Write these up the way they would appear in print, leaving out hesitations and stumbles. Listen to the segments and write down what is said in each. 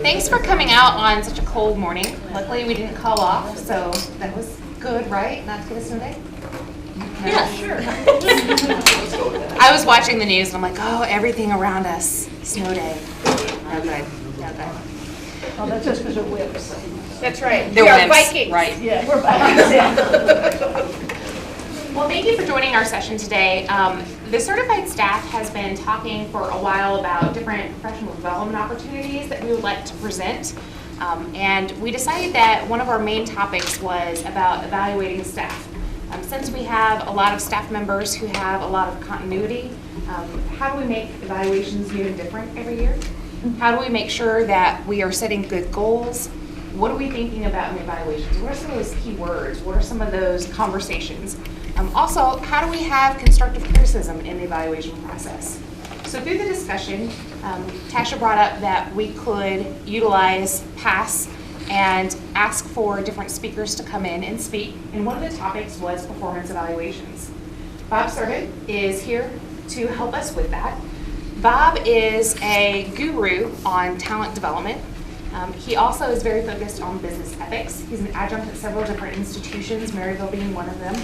Thanks for coming out on such a cold morning. Luckily, we didn't call off, so that was good, right? Not to get a snow day? Yeah, sure. I was watching the news and I'm like, oh, everything around us, snow day. No good. No good. Oh, that's just because of whips. That's right. They're We are wimps, Vikings. right. Yeah, we're Vikings, yeah. Well, thank you for joining our session today. The certified staff has been talking for a while about different professional development opportunities that we would like to present. And we decided that one of our main topics was about evaluating staff. Since we have a lot of staff members who have a lot of continuity, how do we make evaluations new and different every year? How do we make sure that we are setting good goals? What are we thinking about in the evaluations? What are some of those key words? What are some of those conversations? Also, how do we have constructive criticism in the evaluation process? So through the discussion, Tasha brought up that we could utilize PASS and ask for different speakers to come in and speak. And one of the topics was performance evaluations. Bob Servant is here to help us with that. Bob is a guru on talent development. He also is very focused on business ethics. He's an adjunct at several different institutions, Maryville being one of them.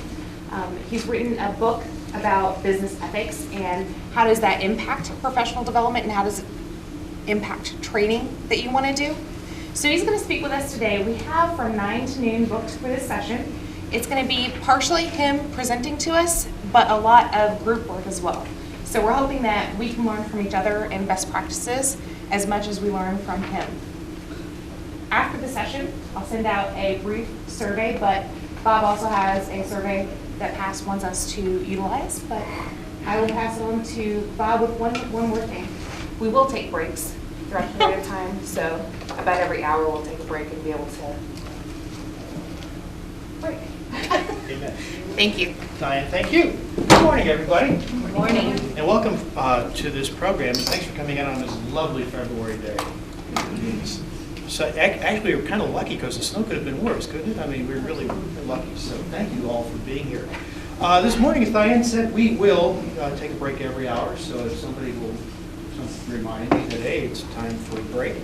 He's written a book about business ethics and how does that impact professional development and how does it impact training that you want to do. So he's going to speak with us today. We have from 9 to noon booked for this session. It's going to be partially him presenting to us, but a lot of group work as well. So we're hoping that we can learn from each other and best practices as much as we learn from him. After the session, I'll send out a brief survey, but Bob also has a survey that PASS wants us to utilize, but I will pass it on to Bob with one more thing. We will take breaks throughout the period of time, so about every hour we'll take a break and be able to break. Amen. Thank you. Diane, thank you. Good morning, everybody. Good morning. And welcome to this program. Thanks for coming in on this lovely February day. So actually, we're kind of lucky because the snow could have been worse, couldn't it? I mean, we're really lucky. So thank you all for being here. This morning, as Diane said, we will take a break every hour. So if somebody will remind me that, hey, it's time for a break.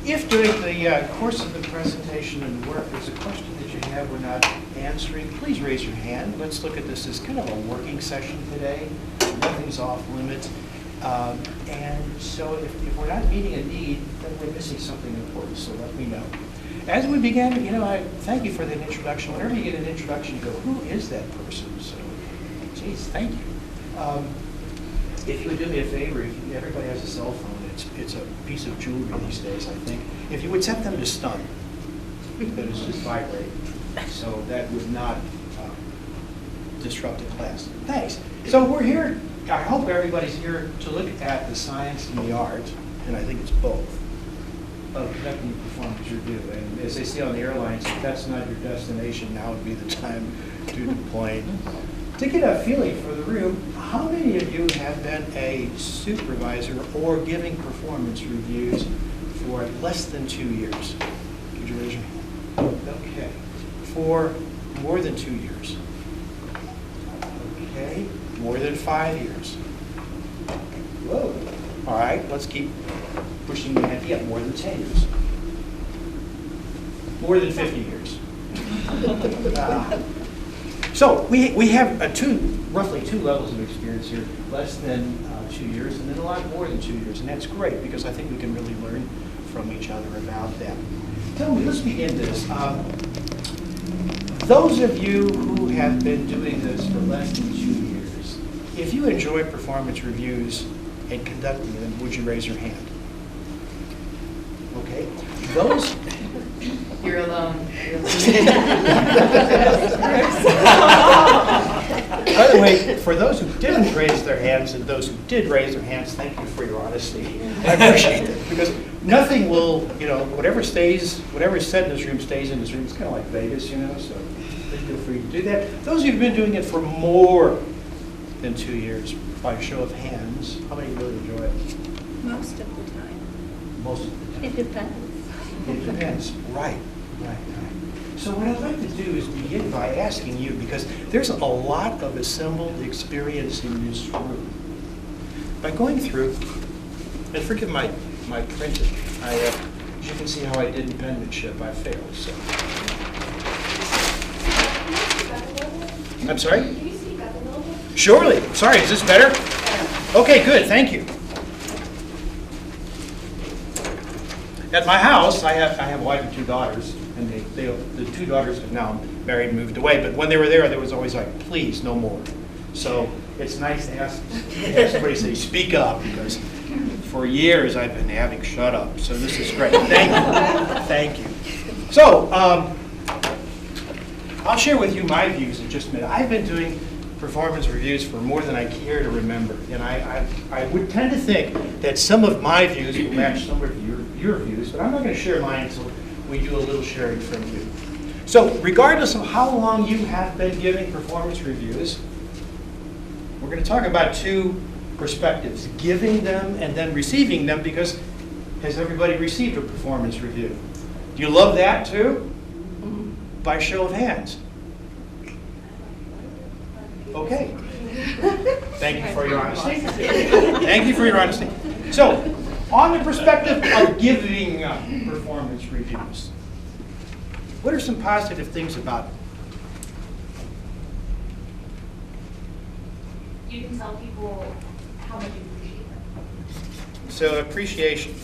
If during the course of the presentation and work there's a question that you have we're not answering, please raise your hand. Let's look at this as kind of a working session today. Nothing's off limits. And so if we're not meeting a need, then we're missing something important, so let me know. As we begin, I thank you for that introduction. Whenever you get an introduction, you go, who is that person? So, geez, thank you. If you would do me a favor, everybody has a cell phone. It's a piece of jewelry these days, I think. If you would set them to stun, that is just vibrating. So that would not disrupt the class. Thanks. So we're here. I hope everybody's here to look at the science and the art, and I think it's both, of conducting performance review. And as they say on the airlines, if that's not your destination, now would be the time to deploy. To get a feeling for the room, how many of you have been a supervisor or giving performance reviews for less than 2 years? Could you raise your hand? Okay. For more than 2 years? Okay. More than 5 years? Whoa. All right, let's keep pushing the hand. Yeah, more than 10 years. More than 50 years. So we have roughly two levels of experience here, less than 2 years and then a lot more than 2 years. And that's great because I think we can really learn from each other about that. Tell me, let's begin this. Those of you who have been doing this for less than 2 years, if you enjoy performance reviews and conducting them, would you raise your hand? Okay. Those... You're alone. By the way, for those who didn't raise their hands and those who did raise their hands, thank you for your honesty. I appreciate it because nothing will, whatever is said in this room stays in this room. It's kind of like Vegas, so feel free to do that. Those of you who've been doing it for more than 2 years, by a show of hands, how many really enjoy it? Most of the time. Most of the time. It depends. It depends. Right. So what I'd like to do is begin by asking you, because there's a lot of assembled experience in this room. By going through, and forgive my printing, As you can see how I did in penmanship, I failed, so. I'm sorry? Can you speak up a little bit? Surely. Sorry, is this better? Okay, good, thank you. At my house, I have a wife and 2 daughters, and the 2 daughters have now married and moved away, but when they were there was always like, please, no more. So it's nice to have somebody say, speak up, because for years I've been having shut up, so this is great. Thank you. Thank you. So, I'll share with you my views in just a minute. I've been doing performance reviews for more than I care to remember, and I would tend to think that some of my views will match some of your views, but I'm not going to share mine until we do a little sharing from you. So, regardless of how long you have been giving performance reviews, we're going to talk about 2 perspectives, giving them and then receiving them, because has everybody received a performance review? Do you love that too? By show of hands. Okay. Thank you for your honesty. Thank you for your honesty. So, on the perspective of giving performance reviews, what are some positive things about it? You can tell people how much you appreciate them. So, appreciation.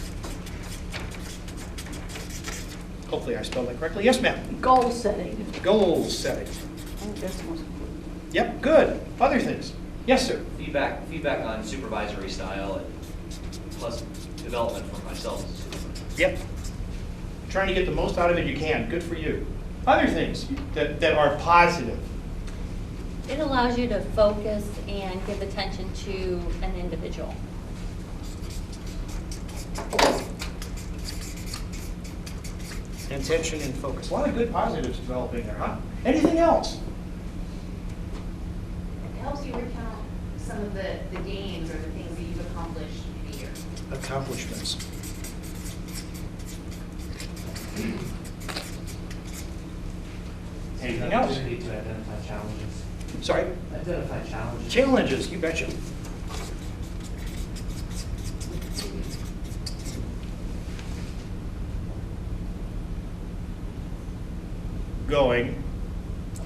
Hopefully I spelled that correctly. Yes, ma'am. Goal setting. Goal setting. I think that's the most important. Yep, good. Other things? Yes, sir. Feedback on supervisory style, and plus development for myself as a supervisor. Yep. Trying to get the most out of it you can. Good for you. Other things that are positive. It allows you to focus and give attention to an individual. Intention and focus. A lot of good positives developing there, huh? Anything else? It helps you recount some of the gains or the things that you've accomplished in a year. Accomplishments. Anything else? Opportunity to identify challenges. Sorry? Identify challenges. Challenges, you betcha. Going.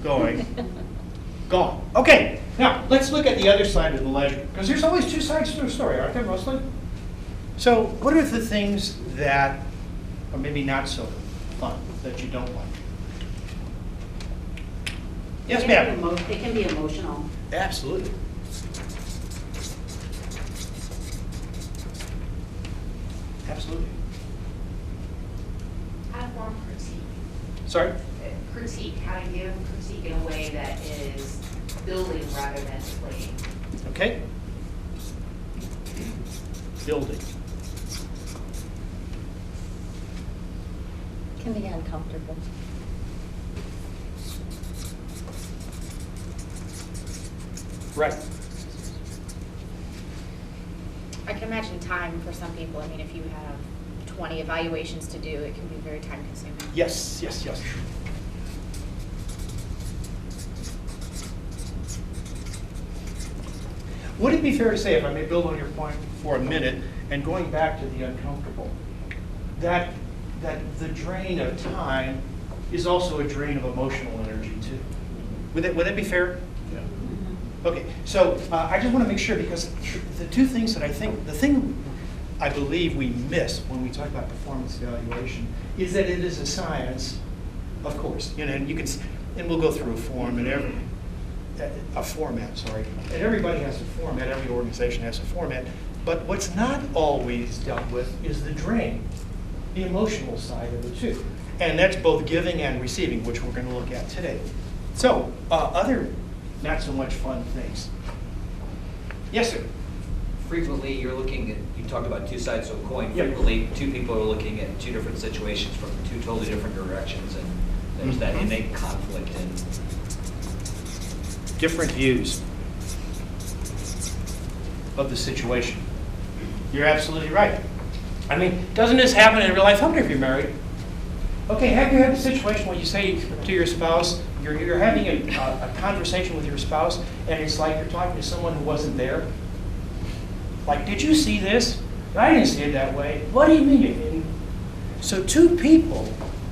Gone. Okay, now let's look at the other side of the ledger, because there's always 2 sides to a story, aren't there, mostly? So what are the things that are maybe not so fun, that you don't like? Yes, ma'am? It can be emotional. Absolutely. Absolutely. How to form critique. Sorry? Critique, how to give critique in a way that is building rather than deflating. Okay. Building. Can be uncomfortable. Right. I can imagine time for some people. I mean, if you have 20 evaluations to do, it can be very time consuming. Yes. Would it be fair to say, if I may build on your point for a minute, and going back to the uncomfortable, that the drain of time is also a drain of emotional energy too? Would that be fair? Yeah. Okay, so I just want to make sure, because the 2 things that the thing I believe we miss when we talk about performance evaluation is that it is a science, of course, and you can, and we'll go through a form and a format, sorry. And everybody has a format, every organization has a format, but what's not always dealt with is the drain, the emotional side of it too. And that's both giving and receiving, which we're going to look at today. So, other not so much fun things. Yes, sir. Frequently, you're looking at, you talked about 2 sides of a coin. Yep. Frequently, 2 people are looking at 2 different situations from 2 totally different directions, and there's that Mhm. innate conflict in. Different views of the situation. You're absolutely right. I mean, doesn't this happen in real life? How many of you are married? Okay, have you had a situation where you say to your spouse, you're having a conversation with your spouse, and it's like you're talking to someone who wasn't there? Like, did you see this? I didn't see it that way. What do you mean you didn't? So two people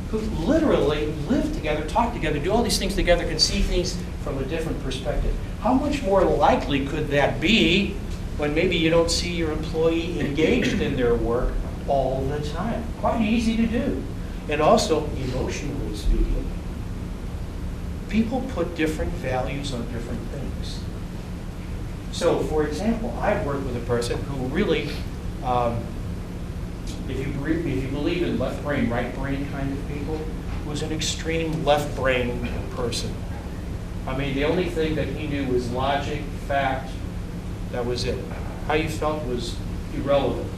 who literally live together, talk together, do all these things together, can see things from a different perspective. How much more likely could that be when maybe you don't see your employee engaged in their work all the time? Quite easy to do. And also, emotionally speaking, people put different values on different things. So, for example, I've worked with a person who really, if you believe in left brain, right brain kind of people, was an extreme left brain person. I mean, the only thing that he knew was logic, fact, that was it. How you felt was irrelevant.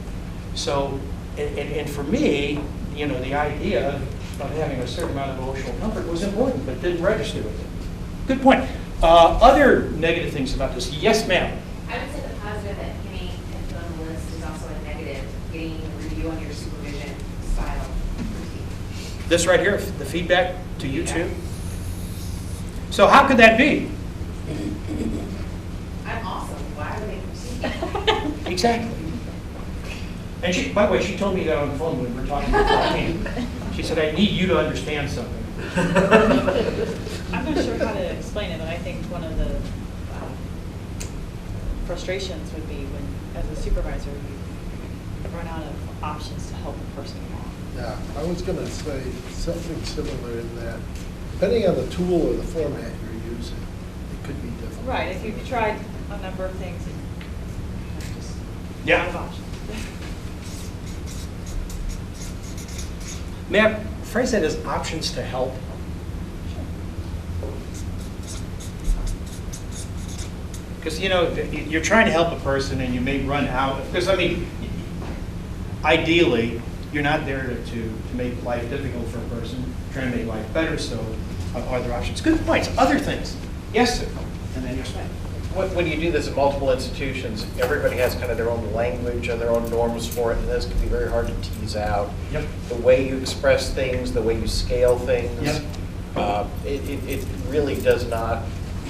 So, and for me, you know, the idea of having a certain amount of emotional comfort was important, but didn't register with it. Good point. Other negative things about this? Yes, ma'am. I would say the positive that Kenny had put on the list is also a negative, getting a review on your supervision style critique. This right here, the feedback to you too. So how could that be? I'm awesome. Why are they critiquing? Exactly. And she, by the way, she told me that on the phone when we were talking about me. She said, I need you to understand something. I'm not sure how to explain it, but I think one of the frustrations would be when, as a supervisor, you run out of options to help a person along. Yeah, I was going to say something similar in that, depending on the tool or the format you're using, it could be different. Right, if you've tried a number of things, you just Yeah. out of options. May I phrase that as options to help? Because, you know, you're trying to help a person and you may run out. Because, I mean, ideally, you're not there to make life difficult for a person. You're trying to make life better, so are there options? Good points. Other things. Yes, sir. And then you're Smith. When you do this at multiple institutions, everybody has kind of their own language and their own norms for it, and this can be very hard to tease out. Yep. The way you express things, the way you scale things, Yep. It really does not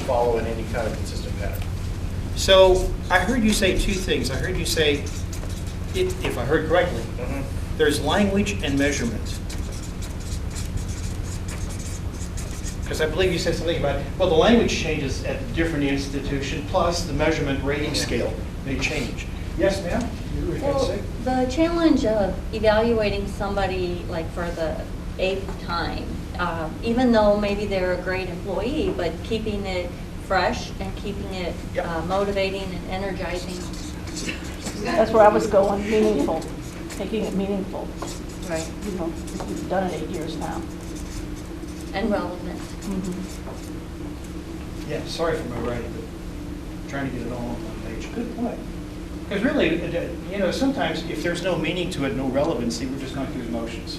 follow in any kind of consistent pattern. So I heard you say two things. I heard you say, if I heard correctly, there's language and measurement. Because I believe you said something about, well, the language changes at different institutions, plus the measurement rating scale may change. Yes, ma'am? You were going to Well, say? the challenge of evaluating somebody like for the 8th time, even though maybe they're a great employee, but keeping it fresh and keeping it Yep. motivating and energizing. That's where I was going, meaningful, making it meaningful. Right. You know, we've done it 8 years now. And relevant. Yeah, sorry for my writing, but trying to get it all on one page. Good point. Because really, you know, sometimes if there's no meaning to it, no relevancy, we're just going through the motions.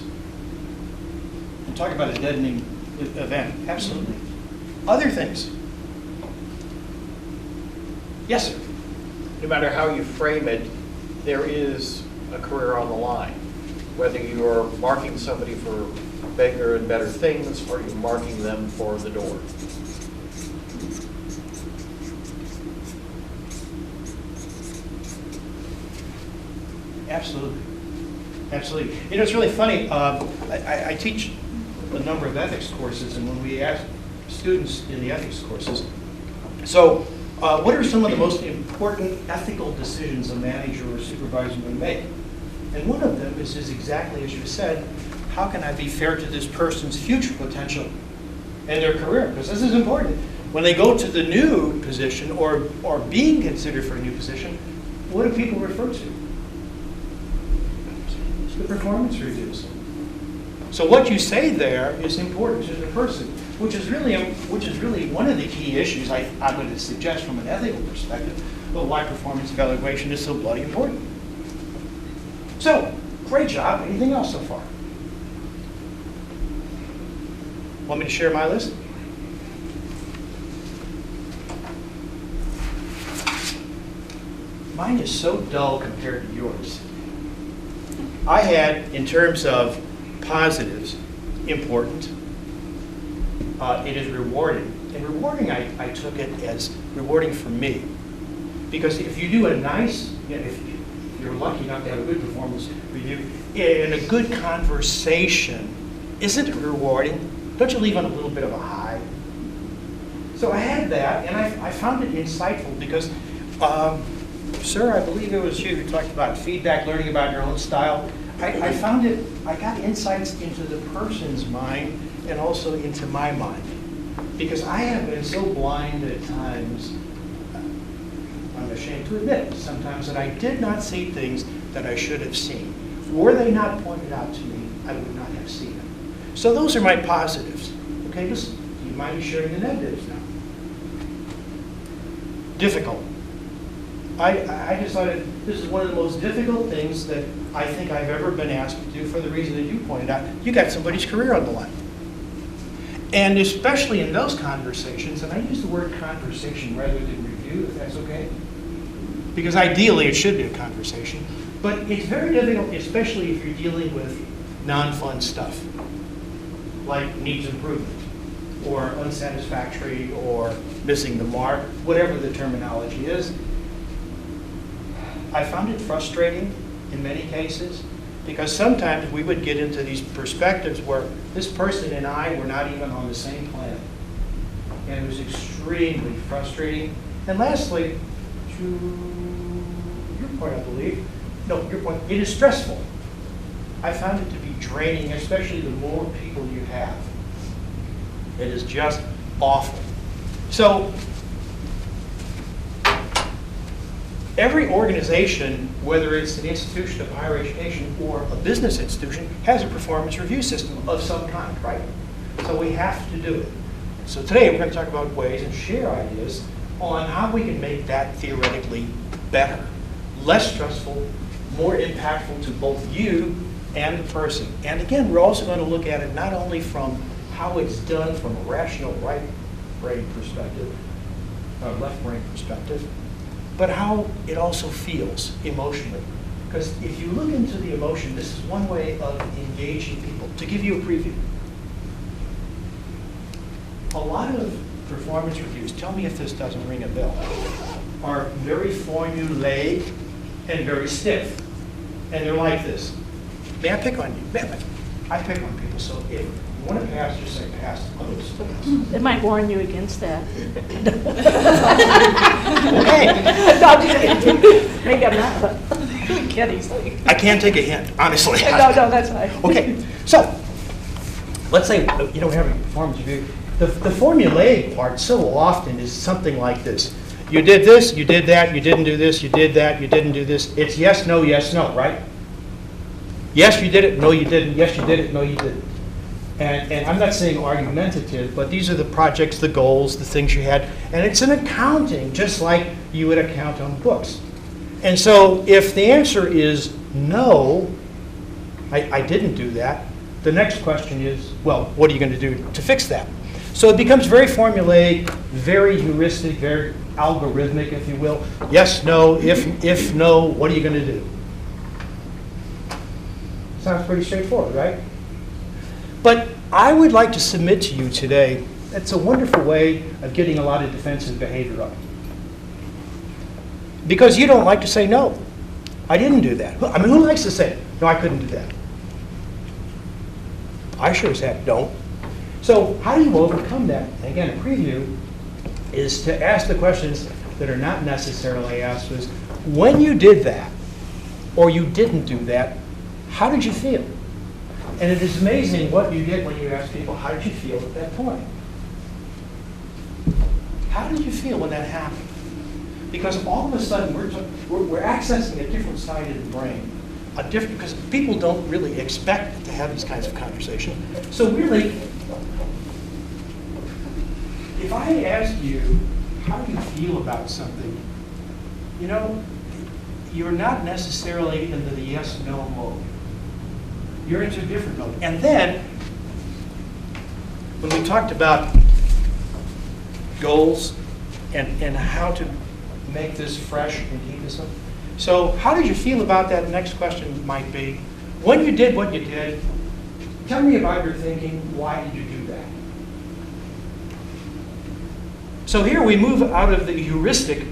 And talk about a deadening event, absolutely. Other things? Yes, sir. No matter how you frame it, there is a career on the line. Whether you're marking somebody for bigger and better things, or you're marking them for the door. Absolutely. Absolutely. You know, it's really funny. I teach a number of ethics courses, and when we ask students in the ethics courses, so what are some of the most important ethical decisions a manager or supervisor would make? And one of them is exactly as you said, how can I be fair to this person's future potential and their career? Because this is important. When they go to the new position or being considered for a new position, what do people refer to? The performance reviews. So what you say there is important to the person, which is really one of the key issues I'm going to suggest from an ethical perspective of why performance evaluation is so bloody important. So, great job. Anything else so far? Want me to share my list? Mine is so dull compared to yours. I had, in terms of positives, important. It is rewarding. And rewarding, I took it as rewarding for me. Because if you do a nice, you know, if you're lucky enough to have a good performance review, and a good conversation, isn't it rewarding? Don't you leave on a little bit of a high? So I had that, and I found it insightful because, sir, I believe it was you who talked about feedback, learning about your own style. I found it, I got insights into the person's mind and also into my mind. Because I have been so blind at times, I'm ashamed to admit sometimes, that I did not see things that I should have seen. Were they not pointed out to me, I would not have seen them. So those are my positives. Okay, just, do you mind me sharing the negatives now? Difficult. I decided this is one of the most difficult things that I think I've ever been asked to do for the reason that you pointed out. You got somebody's career on the line. And especially in those conversations, and I use the word conversation rather than review, if that's okay, because ideally it should be a conversation, but it's very difficult, especially if you're dealing with non-fun stuff, like needs improvement, or unsatisfactory, or missing the mark, whatever the terminology is. I found it frustrating in many cases, because sometimes we would get into these perspectives where this person and I were not even on the same planet. And it was extremely frustrating. And lastly, to your point, I believe, no, your point, it is stressful. I found it to be draining, especially the more people you have. It is just awful. So, every organization, whether it's an institution of higher education or a business institution, has a performance review system of some kind, right? So we have to do it. So today we're going to talk about ways and share ideas on how we can make that theoretically better, less stressful, more impactful to both you and the person. And again, we're also going to look at it not only from how it's done from a rational right brain perspective, or left brain perspective, but how it also feels emotionally. Because if you look into the emotion, this is one way of engaging people. To give you a preview, a lot of performance reviews, tell me if this doesn't ring a bell, are very formulaic and very stiff. And they're like this. May I pick on you? I pick on people, so if you want to pass, just say pass. Others, pass. It might warn you against that. Okay. No, I'm just kidding. Maybe I'm not, but I can't easily. I can't take a hint, honestly. No, that's fine. Okay, so let's say you don't have a performance review. The formulaic part so often is something like this. You did this, you did that, you didn't do this, you did that, you didn't do this. It's yes, no, right? Yes, you did it, no, you didn't. Yes, you did it, no, you didn't. And I'm not saying argumentative, but these are the projects, the goals, the things you had. And it's an accounting, just like you would account on books. And so if the answer is no, I didn't do that, the next question is, well, what are you going to do to fix that? So it becomes very formulaic, very heuristic, very algorithmic, if you will. Yes, no, if no, what are you going to do? Sounds pretty straightforward, right? But I would like to submit to you today, it's a wonderful way of getting a lot of defensive behavior up. Because you don't like to say no. I didn't do that. I mean, who likes to say, no, I couldn't do that? I sure as heck don't. So how do you overcome that? And again, a preview is to ask the questions that are not necessarily asked is, when you did that, or you didn't do that, how did you feel? And it is amazing what you get when you ask people, how did you feel at that point? How did you feel when that happened? Because all of a sudden, we're accessing a different side of the brain. Because people don't really expect to have these kinds of conversations. So really, if I ask you, how do you feel about something? You know, you're not necessarily into the yes-no mode. You're into a different mode. And then, when we talked about goals and how to make this fresh and keep this up. So how did you feel about that? The next question might be, when you did what you did, tell me about your thinking. Why did you do that? So here we move out of the heuristic,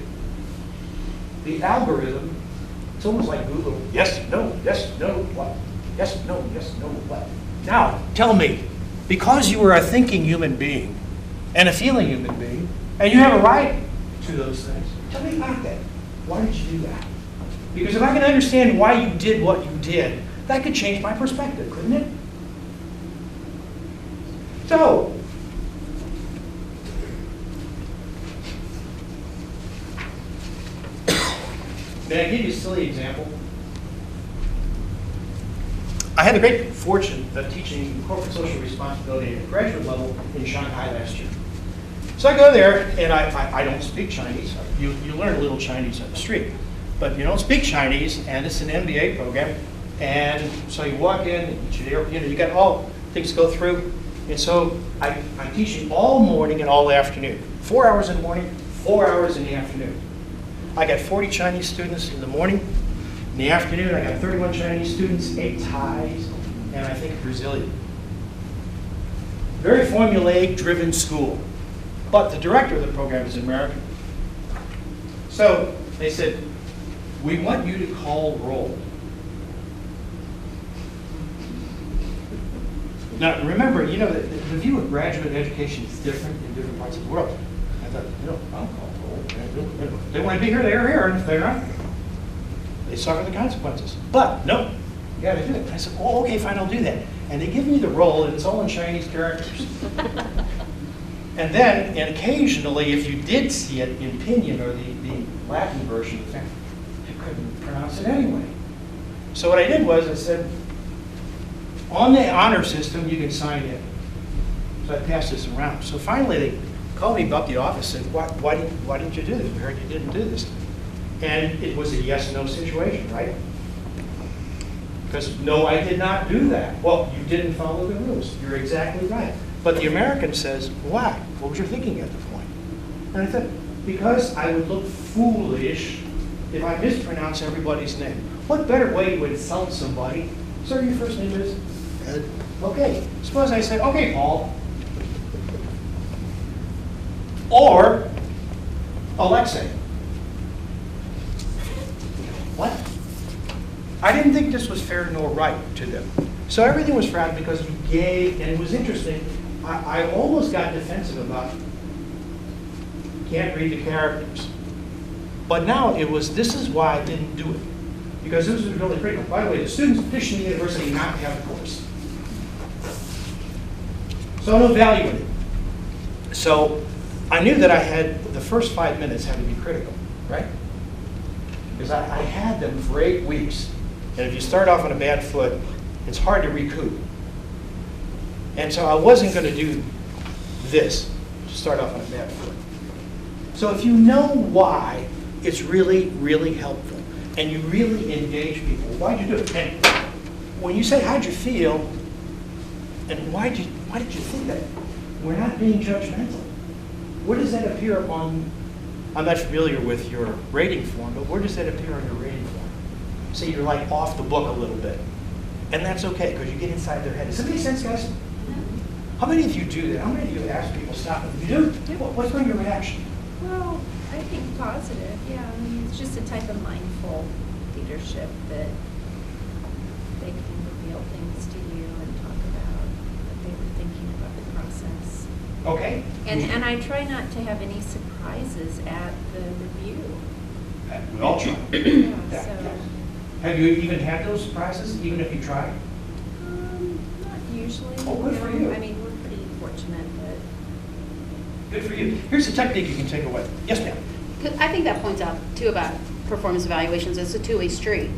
the algorithm, It's almost like Google, yes, no, what? Yes, no, what? Now, tell me, because you are a thinking human being and a feeling human being, and you have a right to those things, tell me about that. Why did you do that? Because if I can understand why you did what you did, that could change my perspective, couldn't it? So, may I give you a silly example? I had the great fortune of teaching corporate social responsibility at the graduate level in Shanghai last year. So I go there, and I don't speak Chinese. You learn a little Chinese on the street, but you don't speak Chinese, and it's an MBA program. And so you walk in, you got all things to go through. And so I'm teaching all morning and all afternoon. 4 hours in the morning, 4 hours in the afternoon. I got 40 Chinese students in the morning. In the afternoon, I got 31 Chinese students, 8 Thais, and I think Brazilian. Very formulaic driven school. But the director of the program is American. So they said, we want you to call roll. Now remember, the view of graduate education is different in different parts of the world. I thought, I'll call roll. They want to be here, they're here, and if they're not, they suffer the consequences. But no, you got to do it. I said, oh, okay, fine, I'll do that. And they give me the roll, and it's all in Chinese characters. And then, and occasionally, if you did see it in Pinyin or the Latin version, you couldn't pronounce it anyway. So what I did was I said, on the honor system, you can sign in. So I passed this around. So finally, they called me up to the office and said, why didn't you do this? We heard you didn't do this. And it was a yes-no situation, right? Because no, I did not do that. Well, you didn't follow the rules. You're exactly right. But the American says, why? What was your thinking at the point? And I said, because I would look foolish if I mispronounce everybody's name. What better way to insult somebody? Sir, your first name is? Ed. Okay. Suppose I said, okay, Paul. Or Alexei. What? I didn't think this was fair nor right to them. So everything was frowned because you gave, and it was interesting, I almost got defensive about can't read the characters. But now it was, this is why I didn't do it. Because this was really critical. By the way, the students petitioned the university not to have the course. So no value in it. So I knew that I had, the first 5 minutes had to be critical, right? Because I had them for 8 weeks. And if you start off on a bad foot, it's hard to recoup. And so I wasn't going to do this to start off on a bad foot. So if you know why, it's really, really helpful. And you really engage people. Why'd you do it? And when you say, how'd you feel? And why did you think that? We're not being judgmental. Where does that appear on, I'm not familiar with your rating form, but where does that appear on your rating form? Say you're like off the book a little bit. And that's okay, because you get inside their head. Does that make sense, guys? How many of you do that? How many of you ask people, stop it? You do? What's been your reaction? Well, I think positive, yeah. I mean, it's just a type of mindful leadership that they can reveal things to you and talk about what they were thinking about the process. Okay. And I try not to have any surprises at the review. We all try. Yeah, so. Have you even had those surprises, even if you tried? Not usually. Oh, good for you. I mean, we're pretty fortunate, but. Good for you. Here's a technique you can take away. Yes, ma'am. I think that points out, too, about performance evaluations. It's a two-way street.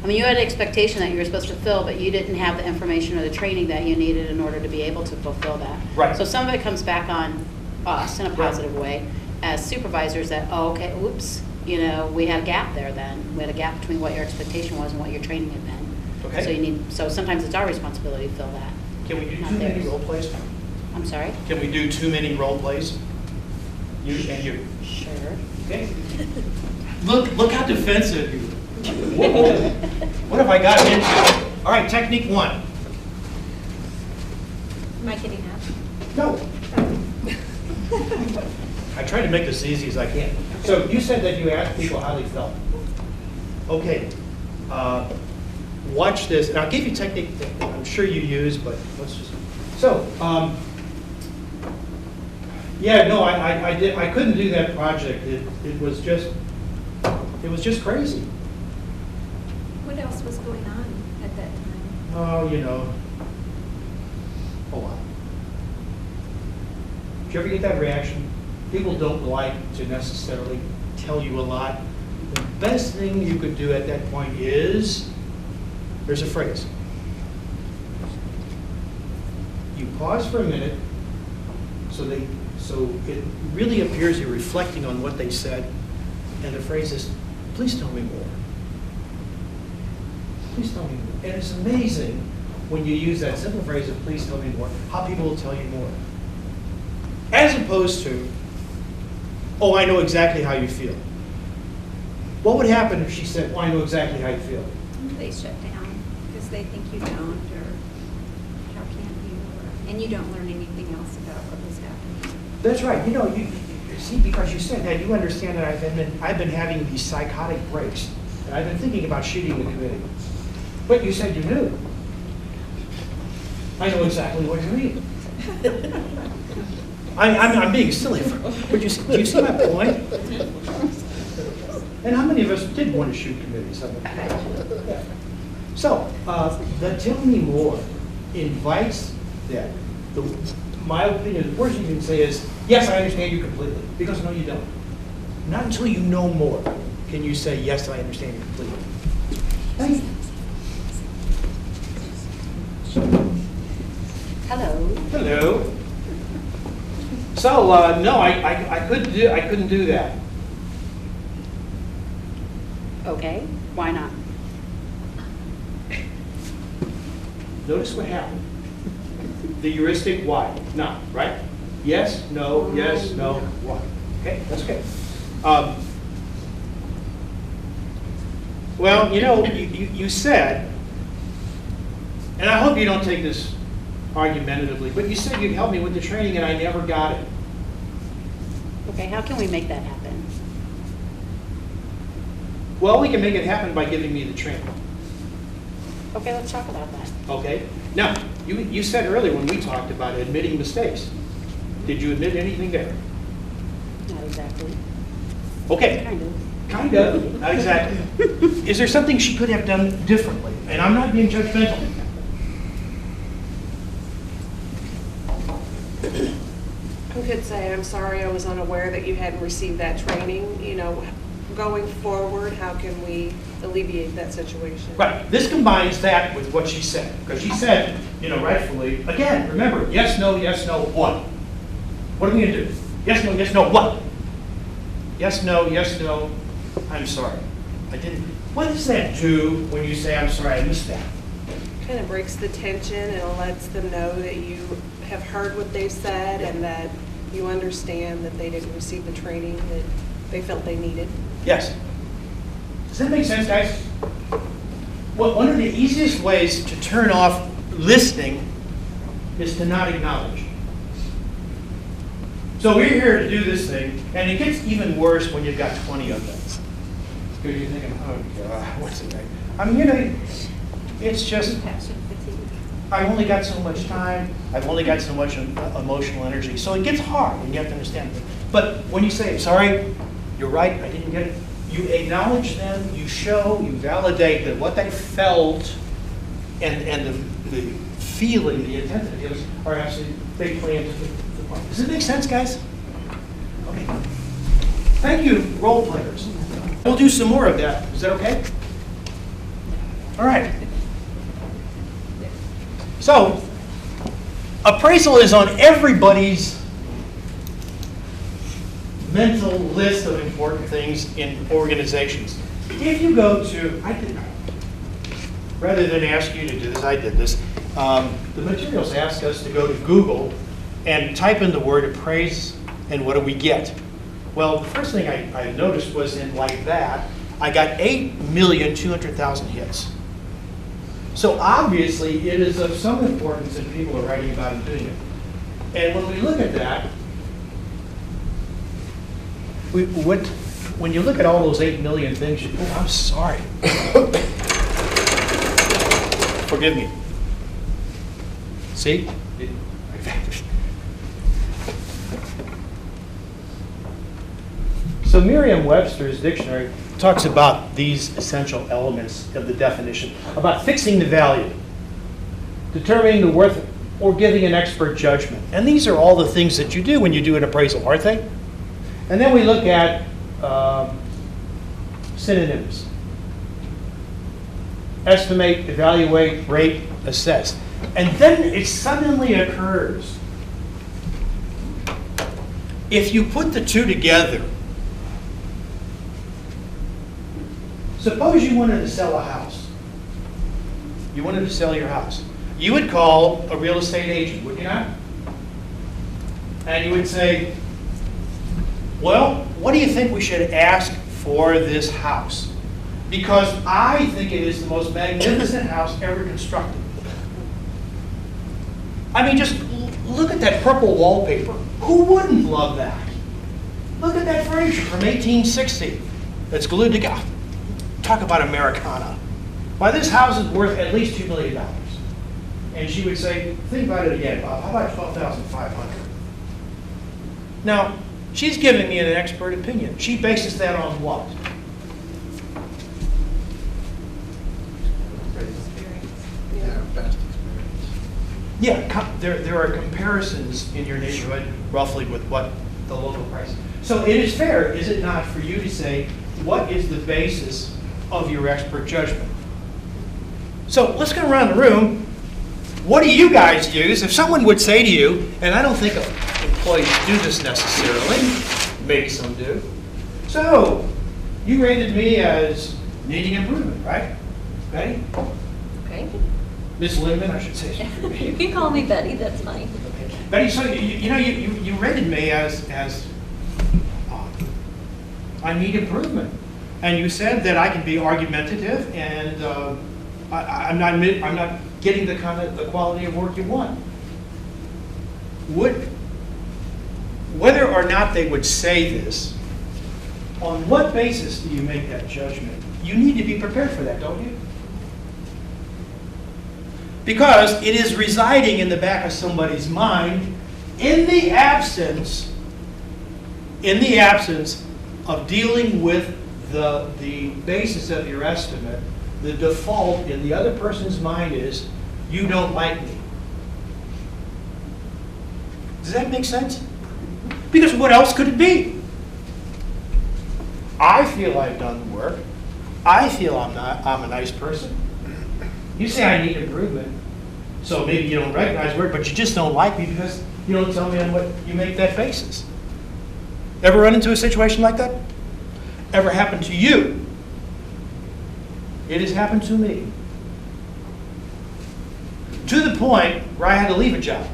I mean, you had an expectation that you were supposed to fulfill, but you didn't have the information or the training that you needed in order to be able to fulfill that. Right. So some of it comes back on us in a positive way as supervisors that, oh, okay, oops, we had a gap there then. We had a gap between what your expectation was and what your training had been. Okay. So sometimes it's our responsibility to fill that. Can we do not too many theirs. role plays? I'm sorry? Can we do too many role plays? You and you. Sure. Okay. Look how defensive you are. What have I gotten into? All right, technique 1. Am I getting that? No. I try to make this as easy as I can. So you said that you asked people how they felt. Okay, watch this, and I'll give you a technique that I'm sure you use, but let's just, so, yeah, no, I couldn't do that project. It was just crazy. What else was going on at that time? Oh, you know, a lot. Did you ever get that reaction? People don't like to necessarily tell you a lot. The best thing you could do at that point is, there's a phrase. You pause for a minute so it really appears you're reflecting on what they said, and the phrase is, please tell me more. Please tell me more. And it's amazing when you use that simple phrase of please tell me more, how people will tell you more. As opposed to, oh, I know exactly how you feel. What would happen if she said, oh, I know exactly how you feel? They shut down because they think you don't, or how can you, and you don't learn anything else about what was happening. That's right. You know, you see, because you said that, you understand that I've been having these psychotic breaks, and I've been thinking about shooting the committee. But you said you knew. I know exactly what you mean. I'm being silly, but do you see my point? And how many of us did want to shoot committees? Yeah. So, the tell me more invites that. My opinion, the worst you can say is, yes, I understand you completely, because no, you don't. Not until you know more can you say, yes, I understand you completely. Thank you. Hello. Hello. So, no, I couldn't do that. Okay, why not? Notice what happened. The heuristic why, not, right? Yes, no, why. Okay, that's okay. Well, you know, you said, and I hope you don't take this argumentatively, but you said you'd help me with the training and I never got it. Okay, how can we make that happen? Well, we can make it happen by giving me the training. Okay, let's talk about that. Okay. Now, you said earlier when we talked about admitting mistakes. Did you admit anything there? Not exactly. Okay. Kind of. Kind of. Not exactly. Is there something she could have done differently? And I'm not being judgmental. I could say, I'm sorry, I was unaware that you hadn't received that training. You know, going forward, how can we alleviate that situation? Right. This combines that with what she said. Because she said, you know, rightfully, again, remember, yes, no, what? What are we going to do? Yes, no, what? Yes, no, I'm sorry. I didn't. What does that do when you say, I'm sorry, I missed that? Kind of breaks the tension and lets them know that you have heard what they've said and that you understand that they didn't receive the training that they felt they needed. Yes. Does that make sense, guys? Well, one of the easiest ways to turn off listening is to not acknowledge. So we're here to do this thing, and it gets even worse when you've got 20 of them. Because you're thinking, oh God, what's it like? I mean, you know, it's just, I've only got so much time, I've only got so much emotional energy. So it gets hard, and you have to understand. But when you say, sorry, you're right, I didn't get it, you acknowledge them, you show, you validate that what they felt and the feeling, the intent of it are actually, they play into the part. Does it make sense, guys? Okay. Thank you, role players. We'll do some more of that. Is that okay? All right. So, appraisal is on everybody's mental list of important things in organizations. If you go to, rather than ask you to do this, I did this. The materials ask us to go to Google and type in the word appraise, and what do we get? Well, the first thing I noticed was in like that, I got 8,200,000 hits. So obviously, it is of some importance that people are writing about and doing it. And when we look at that, when you look at all those 8 million things, I'm sorry. Forgive me. See? So Merriam-Webster's dictionary talks about these essential elements of the definition, about fixing the value, determining the worth, or giving an expert judgment. And these are all the things that you do when you do an appraisal, aren't they? And then we look at synonyms. Estimate, evaluate, rate, assess. And then it suddenly occurs. If you put the two together, suppose you wanted to sell a house. You wanted to sell your house. You would call a real estate agent, would you not? And you would say, well, what do you think we should ask for this house? Because I think it is the most magnificent house ever constructed. I mean, just look at that purple wallpaper. Who wouldn't love that? Look at that furniture from 1860 that's glued together. Talk about Americana. Why, this house is worth at least $2 million. And she would say, think about it again, Bob. How about $12,500? Now, she's giving me an expert opinion. She bases that on what? Yeah, past experience. Yeah, there are comparisons in your neighborhood roughly with what the local price is. So it is fair, is it not, for you to say, what is the basis of your expert judgment? So let's go around the room. What do you guys use? If someone would say to you, and I don't think employees do this necessarily, maybe some do. So, you rated me as needing improvement, right? Betty? Okay. Miss Lindman, I should say. You can call me Betty, that's fine. Okay. Betty, so you rated me as I need improvement. And you said that I can be argumentative and I'm not getting the quality of work you want. Whether or not they would say this, on what basis do you make that judgment? You need to be prepared for that, don't you? Because it is residing in the back of somebody's mind in the absence of dealing with the basis of your estimate. The default in the other person's mind is, you don't like me. Does that make sense? Because what else could it be? I feel I've done the work. I feel I'm a nice person. You say I need improvement. So maybe you don't recognize work, but you just don't like me because you don't tell me on what you make that basis. Ever run into a situation like that? Ever happened to you? It has happened to me. To the point where I had to leave a job.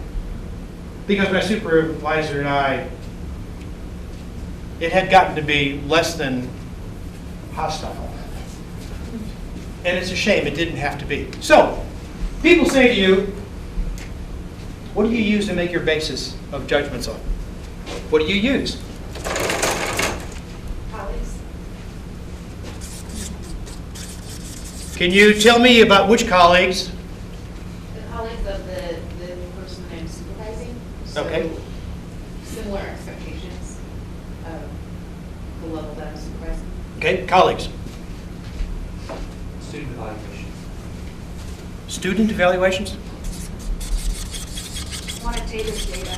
Because my supervisor and I, it had gotten to be less than hostile. And it's a shame it didn't have to be. So, people say to you, what do you use to make your basis of judgments on? What do you use? Colleagues. Can you tell me about which colleagues? The colleagues of the person that I'm supervising. So Okay. similar expectations of the level that I'm supervising. Okay, colleagues. Student evaluation. Student evaluations? Quantitative data.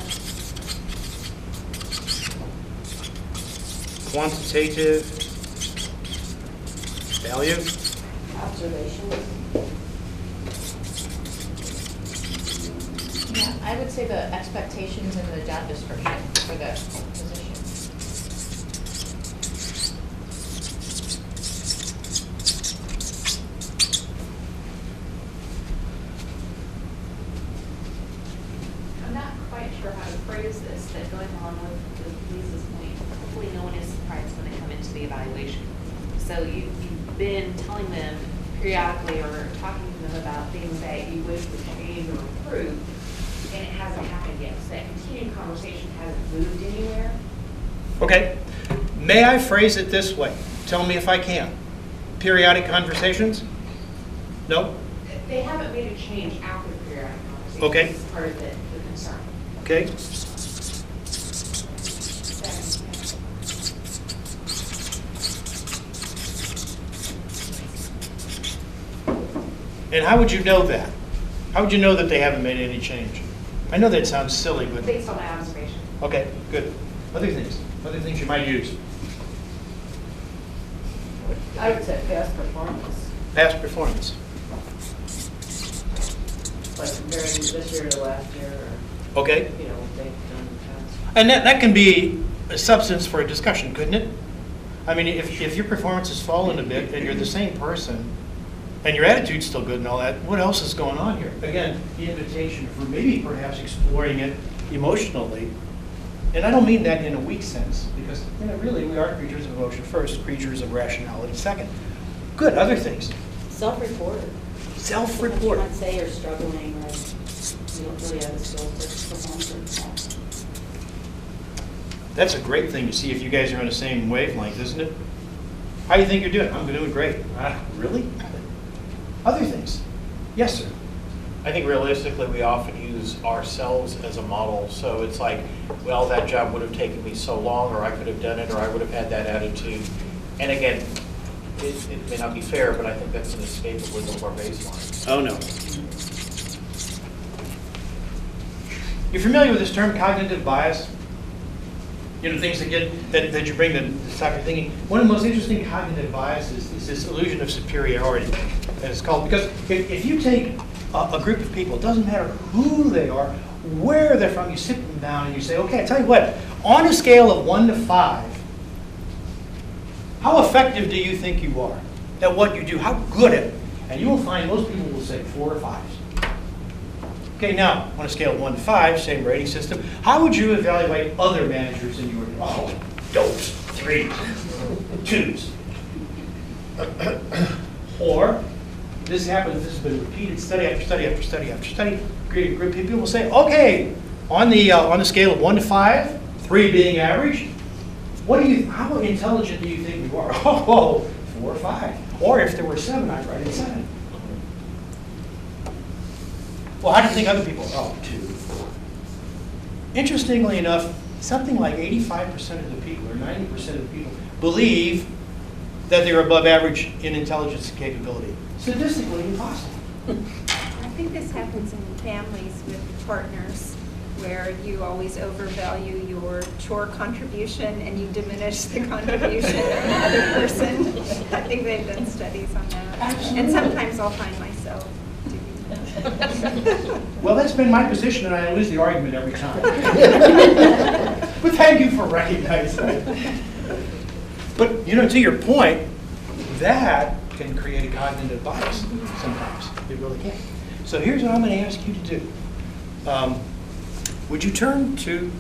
Quantitative value? Observations. Yeah, I would say the expectations in the job description for the position. I'm not quite sure how to phrase this, that going along with Lisa's point, hopefully no one is surprised when they come into the evaluation. So you've been telling them periodically or talking to them about things that you wish would change or improve, and it hasn't happened yet. So that continuing conversation hasn't moved anywhere. Okay. May I phrase it this way? Tell me if I can. Periodic conversations? No? They haven't made a change after the periodic conversation. Okay. It's part of the concern. Okay? And how would you know that? How would you know that they haven't made any change? I know that sounds silly, but... Based on my observation. Okay, good. Other things you might use. I would say past performance, Past performance. like comparing this year to last year, or, Okay? you know, what they've done in the past. And that can be a substance for a discussion, couldn't it? I mean, if your performance has fallen a bit and you're the same person and your attitude's still good and all that, what else is going on here? Again, the invitation for maybe perhaps exploring it emotionally. And I don't mean that in a weak sense, because really we are creatures of emotion first, creatures of rationality second. Good, other things. Self-report. Self-report. You might say you're struggling, or you don't really have the skills to perform for yourself. That's a great thing to see if you guys are on the same wavelength, isn't it? How do you think you're doing? I'm doing great. Really? Other things. Yes, sir. I think realistically, we often use ourselves as a model. So it's like, well, that job would have taken me so long, or I could have done it, or I would have had that attitude. And again, it may not be fair, but I think that's an escapism of our baseline. Oh, no. You're familiar with this term, cognitive bias? You know, things that you bring to stop your thinking. One of the most interesting cognitive biases is this illusion of superiority, that it's called. Because if you take a group of people, it doesn't matter who they are, where they're from, you sit them down and you say, okay, I tell you what, on a scale of 1 to 5, how effective do you think you are at what you do? How good at it? And you will find most people will say 4 or 5. Okay, now, on a scale of 1 to 5, same rating system, how would you evaluate other managers in your, dopes, 3, 2s. Or, this happens, this has been repeated study after study after study after study, creating a group, people will say, okay, on the scale of 1 to 5, 3 being average, how intelligent do you think you are? Oh, 4 or 5. Or if there were 7, I'd write it 7. Well, how do you think other people are? 2. Interestingly enough, something like 85% of the people, or 90% of the people, believe that they're above average in intelligence and capability. Statistically impossible. I think this happens in families with partners, where you always overvalue your chore contribution and you diminish the contribution of the other person. I think they've done studies on that. And sometimes I'll find myself doing that. Well, that's been my position, and I lose the argument every time. But thank you for recognizing it. But, to your point, that can create a cognitive bias sometimes. It really can. So here's what I'm going to ask you to do. Would you turn to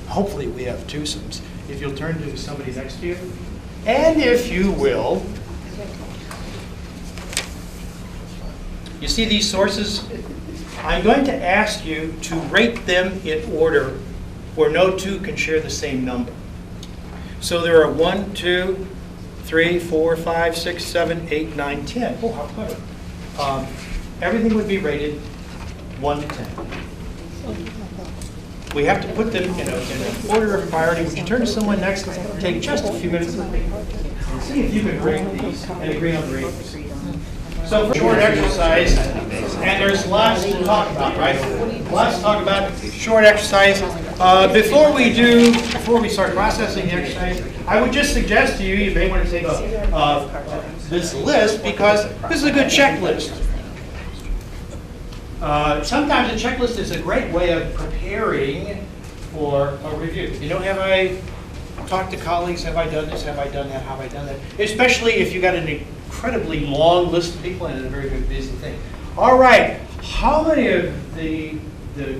hopefully we have twosomes, if you'll turn to somebody next to you, and if you will, you see these sources? I'm going to ask you to rate them in order where no two can share the same number. So there are 1, 2, 3, 4, 5, 6, 7, 8, 9, 10. Oh, how clever. Everything would be rated 1 to 10. We have to put them in an order of priority. Would you turn to someone next and take just a few minutes and see if you can rate these and agree on the ratings? So for short exercise, and there's lots to talk about, right? Lots to talk about short exercise. Before we start processing the exercise, I would just suggest to you, you may want to take this list, because this is a good checklist. Sometimes a checklist is a great way of preparing for a review. Have I talked to colleagues? Have I done this? Have I done that? Have I done that? Especially if you've got an incredibly long list of people and a very, very busy thing. All right, how many of the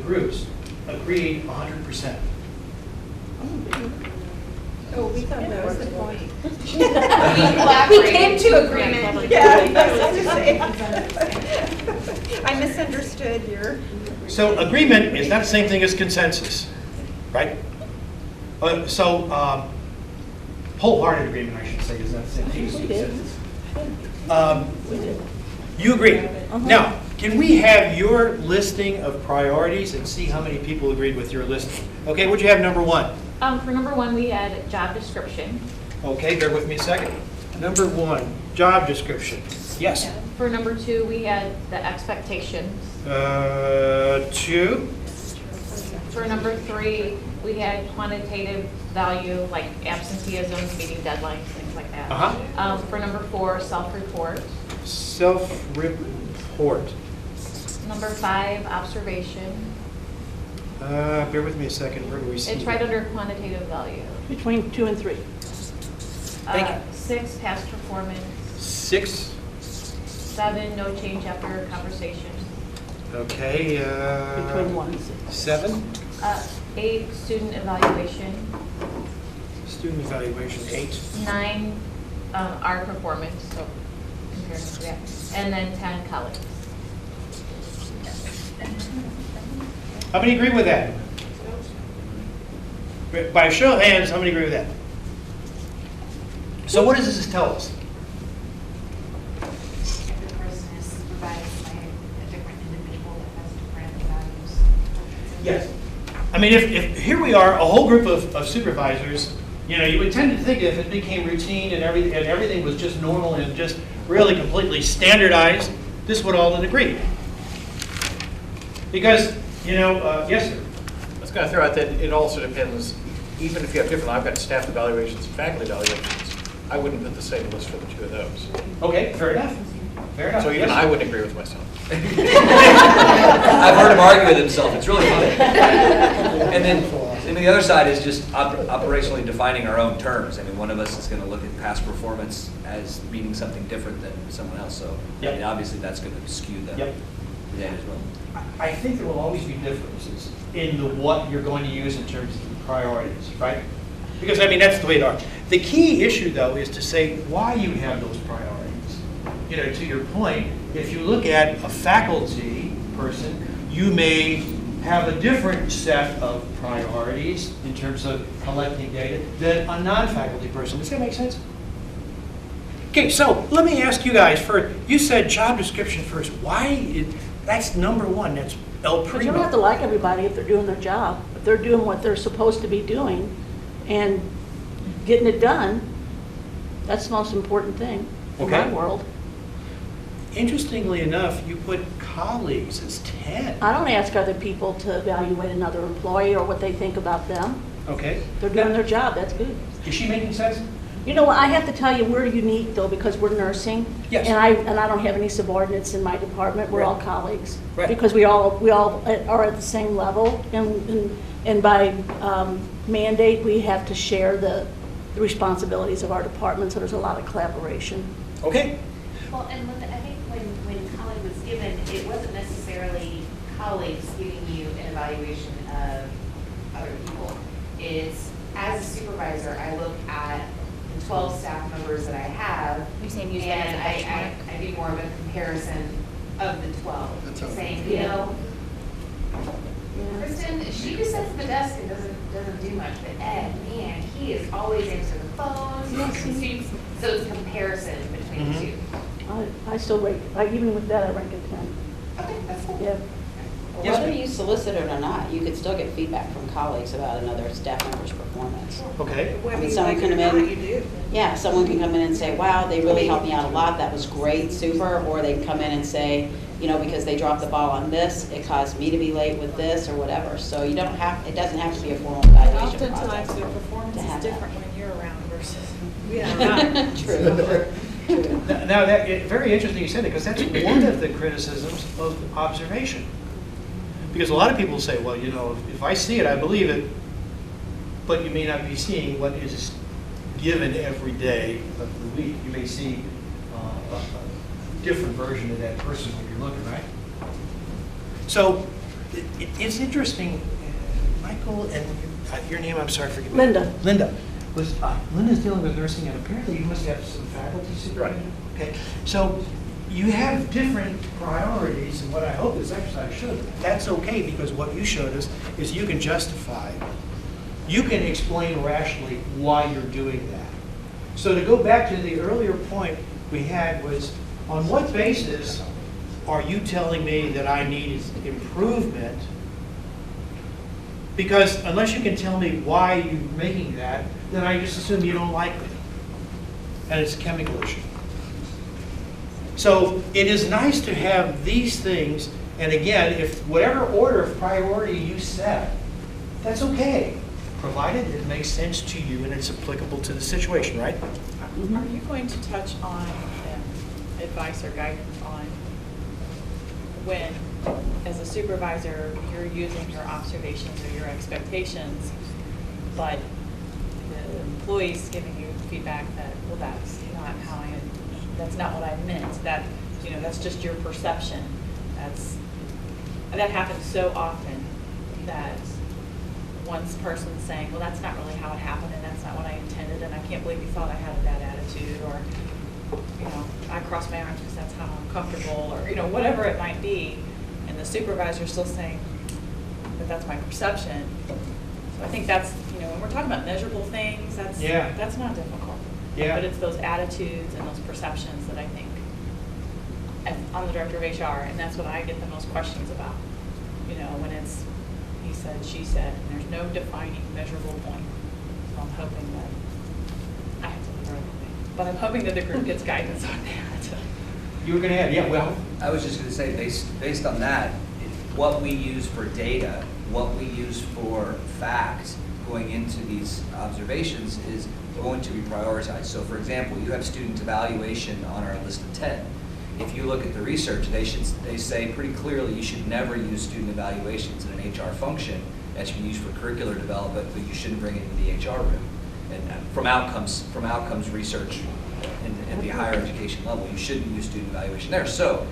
groups agreed 100%? Oh, we thought that was the point. We came to agreement. Yeah, I misunderstood your... So agreement is not the same thing as consensus, right? Wholehearted agreement, I should say, is not the same thing as consensus. You agree. Now, Can we have your listing of priorities and see how many people agreed with your listing? Okay, what'd you have number 1? For number 1, we had job description. Okay, bear with me a second. Number 1, job description. Yes. For number 2, we had the expectations. 2. For number 3, we had quantitative value, like absenteeism, meeting deadlines, things like that. For number 4, self-report. Self-report. Number 5, observation. Bear with me a second. Where do we see It's right under quantitative value. Between 2 and 3. Thank you. 6, past performance. 6. 7, no change after conversation. Okay. Between 1 and 6. 7. 8, student evaluation. Student evaluation, 8. 9, our performance, so comparing to that. And then 10, colleagues. How many agree with that? By a show of hands, how many agree with that? So what does this tell us? If the person is supervised by a different individual that has different values. Yes. I mean, if here we are, a whole group of supervisors, you know, you would tend to think if it became routine and everything was just normal and just really completely standardized, this would all agree. Because, you know, yes, sir. I was going to throw out that it also depends, even if you have different, I've got staff evaluations and faculty evaluations, I wouldn't put the same list for the 2 of those. Okay, fair enough. Fair enough. So even I wouldn't agree with myself. I've heard him argue with himself. It's really funny. And then the other side is just operationally defining our own terms. I mean, one of us is going to look at past performance as meaning something different than someone else. So I mean, obviously that's going to skew the data as well. I think there will always be differences in what you're going to use in terms of priorities, right? Because, I mean, that's the way it are. The key issue, though, is to say why you have those priorities. You know, to your point, if you look at a faculty person, you may have a different set of priorities in terms of collecting data than a non-faculty person. Does that make sense? Okay, so let me ask you guys first. You said job description first. Why? That's number 1. That's el primo. But you don't have to like everybody if they're doing their job. If they're doing what they're supposed to be doing and getting it done, that's the most important thing in my world. Interestingly enough, you put colleagues as 10. I don't ask other people to evaluate another employee or what they think about them. Okay. They're doing their job, that's good. Is she making sense? You know, I have to tell you, we're unique though because we're nursing. Yes. And I don't have any subordinates in my department. We're all colleagues. Right. Because we all are at the same level, and by mandate we have to share the responsibilities of our department. So there's a lot of collaboration. Okay. Well, and I think when colleague was given, it wasn't necessarily colleagues giving you an evaluation of other people. It's, as a supervisor, I look at the 12 staff members that I have, You're saying use that as a and benchmark? I do more of a comparison of the 12. That's okay. Saying, you know, Kristen, she just sits at the desk and doesn't do much, but Ed, man, he is always answering the phones. So it's comparison between the two. I still rate, even with that, I rank a 10. Okay, that's cool. Yeah. Yes, Whether ma'am. you solicit it or not, you could still get feedback from colleagues about another staff member's performance. Okay. Whether I mean, you someone like can it or come in- not, you do. Yeah, someone can come in and say, wow, they really helped me out a lot, that was great, super, or they can come in and say, you know, because they dropped the ball on this, it caused me to be late with this, or whatever. So you don't have, it doesn't have to be a formal evaluation process. Oftentimes their performance to is have different that. when you're around versus not. True. Now, very interesting you said it, because that's one of the criticisms of observation. Because a lot of people say, well, you know, if I see it, I believe it, but you may not be seeing what is given every day of the week. You may see a different version of that person when you're looking, right? So it's interesting, Michael, and your name, I'm sorry, forgive me. Linda. Linda. Linda's dealing with nursing, and apparently you must have some faculty supervision. Right. Okay, so you have different priorities, and what I hope this exercise showed, that's okay, because what you showed us is you can justify, you can explain rationally why you're doing that. So to go back to the earlier point we had was, on what basis are you telling me that I need improvement? Because unless you can tell me why you're making that, then I just assume you don't like me. And it's a chemical issue. So it is nice to have these things, and again, if whatever order of priority you set, that's okay, provided it makes sense to you and it's applicable to the situation, right? Are you going to touch on advice or guidance on when, as a supervisor, you're using your observations or your expectations, but the employee's giving you feedback that, well, that's not how that's not what I meant. That, that's just your perception. That happens so often that one person's saying, well, that's not really how it happened, and that's not what I intended, and I can't believe you thought I had a bad attitude, or, I cross my arms because that's how I'm comfortable, or, whatever it might be. And the supervisor's still saying, but that's my perception. So I think that's, when we're talking about measurable things, that's not difficult. Yeah. But it's those attitudes and those perceptions that I think, I'm the director of HR, and that's what I get the most questions about. When it's he said, she said, and there's no defining measurable point. So I'm hoping that, I have to leave early, but I'm hoping that the group gets guidance on that. You were going to add, yeah, well. I was just going to say, based on that, what we use for data, what we use for facts going into these observations is going to be prioritized. So for example, you have student evaluation on our list of 10. If you look at the research, they say pretty clearly you should never use student evaluations in an HR function. That should be used for curricular development, but you shouldn't bring it into the HR room. And from outcomes research in the higher education level, you shouldn't use student evaluation there. So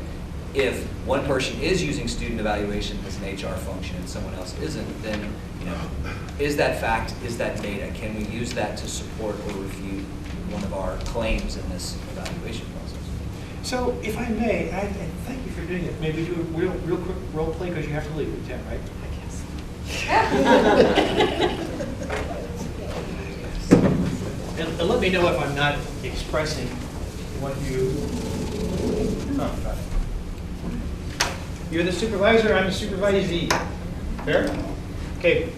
if one person is using student evaluation as an HR function and someone else isn't, then is that fact, is that data? Can we use that to support or refute one of our claims in this evaluation process? So, if I may, and thank you for doing it. Maybe do a real quick role play because you have to leave at 10, right? And let me know if I'm not expressing what you. Oh, got it. You're the supervisor. I'm the supervisee. Fair? Okay.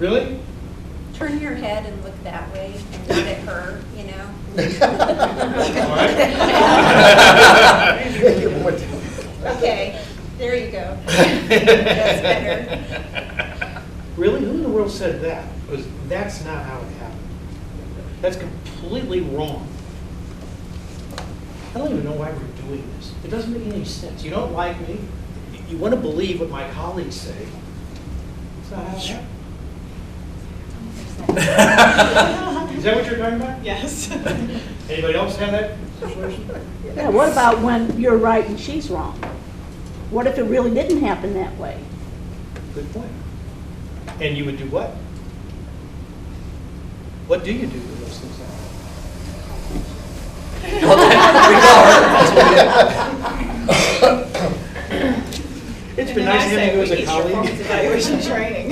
Really? Turn your head and look that way and not at her, Okay, there you go. That's better. Really? Who in the world said that? Because that's not how it happened. That's completely wrong. I don't even know why we're doing this. It doesn't make any sense. You don't like me. You want to believe what my colleagues say. It's not how it happened. Is that what you're talking about? Yes. Anybody else have that situation? Yeah, what about when you're right and she's wrong? What if it really didn't happen that way? Good point. And you would do what? What do you do when those things happen? It's been nice having you as a colleague. Evaluation training.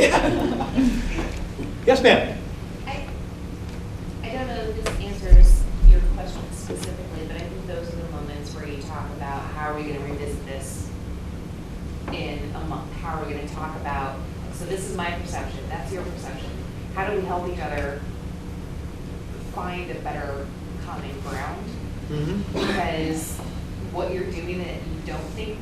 Yes, ma'am. I don't know if this answers your question specifically, but I think those are the moments where you talk about how are we going to revisit this in a month? How are we going to talk about, so this is my perception, that's your perception. How do we help each other find a better common ground? Mm-hmm. Because what you're doing that you don't think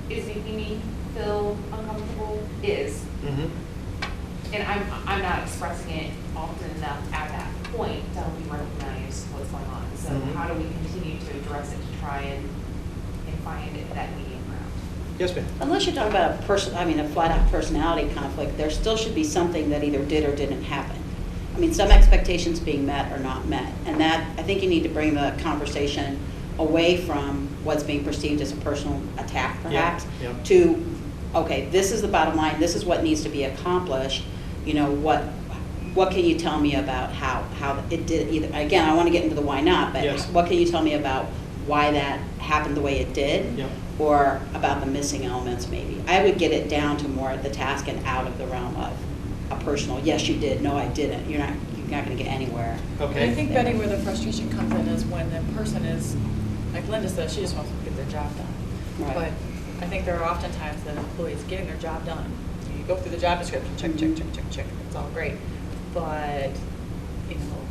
is making me feel uncomfortable is. Mm-hmm. And I'm not expressing it often enough at that point to help you recognize what's going on. So how do we continue to address it to try and find that medium ground? Yes, ma'am. Unless you're talking about a flat-out personality conflict, there still should be something that either did or didn't happen. I mean, some expectations being met or not met. And that, I think you need to bring the conversation away from what's being perceived as a personal attack, perhaps, to, okay, this is the bottom line, this is what needs to be accomplished. What can you tell me about how it did, either, again, I want to get into the why not, but what can you tell me about why that happened the way it did, or about the missing elements maybe? I would get it down to more the task and out of the realm of a personal, yes you did, no I didn't. You not gonna get anywhere. Okay. And I think, Betty, where the frustration comes in is when the person is, like Linda says, she just wants to get their job done. Right. But I think there are often times that employees getting their job done, you go through the job description, check, check, check, check, check, it's all great. But, you know,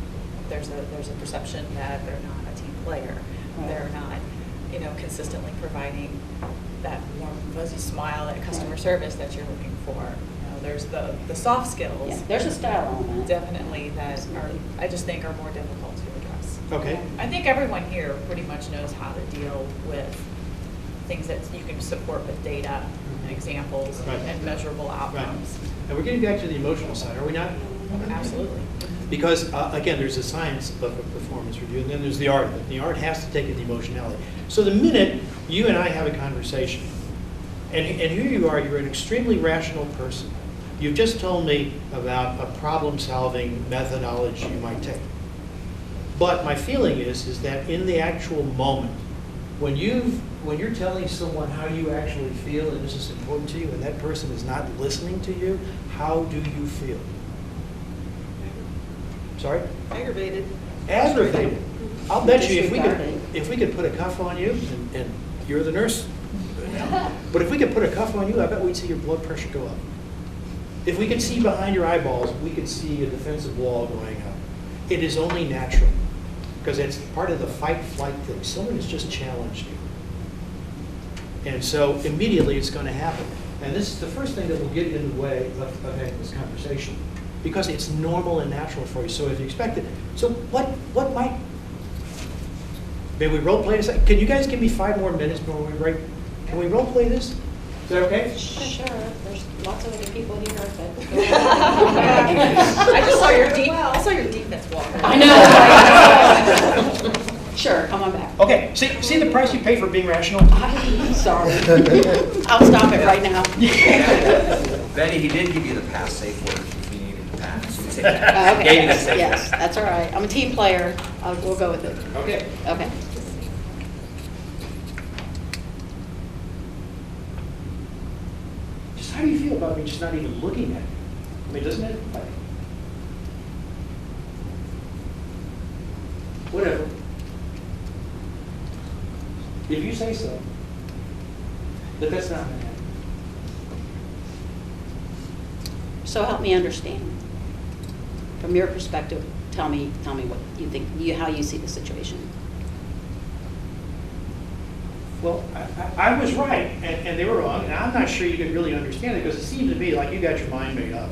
there's a perception that they're not a team player. Right. They're not, you know, consistently providing that warm, fuzzy smile, that customer service that you're looking for. You know, there's the soft skills. Yeah, there's a style element. Definitely that are, I just think are more difficult to address. Okay. I think everyone here pretty much knows how to deal with things that you can support with data and examples Right. and measurable Right. outcomes. And we're getting back to the emotional side, are we not? Absolutely. Because, again, there's the science of a performance review, and then there's the art of it. The art has to take in the emotionality. So the minute you and I have a conversation, and here you are, you're an extremely rational person. You've just told me about a problem-solving methodology you might take. But my feeling is that in the actual moment, when you're telling someone how you actually feel and this is important to you, and that person is not listening to you, how do you feel? Sorry? Aggravated. Aggravated. I'll bet you Disregarded. if we could put a cuff on you, and you're the nurse, but if we could put a cuff on you, I bet we'd see your blood pressure go up. If we could see behind your eyeballs, we could see a defensive wall going up. It is only natural, because it's part of the fight-flight thing. Someone has just challenged you. And so immediately it's going to happen. And this is the first thing that will get in the way of having this conversation, because it's normal and natural for you. So if you expect it, so what might, may we role play this? Can you guys give me 5 more minutes before we break? Can we role play this? Is that okay? Sure, there's lots of other people here, but. I just saw your defense walk. I know. Sure, come on back. Okay, see the price you pay for being rational? Sorry. I'll stop it right now. Betty, he did give you the pass safe word if you needed the pass. He said, Okay, gave you the safe yes, word. that's all right. I'm a team player. We'll go with it. Okay. Okay. Just how do you feel about me just not even looking at you? I mean, doesn't it? Like, whatever. If you say so, but that's not going to happen. So help me understand. From your perspective, tell me what you think, how you see the situation. Well, I was right, and they were wrong, and I'm not sure you can really understand it, because it seemed to me like you got your mind made up.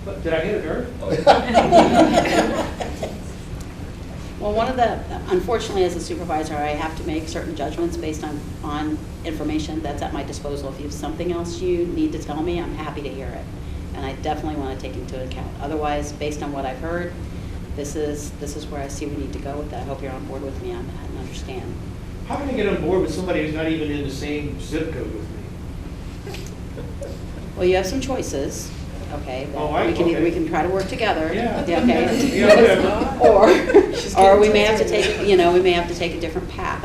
But did I hit a nerve? Well, unfortunately, as a supervisor, I have to make certain judgments based on information that's at my disposal. If you have something else you need to tell me, I'm happy to hear it. And I definitely want to take into account. Otherwise, based on what I've heard, this is where I see we need to go with that. I hope you're on board with me on that and understand. How can I get on board with somebody who's not even in the same zip code with me? Well, you have some choices, okay? That Oh, okay. We can try to work together. Yeah. Okay. Yeah, whatever. Or we may have to take, we may have to take a different path.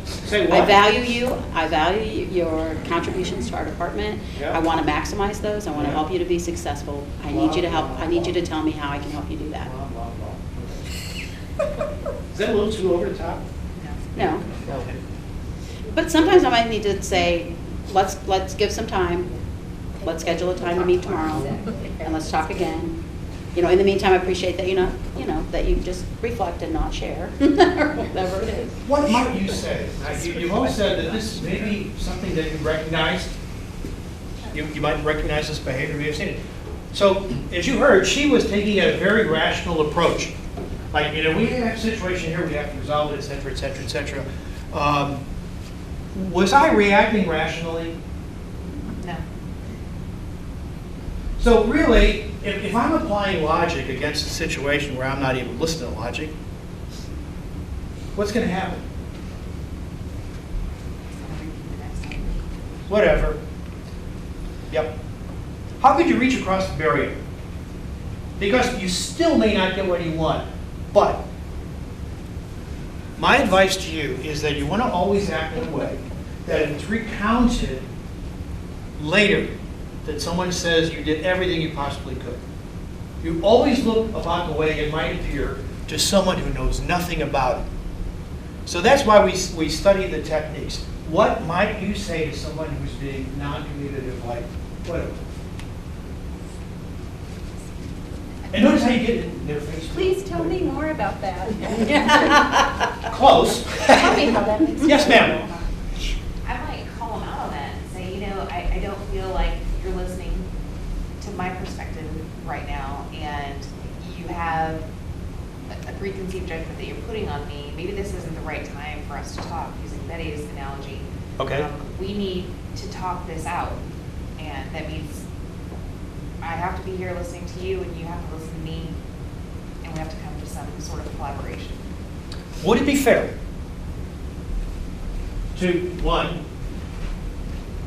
Say I what? value you. I value your contributions to our department. Yeah. I want to maximize those. I want to help you to be successful. I need you to help. I need you to tell me how I can help you do that. Blah, blah, blah. Is that a little too over the top? No. But sometimes I might need to say, let's give some time. Let's schedule a time to meet tomorrow, and let's talk again. In the meantime, I appreciate that that you just reflect and not share, or whatever it is. What might you say? You've all said that this may be something that you recognize. You might recognize this behavior, may have seen it. So, as you heard, she was taking a very rational approach. Like, we have a situation here, we have to resolve it, et cetera, et cetera, et cetera. Was I reacting rationally? No. So really, if I'm applying logic against a situation where I'm not even listening to logic, what's going to happen? Whatever. Yep. How could you reach across the barrier? Because you still may not get what you want. But my advice to you is that you want to always act in a way that it's recounted later that someone says you did everything you possibly could. You always look about the way it might appear to someone who knows nothing about it. So that's why we study the techniques. What might you say to someone who's being non-communicative, like, whatever? And notice how you get it in their face. Please tell me more about that. Close. Tell me how that makes Yes, ma'am. I might call them out on that and say, I don't feel like you're listening to my perspective right now, and you have a preconceived judgment that you're putting on me. Maybe this isn't the right time for us to talk, using Betty's analogy. Okay. We need to talk this out, and that means I have to be here listening to you, and you have to listen to me, and we have to come to some sort of collaboration. Would it be fair to, one,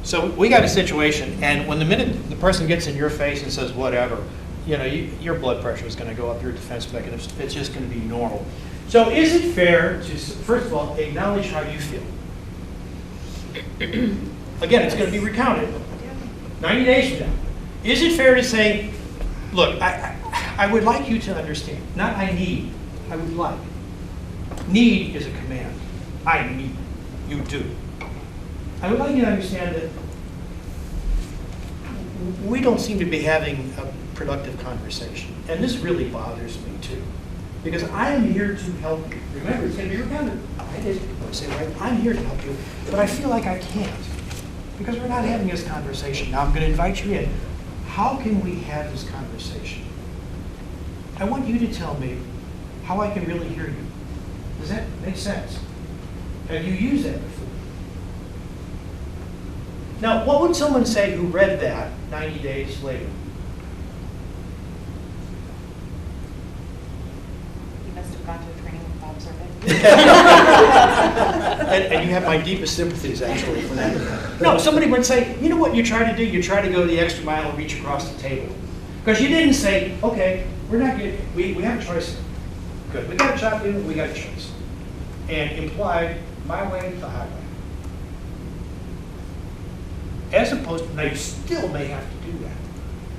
so we got a situation, and when the minute the person gets in your face and says whatever, your blood pressure is going to go up, your defense mechanism, it's just going to be normal. So is it fair to, first of all, acknowledge how you feel? Again, it's going to be recounted 90 days from now. Is it fair to say, look, I would like you to understand, not I need, I would like. Need is a command. I need, you do. I would like you to understand that we don't seem to be having a productive conversation. And this really bothers me too. Because I am here to help you. Remember, it's going to be recounted. I did say, right, I'm here to help you, but I feel like I can't. Because we're not having this conversation. Now I'm going to invite you in. How can we have this conversation? I want you to tell me how I can really hear you. Does that make sense? Have you used that before? Now, what would someone say who read that 90 days later? You must have gone to a training with Bob Survey. And you have my deepest sympathies, actually, for that. No, somebody would say, you know what you try to do? You try to go the extra mile and reach across the table. Because you didn't say, okay, we're not getting, we have a choice here. Good, we got a job to do, we got a choice. And implied, my way, the highway. As opposed to, now you still may have to do that.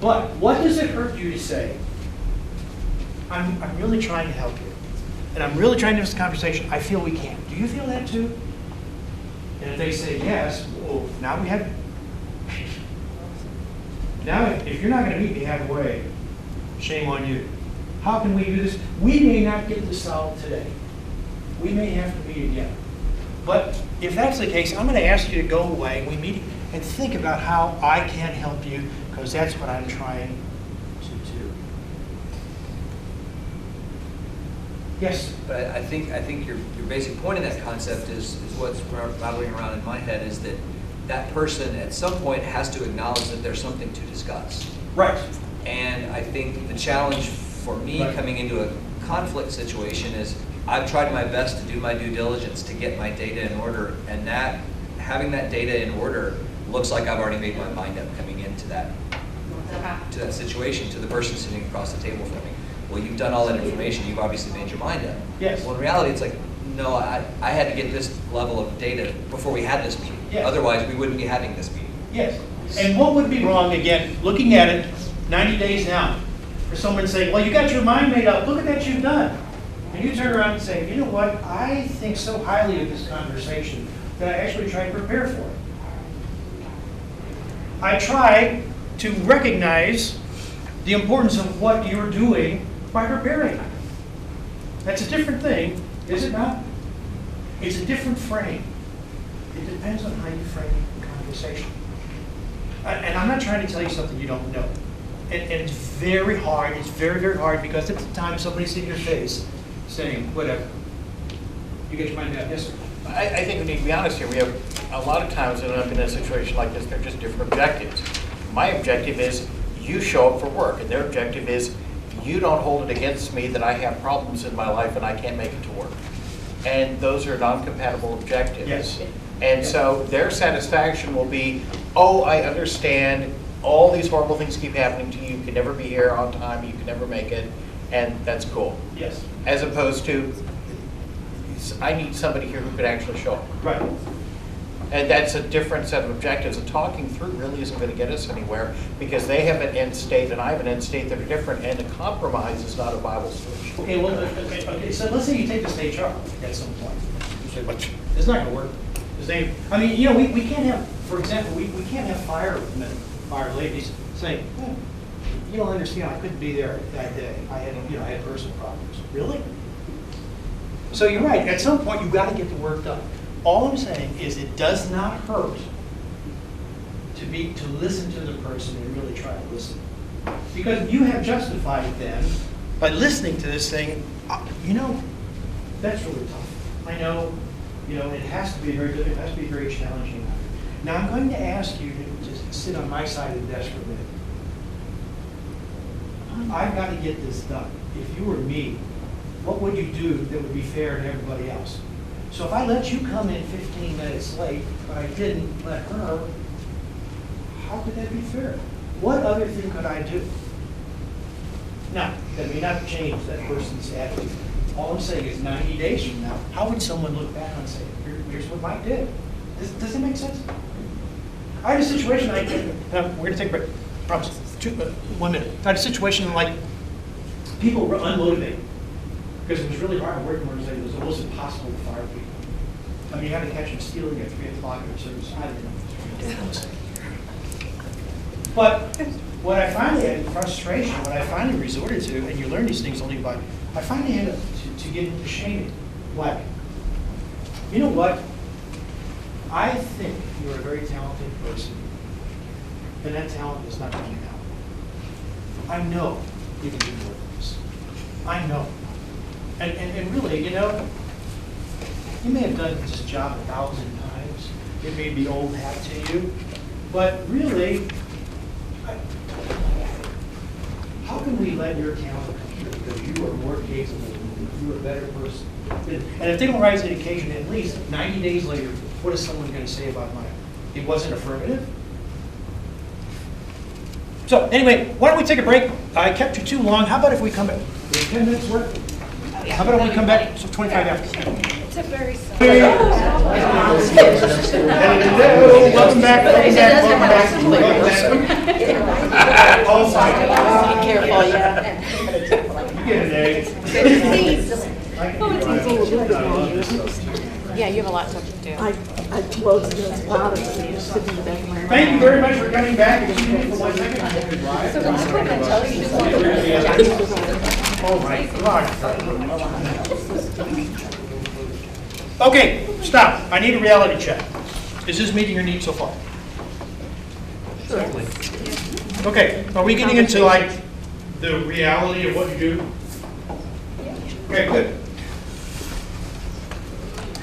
But what does it hurt you to say, I'm really trying to help you. And I'm really trying to have this conversation. I feel we can't. Do you feel that too? And if they say yes, well, now we have, now if you're not going to meet me halfway, shame on you. How can we do this? We may not get this solved today. We may have to meet again. But if that's the case, I'm going to ask you to go away, we meet, and think about how I can help you, because that's what I'm trying to do. Yes? But I think your basic point in that concept is what's rattling around in my head, is that person at some point has to acknowledge that there's something to discuss. Right. And I think the challenge for me coming into a conflict situation is I've tried my best to do my due diligence to get my data in order, and that having that data in order looks like I've already made my mind up coming into that situation, to the person sitting across the table from me. Well, you've done all that information, you've obviously made your mind up. Yes. Well, in reality, it's like, no, I had to get this level of data before we had this meeting. Yes. Otherwise, we wouldn't be having this meeting. Yes. And what would be wrong, again, looking at it 90 days now, for someone to say, well, you got your mind made up, look at that you've done. And you turn around and say, you know what, I think so highly of this conversation that I actually tried to prepare for it. I try to recognize the importance of what you're doing by preparing. That's a different thing, is it not? It's a different frame. It depends on how you frame the conversation. And I'm not trying to tell you something you don't know. And it's very hard, it's very, very hard, because at the time somebody's in your face saying, whatever. You get your mind out, yes, sir? I think we need to be honest here. We have a lot of times when I'm in a situation like this, they're just different objectives. My objective is you show up for work, and their objective is you don't hold it against me that I have problems in my life and I can't make it to work. And those are non-compatible objectives. Yes. And so their satisfaction will be, oh, I understand all these horrible things keep happening to you. You can never be here on time. You can never make it. And that's cool. Yes. As opposed to, I need somebody here who could actually show up. Right. And that's a different set of objectives, and talking through really isn't going to get us anywhere, because they have an end state and I have an end state that are different, and a compromise is not a viable solution. Okay, well, okay, so let's say you take this to HR at some point. You say, but it's not gonna work. I mean, you know, we can't have, for example, we can't have firemen, fire ladies saying, you don't understand, I couldn't be there that day. I had personal problems. Really? So you're right, at some point, you've got to get the work done. All I'm saying is it does not hurt to listen to the person and really try to listen. Because you have justified it then by listening to this saying, you know, that's really tough. I know, you know, it has to be very challenging. Now I'm going to ask you to just sit on my side of the desk for a minute. I've got to get this done. If you were me, what would you do that would be fair to everybody else? So if I let you come in 15 minutes late, but I didn't let her, how could that be fair? What other thing could I do? Now, that may not change that person's attitude. All I'm saying is 90 days from now, how would someone look back and say, here's what Mike did? Does that make sense? I had a situation, we're going to take a break, promise, 1 minute. I had a situation like people were unmotivated because it was really hard working where it was almost impossible to fire people. I mean, you had to catch them stealing at 3 o'clock at a certain time. But what I finally had in frustration, what I finally resorted to, and you learn these things only by, I finally had to get into shaming. Why? You know what? I think you're a very talented person, and that talent is not coming out. I know you can do more than this. I know. And really, you know, you may have done this job 1,000 times. It may be old hat to you, but really, how can we let your talent come through? Because you are more capable, you're a better person. And if they don't rise to the occasion, at least 90 days later, what is someone going to say about mine? It wasn't affirmative? So anyway, why don't we take a break? I kept you too long. How about if we come back? Will 10 minutes work? How about when we come back? So 25 after. It's a very Welcome back. Oh my. Be careful, yeah. You get an A. Yeah, you have a lot to do. I closed the lot of it, sitting back there. Thank you very much for coming back. Excuse me for 1 second. Oh my God. Okay, stop. I need a reality check. Is this meeting your needs so far? Certainly. Okay, are we getting into like the reality of what you do? Okay, good.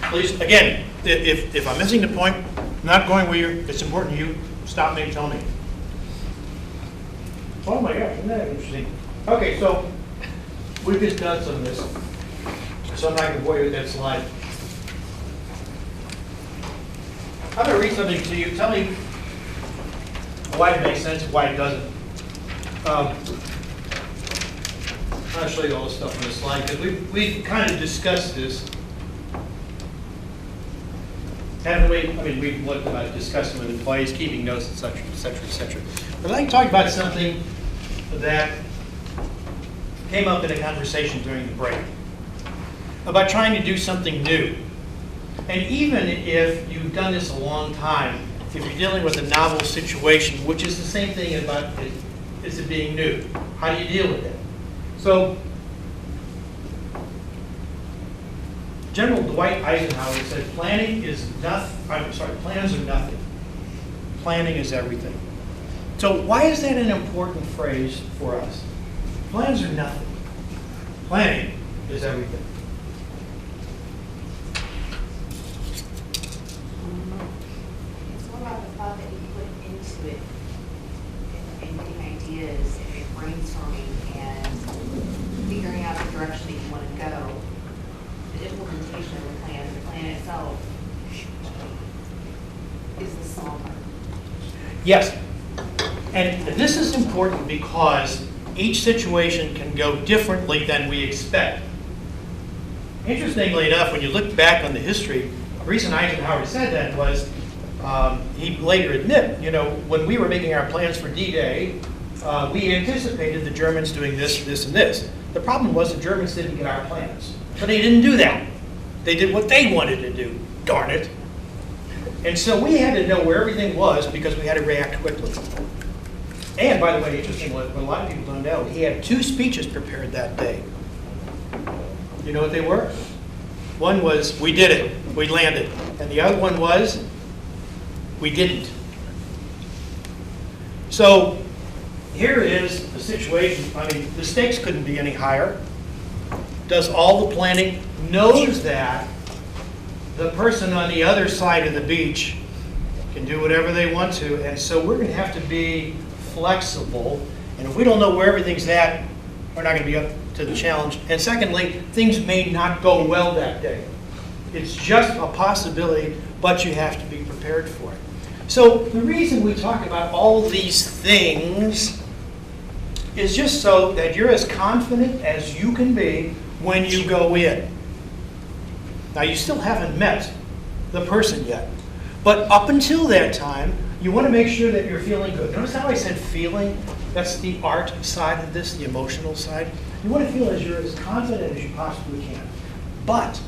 Please, again, if I'm missing the point, not going where it's important to you, stop me and tell me. Oh my gosh, isn't that interesting? Okay, so we've just done some of this. So I'm not going to bore you with that slide. I'm going to read something to you. Tell me why it makes sense and why it doesn't. I'm going to show you all this stuff on this slide because we've kind of discussed this. Haven't we? I mean, we've looked about discussing with employees, keeping notes, et cetera, et cetera, et cetera. But I'd like to talk about something that came up in a conversation during the break about trying to do something new. And even if you've done this a long time, if you're dealing with a novel situation, which is the same thing about it being new, how do you deal with it? So, General Dwight Eisenhower said, planning is nothing, plans are nothing. Planning is everything. So why is that an important phrase for us? Plans are nothing. Planning is everything. It's more about the thought that you put into it and getting ideas and brainstorming and figuring out the direction that you want to go. The implementation of the plan itself is the small part. Yes. And this is important because each situation can go differently than we expect. Interestingly enough, when you look back on the history, the reason Eisenhower said that was he later admitted, when we were making our plans for D-Day, we anticipated the Germans doing this, this, and this. The problem was the Germans didn't get our plans. But they didn't do that. They did what they wanted to do, darn it. And so we had to know where everything was because we had to react quickly. And by the way, interesting, what a lot of people don't know, he had 2 speeches prepared that day. You know what they were? One was, we did it, we landed. And the other one was, we didn't. So here is the situation. I mean, the stakes couldn't be any higher. Does all the planning, knows that the person on the other side of the beach can do whatever they want to, and so we're going to have to be flexible. And if we don't know where everything's at, we're not going to be up to the challenge. And secondly, things may not go well that day. It's just a possibility, but you have to be prepared for it. So the reason we talk about all these things is just so that you're as confident as you can be when you go in. Now, you still haven't met the person yet, but up until that time, you want to make sure that you're feeling good. Notice how I said feeling? That's the art side of this, the emotional side. You want to feel as you're as confident as you possibly can. But,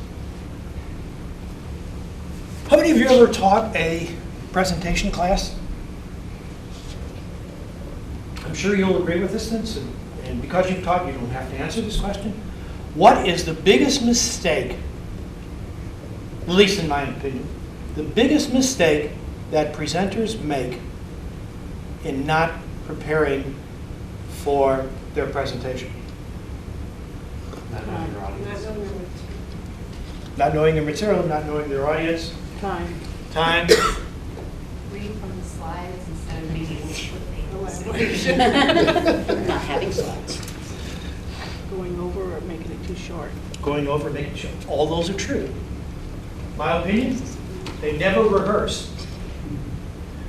how many of you ever taught a presentation class? I'm sure you'll agree with this, and because you've taught, you don't have to answer this question. What is the biggest mistake, at least in my opinion, the biggest mistake that presenters make in not preparing for their presentation? Not knowing your audience. Not knowing their material, not knowing their audience. Time. Time. Reading from the slides instead of being able to put things. Not having slides. Going over or making it too short. Going over, making sure. All those are true. My opinion, they never rehearse.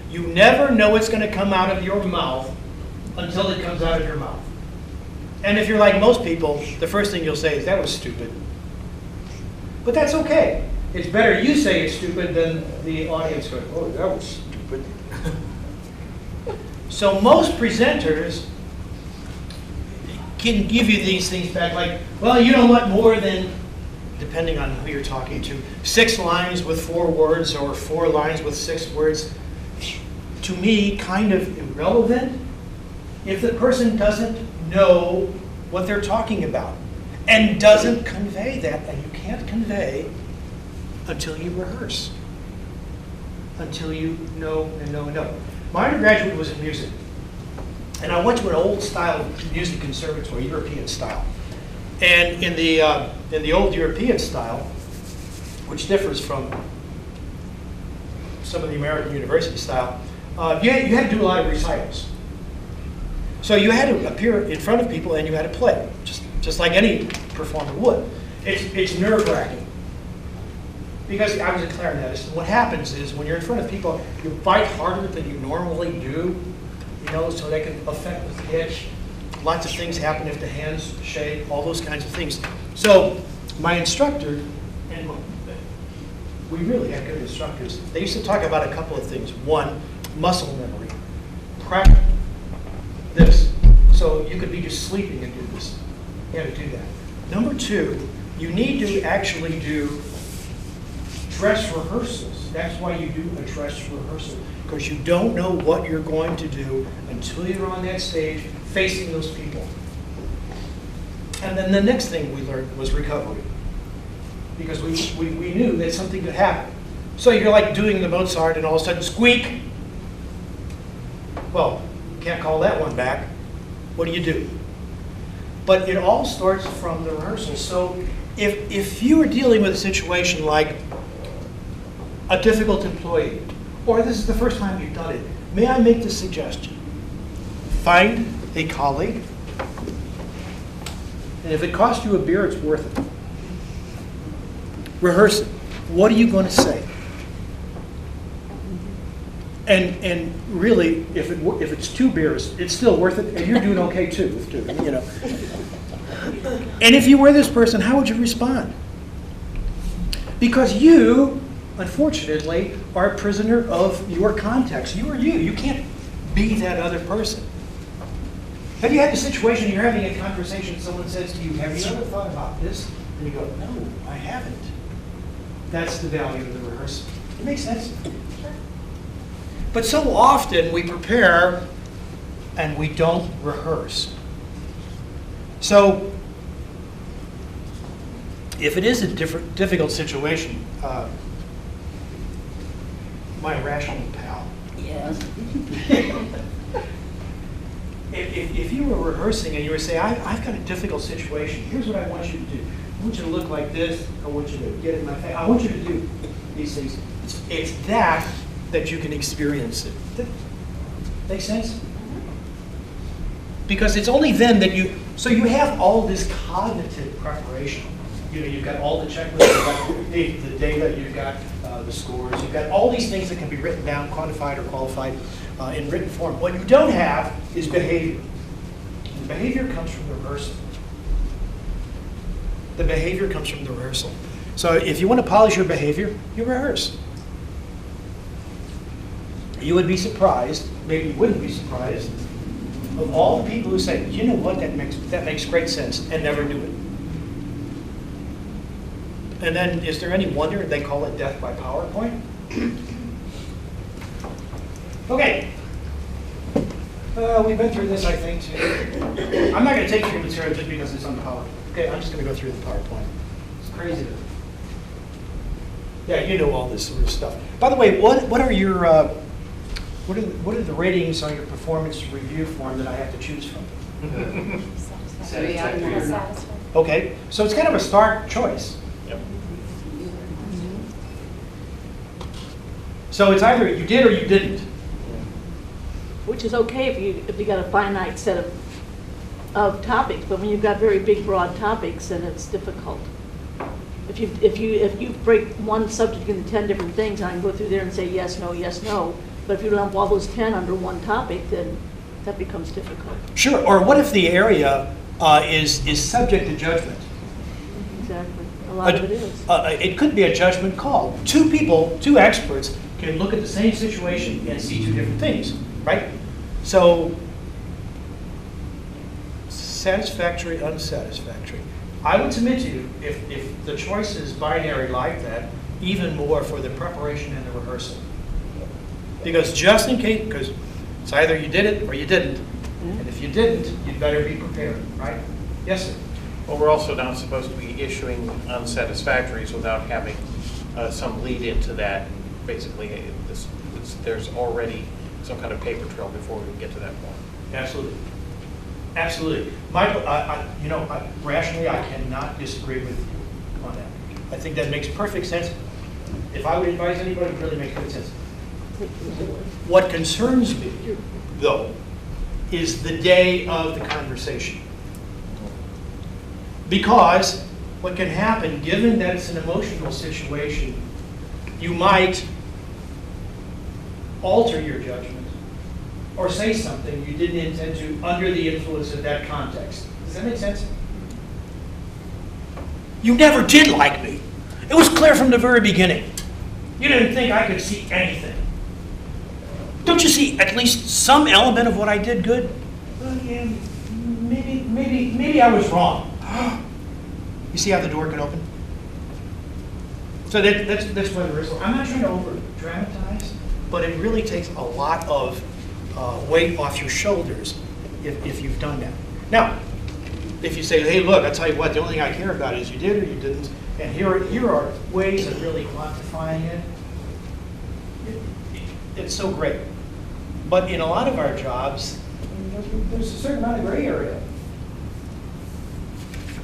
You never know what's going to come out of your mouth until it comes out of your mouth. And if you're like most people, the first thing you'll say is, that was stupid. But that's okay. It's better you say it's stupid than the audience goes, oh, that was stupid. So most presenters can give you these things back like, well, you don't want more than, depending on who you're talking to, 6 lines with 4 words or 4 lines with 6 words. To me, kind of irrelevant if the person doesn't know what they're talking about and doesn't convey that. And you can't convey until you rehearse, until you know and know and know. My undergraduate was in music, and I went to an old style music conservatory, European style. And in the old European style, which differs from some of the American university style, you had to do a lot of recitals. So you had to appear in front of people and you had to play, just like any performer would. It's nerve-wracking. Because I was a clarinetist, and what happens is when you're in front of people, you bite harder than you normally do, so they can affect the pitch. Lots of things happen if the hands shake, all those kinds of things. So my instructor, and we really had good instructors, they used to talk about a couple of things. One, muscle memory. Practice this. So you could be just sleeping and do this. You had to do that. Number 2, you need to actually do dress rehearsals. That's why you do a dress rehearsal, because you don't know what you're going to do until you're on that stage facing those people. And then the next thing we learned was recovery, because we knew that something could happen. So you're like doing the Mozart and all of a sudden, squeak. Well, can't call that one back. What do? But it all starts from the rehearsal. So if you are dealing with a situation like a difficult employee, or this is the first time you've done it, may I make this suggestion? Find a colleague, and if it costs you a beer, it's worth it. Rehearse it. What are you going to say? And really, if it's 2 beers, it's still worth it, and you're doing okay too with 2, And if you were this person, how would you respond? Because you unfortunately, are a prisoner of your context. You are you. You can't be that other person. Have you had the situation you're having a conversation, someone says to you, have you ever thought about this? And you go, no, I haven't. That's the value of the rehearsal. It makes sense. But so often we prepare and we don't rehearse. So if it is a difficult situation, my rational pal. Yes. If you were rehearsing and you were saying, I've got a difficult situation, here's what I want you to do. I want you to look like this. I want you to get in my face. I want you to do these things. It's that you can experience it. Make sense? Because it's only then that so you have all this cognitive preparation. You've got all the checklists, you've got the data, you've got the scores, you've got all these things that can be written down, quantified or qualified in written form. What you don't have is behavior. The behavior comes from the rehearsal. The behavior comes from the rehearsal. So if you want to polish your behavior, you rehearse. You would be surprised, maybe you wouldn't be surprised, of all the people who say, you know what, that makes great sense, and never do it. And then, is there any wonder they call it death by PowerPoint? Okay. We've been through this, I think, too. I'm not going to take through the material just because it's on PowerPoint. Okay, I'm just going to go through the PowerPoint. It's crazy. Yeah, you know all this sort of stuff. By the way, what are your what are the ratings on your performance review form that I have to choose from? Okay, so it's kind of a stark choice. Yep. So it's either you did or you didn't. Which is okay if you got a finite set of topics, but when you've got very big, broad topics, then it's difficult. If you break one subject into 10 different things, and I can go through there and say yes, no, but if you lump all those 10 under one topic, then that becomes difficult. Sure. Or what if the area is subject to judgment? Exactly. A lot of it is. It could be a judgment call. Two experts can look at the same situation and see two different things, right? So, satisfactory, unsatisfactory. I would submit to you, if the choice is binary like that, even more for the preparation and the rehearsal. Because just in case, because it's either you did it or you didn't. And if you didn't, you'd better be prepared, right? Yes, sir? Well, we're also not supposed to be issuing unsatisfactories without having some lead into that. Basically, there's already some kind of paper trail before we get to that point. Absolutely. Absolutely. Michael, rationally, I cannot disagree with you on that. I think that makes perfect sense. If I would advise anybody, it really makes good sense. What concerns me, though, is the day of the conversation. Because what can happen, given that it's an emotional situation, you might alter your judgment or say something you didn't intend to under the influence of that context. Does that make sense? You never did like me. It was clear from the very beginning. You didn't think I could see anything. Don't you see at least some element of what I did good? Well, yeah, maybe I was wrong. You see how the door can open? So that's why the rehearsal. I'm not trying to over-dramatize, but it really takes a lot of weight off your shoulders if you've done that. Now, if you say, hey, look, I'll tell you what, the only thing I care about is you did or you didn't, and here are ways of really quantifying it, it's so great. But in a lot of our jobs, there's a certain amount of gray area.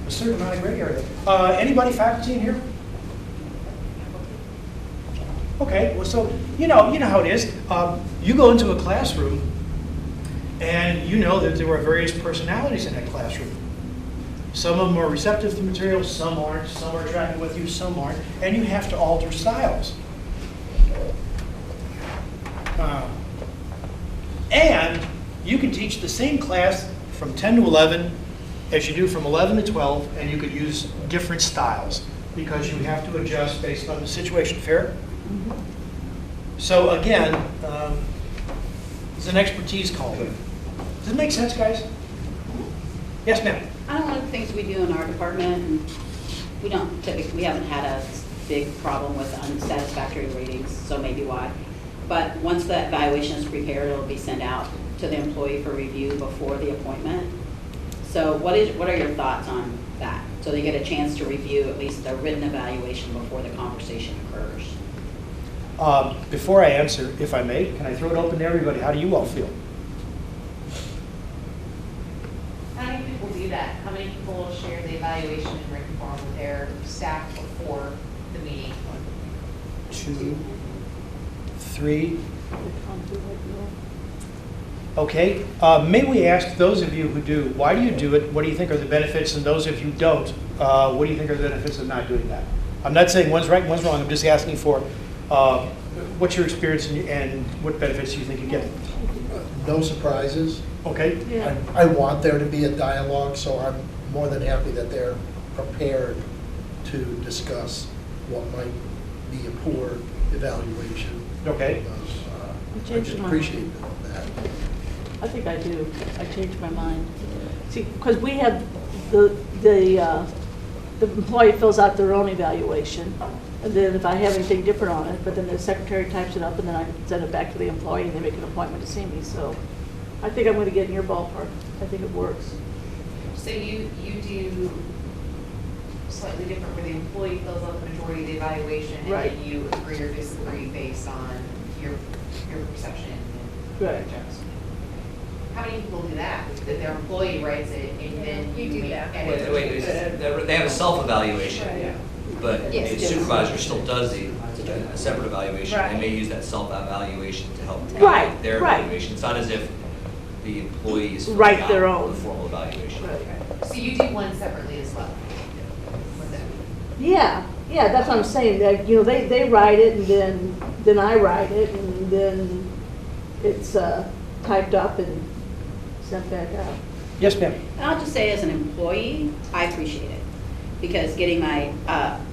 A certain amount of gray area. Anybody faculty in here? Okay, well, so you know how it is. You go into a classroom, and you know that there are various personalities in that classroom. Some of them are receptive to material, some aren't. Some are tracking with you, some aren't, and you have to alter styles. And you can teach the same class from 10 to 11 as you do from 11 to 12, and you could use different styles because you have to adjust based on the situation. Fair? So again, it's an expertise call. Does it make sense, guys? Yes, ma'am. I know one of the things we do in our department, and we don't typically, we haven't had a big problem with unsatisfactory ratings, so maybe why. But once the evaluation is prepared, it'll be sent out to the employee for review before the appointment. So what are your thoughts on that? So they get a chance to review at least the written evaluation before the conversation occurs. Before I answer, if I may, can I throw it open to everybody? How do you all feel? How many people do that? How many people will share the evaluation in written form with their staff before the meeting? 2, 3. Okay. May we ask those of you who do, why do you do it? What do you think are the benefits? And those of you who don't, what do you think are the benefits of not doing that? I'm not saying one's right and one's wrong. I'm just asking for what's your experience and what benefits do you think you get? No surprises. Okay. Yeah. I want there to be a dialogue, so I'm more than happy that they're prepared to discuss what might be a poor evaluation. Okay. I just appreciate that. I think I do. I changed my mind. See, because we have the employee fills out their own evaluation, and then if I have anything different on it, but then the secretary types it up, and then I send it back to the employee, and they make an appointment to see me. So I think I'm going to get in your ballpark. I think it works. So you do slightly different where the employee fills out the majority of the evaluation and Right. then you agree or disagree based on your perception and Right. judgment. How many people do that? That their employee writes it and then you do make that. edits? Wait, they have a self-evaluation, Right. but Yes. the supervisor still does a separate evaluation. Right. They may use that self-evaluation to help Right, guide their right. evaluation. It's not as if the employee is filling Write out their own. the formal evaluation. Right. So you do one separately as well? Was it? Yeah, that's what I'm saying. That, they write it, and then I write it, and then it's typed up and sent back out. Yes, ma'am. And I'll just say, as an employee, I appreciate it, because getting my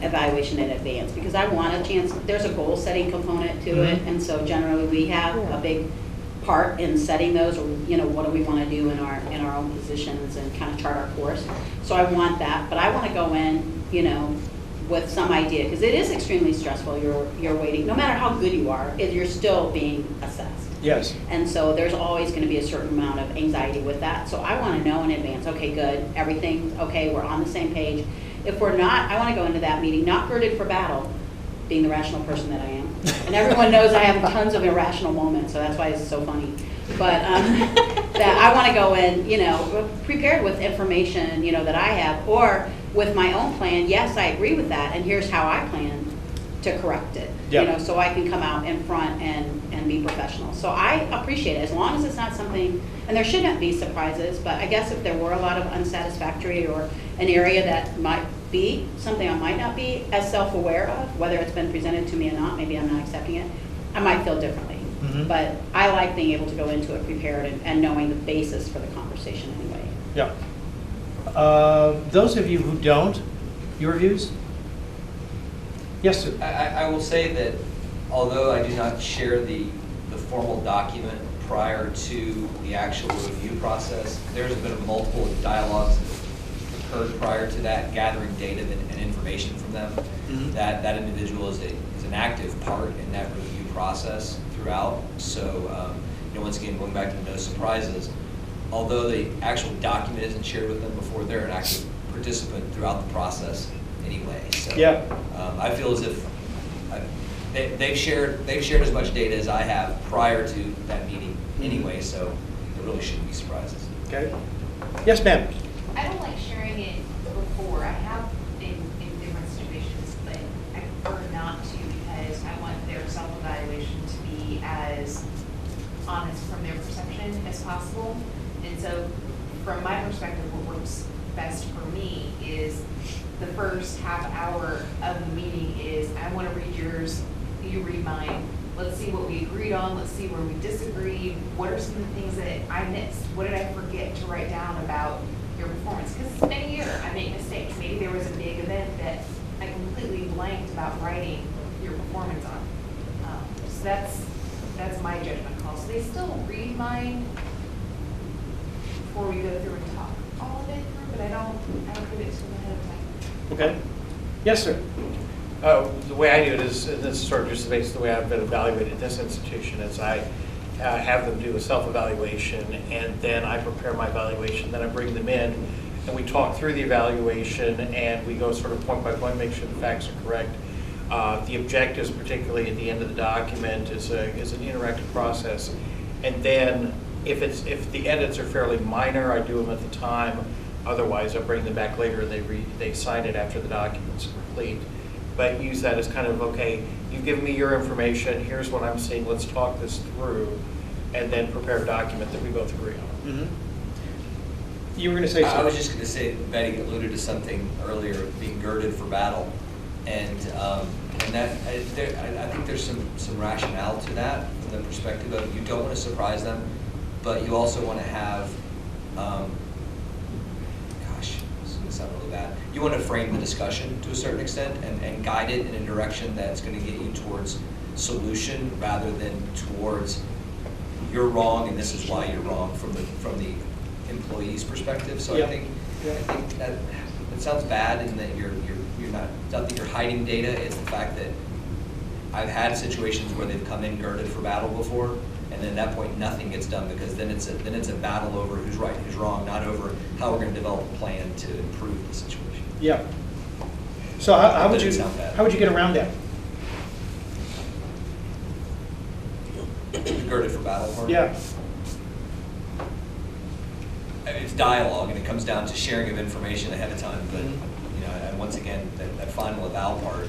evaluation in advance, because I want a chance, there's a goal-setting component to it, and so generally we have a big part in setting those, or, what do we want to do in our own positions and kind of chart our course. So I want that, but I want to go in, with some idea, because it is extremely stressful. You're waiting, no matter how good you are, you're still being assessed. Yes. And so there's always going to be a certain amount of anxiety with that. So I want to know in advance, okay, good, everything's okay, we're on the same page. If we're not, I want to go into that meeting not girded for battle, being the rational person that I am. And everyone knows I have tons of irrational moments, so that's why it's so funny. But that I want to go in, prepared with information, that I have, or with my own plan. Yes, I agree with that, and here's how I plan to correct it. Yep. So I can come out in front and be professional. So I appreciate it, as long as it's not something, and there shouldn't be surprises, but I guess if there were a lot of unsatisfactory or an area that might be something I might not be as self-aware of, whether it's been presented to me or not, maybe I'm not accepting it, I might feel differently. But I like being able to go into it prepared and knowing the basis for the conversation anyway. Yeah. Those of you who don't, your views? Yes, sir. I will say that although I do not share the formal document prior to the actual review process, there's been multiple dialogues that occurred prior to that, gathering data and information from them. That individual is an active part in that review process throughout. So, once again, going back to the no surprises, although the actual document isn't shared with them before, they're an active participant throughout the process anyway. So, Yeah. I feel as if they've shared as much data as I have prior to that meeting anyway. So there really shouldn't be surprises. Okay. Yes, ma'am. I don't like sharing it before. I have in different situations, but I prefer not to because I want their self-evaluation to be as honest from their perception as possible. And so from my perspective, what works best for me is the first half hour of the meeting is I want to read yours, you read mine. Let's see what we agreed on. Let's see where we disagreed. What are some of the things that I missed? What did I forget to write down about your performance? Because it's been a year. I make mistakes. Maybe there was a big event that I completely blanked about writing your performance on. So So that's my judgment call. So they still read mine before we go through and talk all of it through, but I don't give it to them ahead of time. Okay. Yes, sir. The way I do it is, and this is sort of just based the way I've been evaluated at this institution, is I have them do a self-evaluation, and then I prepare my evaluation, then I bring them in, and we talk through the evaluation, and we go sort of point by point, make sure the facts are correct. The objectives, particularly at the end of the document, is an interactive process. And then if the edits are fairly minor, I do them at the time. Otherwise, I bring them back later and they sign it after the document's complete. But use that as kind of, okay, you've given me your information, here's what I'm seeing, let's talk this through, and then prepare a document that we both agree on. Mm-hmm. You were going to say something. I was just going to say, Betty alluded to something earlier, being girded for battle. And that I think there's some rationale to that from the perspective of you don't want to surprise them, but you also want to have, this is going to sound really bad, you want to frame the discussion to a certain extent and guide it in a direction that's going to get you towards solution rather than towards you're wrong and this is why you're wrong from the employee's perspective. So Yeah. I think that it sounds bad in that you're not that you're hiding data. It's the fact that I've had situations where they've come in girded for battle before, and then at that point nothing gets done because then it's a battle over who's right and who's wrong, not over how we're going to develop a plan to improve the situation. Yeah. So how would Doesn't sound bad. how would you get around that? The girded for battle part? Yeah. I mean, it's dialogue, and it comes down to sharing of information ahead of time. But and once again, that final eval part,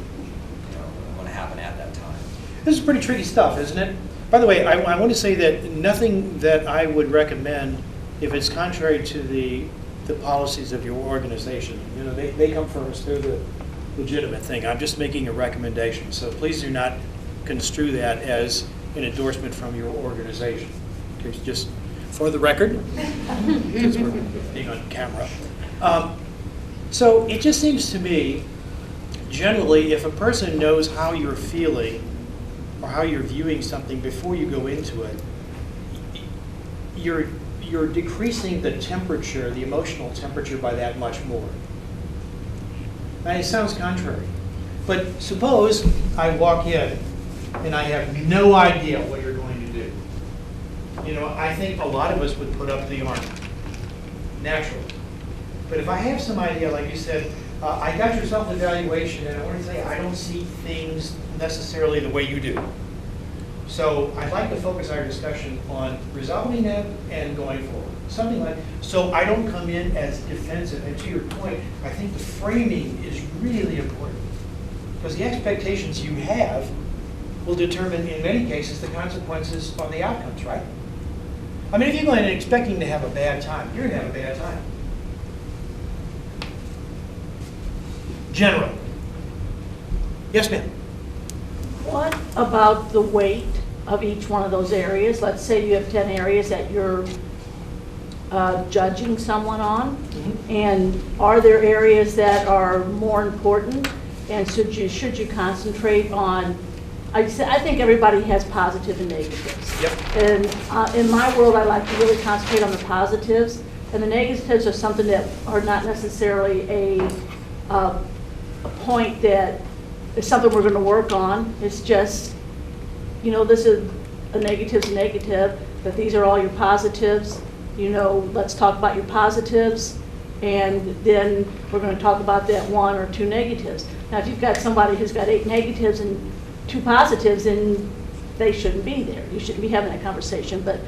want to happen at that time. This is pretty tricky stuff, isn't it? By the way, I want to say that nothing that I would recommend, if it's contrary to the policies of your organization, they come first. They're the legitimate thing. I'm just making a recommendation. So please do not construe that as an endorsement from your organization. Okay, just for the record, because we're being on camera. So it just seems to me, generally, if a person knows how you're feeling or how you're viewing something before you go into it, you're decreasing the temperature, the emotional temperature, by that much more. Now, it sounds contrary, but suppose I walk in and I have no idea what you're going to do. I think a lot of us would put up the arm, naturally. But if I have some idea, like you said, I got your self-evaluation, and I want to say I don't see things necessarily the way you do. So I'd like to focus our discussion on resolving that and going forward. Something like, so I don't come in as defensive. And to your point, I think the framing is really important. Because the expectations you have will determine, in many cases, the consequences on the outcomes, right? I mean, if you go in expecting to have a bad time, you're going to have a bad time. General. Yes, ma'am. What about the weight of each one of those areas? Let's say you have 10 areas that you're judging someone on. Mm-hmm. And are there areas that are more important? And should you concentrate on, I think everybody has positive and negatives. Yep. And in my world, I like to really concentrate on the positives. And the negatives are something that are not necessarily a point that is something we're going to work on. It's just, this is a negative's a negative, but these are all your positives. Let's talk about your positives, and then we're going to talk about that 1 or 2 negatives. Now, if you've got somebody who's got 8 negatives and 2 positives, then they shouldn't be there. You shouldn't be having that conversation. But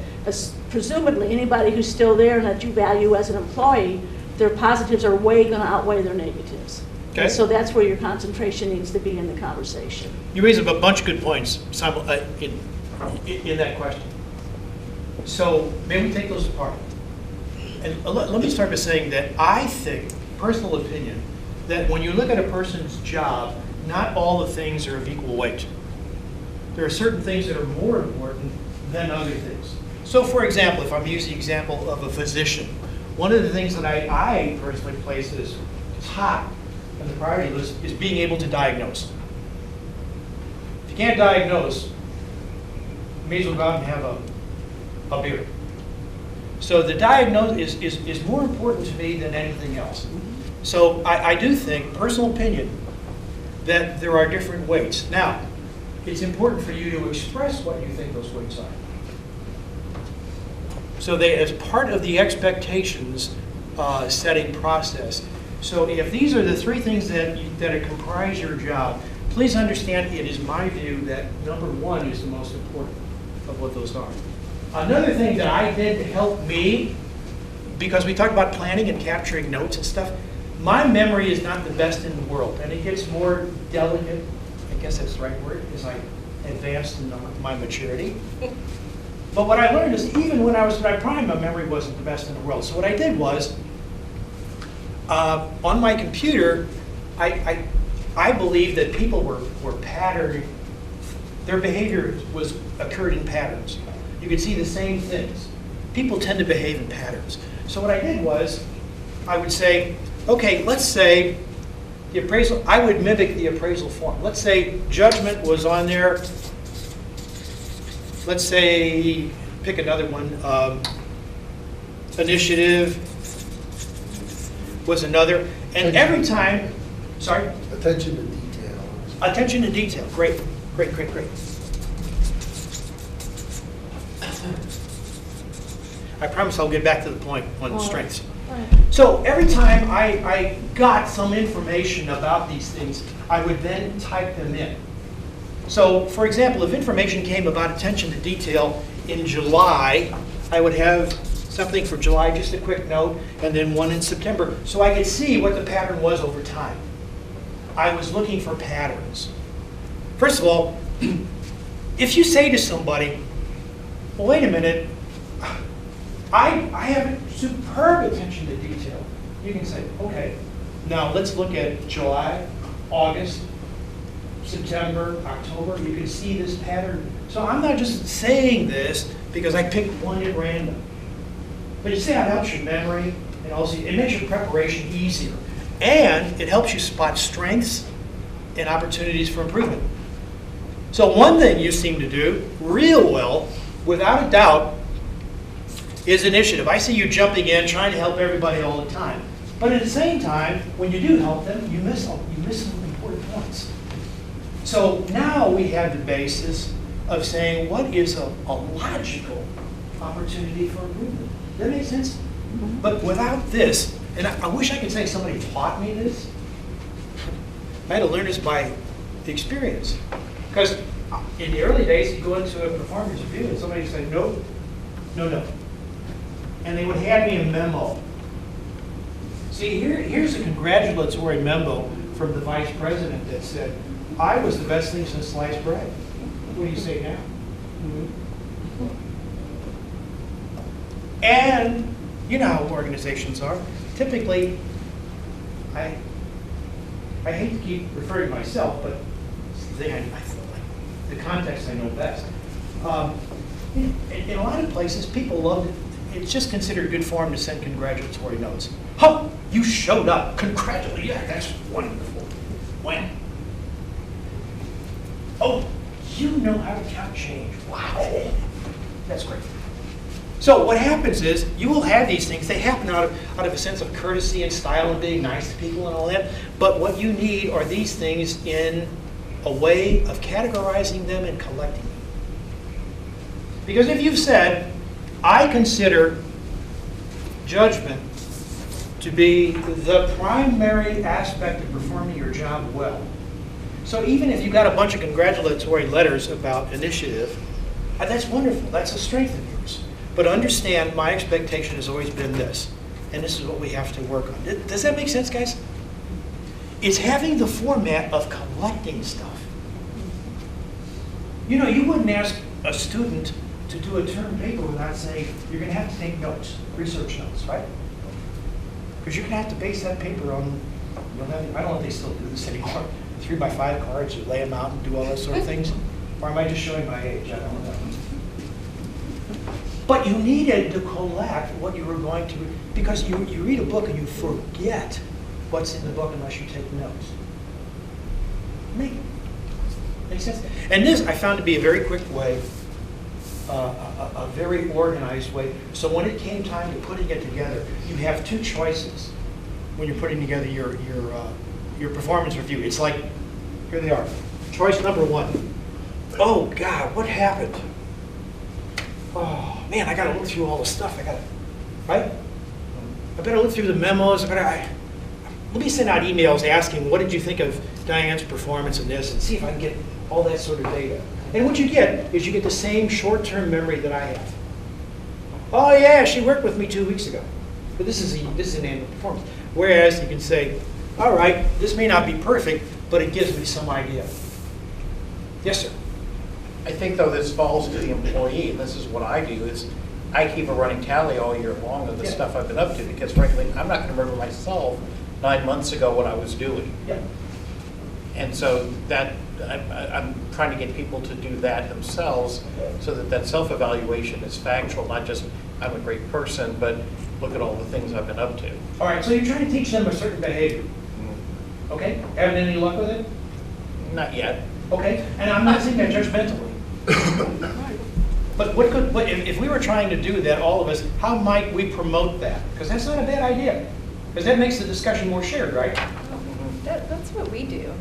presumably, anybody who's still there and that you value as an employee, their positives are way going to outweigh their negatives. Okay. And so that's where your concentration needs to be in the conversation. You raise up a bunch of good points in that question. So maybe we take those apart. And let me start by saying that I think, personal opinion, that when you look at a person's job, not all the things are of equal weight. There are certain things that are more important than other things. So for example, if I'm using the example of a physician, one of the things that I personally place as top on the priority list is being able to diagnose. If you can't diagnose, you may as well go out and have a beer. So the diagnosis is more important to me than anything else. So I do think, personal opinion, that there are different weights. Now, it's important for you to express what you think those weights are. So they, as part of the expectations setting process. So if these are the three things that comprise your job, please understand it is my view that number one is the most important of what those are. Another thing that I did to help me, because we talked about planning and capturing notes and stuff, my memory is not the best in the world, and it gets more delicate, I guess that's the right word, as I advanced in my maturity. But what I learned is even when I was in my prime, my memory wasn't the best in the world. So what I did was, on my computer, I believe that people were patterned, their behavior occurred in patterns. You could see the same things. People tend to behave in patterns. So what I did was, I would say, okay, let's say the appraisal, I would mimic the appraisal form. Let's say judgment was on there. Let's say, pick another one, initiative was another. And every time, sorry? Attention to detail. Attention to detail, great, great, great, great. I promise I'll get back to the point on strengths. So every time I got some information about these things, I would then type them in. So, for example, if information came about attention to detail in July, I would have something for July, just a quick note, and then one in September, so I could see what the pattern was over time. I was looking for patterns. First of all, if you say to somebody, well, wait a minute, I have superb attention to detail. You can say, okay, now let's look at July, August, September, October. You can see this pattern. So I'm not just saying this because I picked one at random. But you see how it helps your memory, and also it makes your preparation easier. And it helps you spot strengths and opportunities for improvement. So one thing you seem to do real well, without a doubt, is initiative. I see you jumping in, trying to help everybody all the time. But at the same time, when you do help them, you miss some important points. So now we have the basis of saying what is a logical opportunity for improvement. Does that make sense? Mm-hmm. But without this, and I wish I could say somebody taught me this, I had to learn this by experience. Because in the early days, you go into a performance review and somebody would say, no, no, no. And they would hand me a memo. See, here's a congratulatory memo from the vice president that said, I was the best thing since sliced bread. What do you say now? Mm-hmm. And you know how organizations are. Typically, I hate to keep referring to myself, but it's the thing I feel like, the context I know best. In a lot of places, people love it. It's just considered good form to send congratulatory notes. Oh, you showed up. Congratulations. Yeah, that's wonderful. When? Oh, you know how to count change. Wow. That's great. So what happens is you will have these things. They happen out of a sense of courtesy and style and being nice to people and all that. But what you need are these things in a way of categorizing them and collecting them. Because if you've said, I consider judgment to be the primary aspect of performing your job well. So even if you got a bunch of congratulatory letters about initiative, that's wonderful. That's a strength of yours. But understand, my expectation has always been this, and this is what we have to work on. Does that make sense, guys? It's having the format of collecting stuff. You know, you wouldn't ask a student to do a term paper without saying, you're going to have to take notes, research notes, right? Because you're going to have to base that paper on, I don't know if they still do this anymore, 3x5 cards, or lay them out and do all those sort of things. Or am I just showing my age? I don't know. But you needed to collect what you were going to, because you read a book and you forget what's in the book unless you take notes. Make sense? And this I found to be a very quick way a very organized way. So when it came time to putting it together, you have two choices when you're putting together your performance review. It's like, here they are. Choice number one. Oh God, what happened? Oh man, I got to look through all the stuff. Right? I better look through the memos. Let me send out emails asking, what did you think of Diane's performance in this, and see if I can get all that sort of data. And what you get is you get the same short-term memory that I have. Oh yeah, she worked with me 2 weeks ago. But this is an annual performance. Whereas you can say, all right, this may not be perfect, but it gives me some idea. Yes, sir. I think though this falls to the employee, and this is what I do, is I keep a running tally all year long of the stuff I've been up to, because frankly, I'm not going to remember myself 9 months ago what I was doing. Yeah. And so that, I'm trying to get people to do that themselves, so that that self-evaluation is factual, not just I'm a great person, but look at all the things I've been up to. All right, so you're trying to teach them a certain behavior. Okay? Having any luck with it? Not yet. Okay, and I'm not saying that judgmentally. But if we were trying to do that, all of us, how might we promote that? Because that's not a bad idea. Because that makes the discussion more shared, right? That's what we do.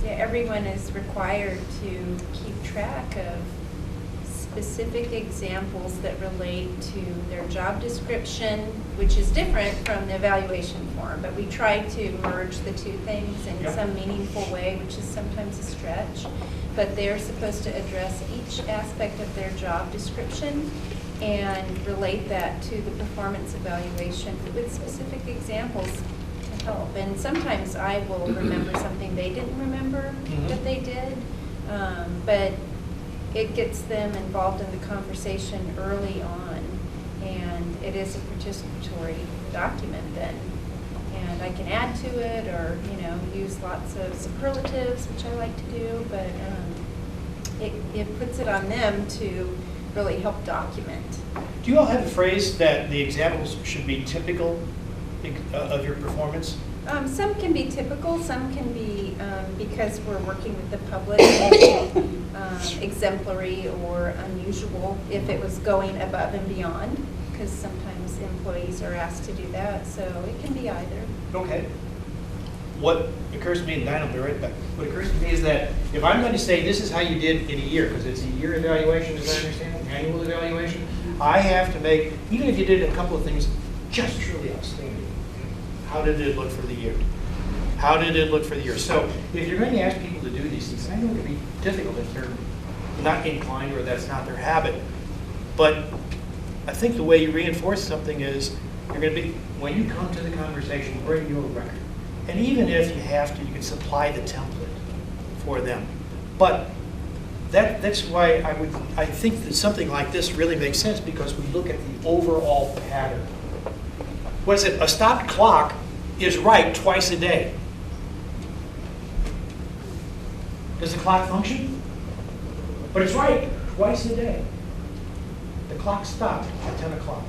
Everyone is required to keep track of specific examples that relate to their job description, which is different from the evaluation form, but we try to merge the two things in some meaningful way, which is sometimes a stretch. But they're supposed to address each aspect of their job description and relate that to the performance evaluation with specific examples to help. And sometimes I will remember something they didn't remember that they did, but it gets them involved in the conversation early on, and it is a participatory document then. And I can add to it, or use lots of superlatives, which I like to do, but it puts it on them to really help document. Do you all have the phrase that the examples should be typical of your performance? Some can be typical, some can be, because we're working with the public, exemplary or unusual if it was going above and beyond, because sometimes employees are asked to do that, so it can be either. Okay. What occurs to me, and Diane will be right back, what occurs to me is that if I'm going to say this is how you did in a year, because it's a year evaluation, as I understand it, annual evaluation, I have to make, even if you did a couple of things just truly outstanding, how did it look for the year? How did it look for the year? So if you're going to ask people to do these things, I know it can be difficult if they're not inclined or that's not their habit, but I think the way you reinforce something is you're going to be, when you come to the conversation, bring your record. And even if you have to, you can supply the template for them. But that's why I think that something like this really makes sense, because we look at the overall pattern. What is it? A stopped clock is right twice a day. Does the clock function? But it's right twice a day. The clock stopped at 10 o'clock.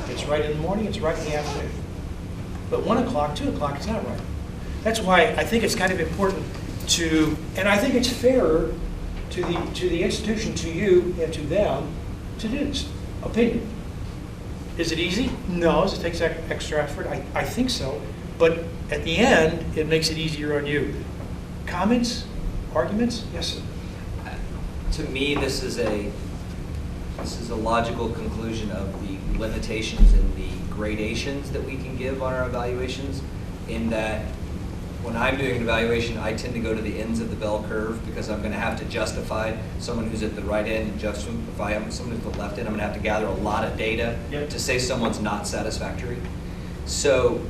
It's right in the morning, it's right in the afternoon. But 1 o'clock, 2 o'clock, it's not right. That's why I think it's kind of important to, and I think it's fairer to the institution, to you and to them, to do this. Opinion. Is it easy? No. Does it take extra effort? I think so. But at the end, it makes it easier on you. Comments? Arguments? Yes, sir. To me, this is a logical conclusion of the limitations and the gradations that we can give on our evaluations, in that when I'm doing an evaluation, I tend to go to the ends of the bell curve, because I'm going to have to justify someone who's at the right end, and justify someone who's at the left end. I'm going to have to gather a lot of data to say someone's not satisfactory. So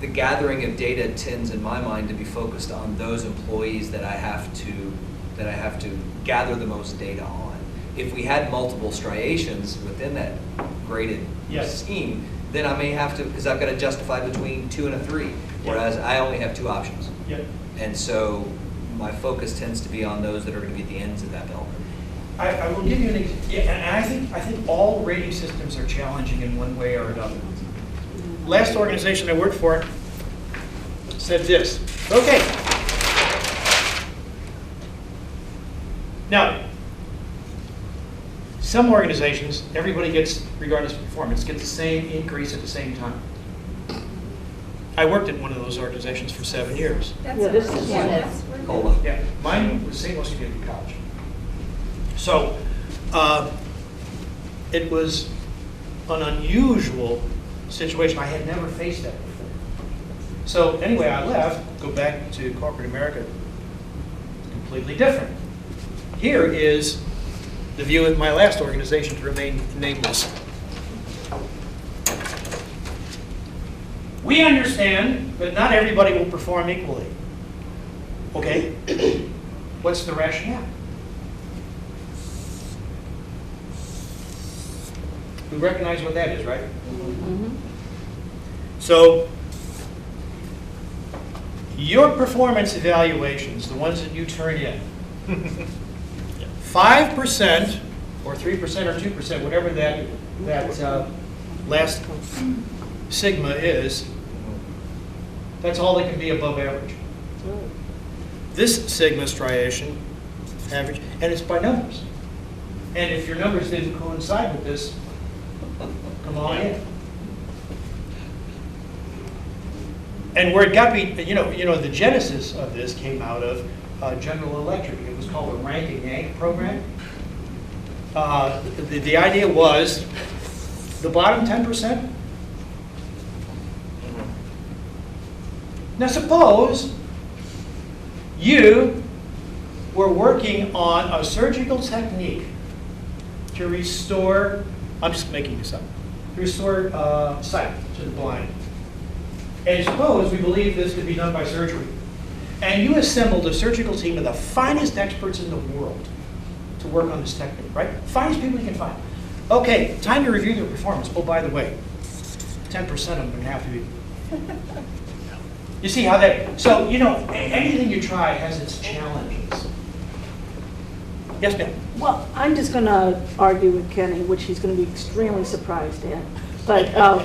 the gathering of data tends, in my mind, to be focused on those employees that I have to gather the most data on. If we had multiple striations within that graded scheme, then I may have to, because I've got to justify between 2 and a 3, whereas I only have 2 options. And so my focus tends to be on those that are going to be at the ends of that bell curve. I will give you an example, and I think all rating systems are challenging in one way or another. Last organization I worked for said this. Okay. Some organizations, everybody gets, regardless of performance, gets the same increase at the same time. I worked at one of those organizations for 7 years. That's Yeah, a- this is- yeah, yeah. that's- we're good. COLA. Yeah, mine was St. Louis Community College. So, it was an unusual situation. I had never faced that before. So anyway, I left, go back to corporate America, completely different. Here is the view of my last organization, to remain nameless. We understand that not everybody will perform equally. Okay? What's the rationale? We recognize what that is, right? So, your performance evaluations, the ones that you turn in, 5% or 3% or 2%, whatever that last sigma is, that's all that can be above average. This sigma striation, average, and it's by numbers. And if your numbers didn't coincide with this, come on in. And where it got me, the genesis of this came out of General Electric. It was called a rank and yank program. The idea was the bottom 10%. Now suppose you were working on a surgical technique to restore, I'm just making this up, to restore sight to the blind. And suppose we believe this could be done by surgery. And you assembled a surgical team of the finest experts in the world to work on this technique, right? Finest people you can find. Okay, time to review their performance. Oh, by the way, 10% of them would have to be. You see how that, so, anything you try has its challenges. Yes, ma'am? Well, I'm just going to argue with Kenny, which he's going to be extremely surprised at. But I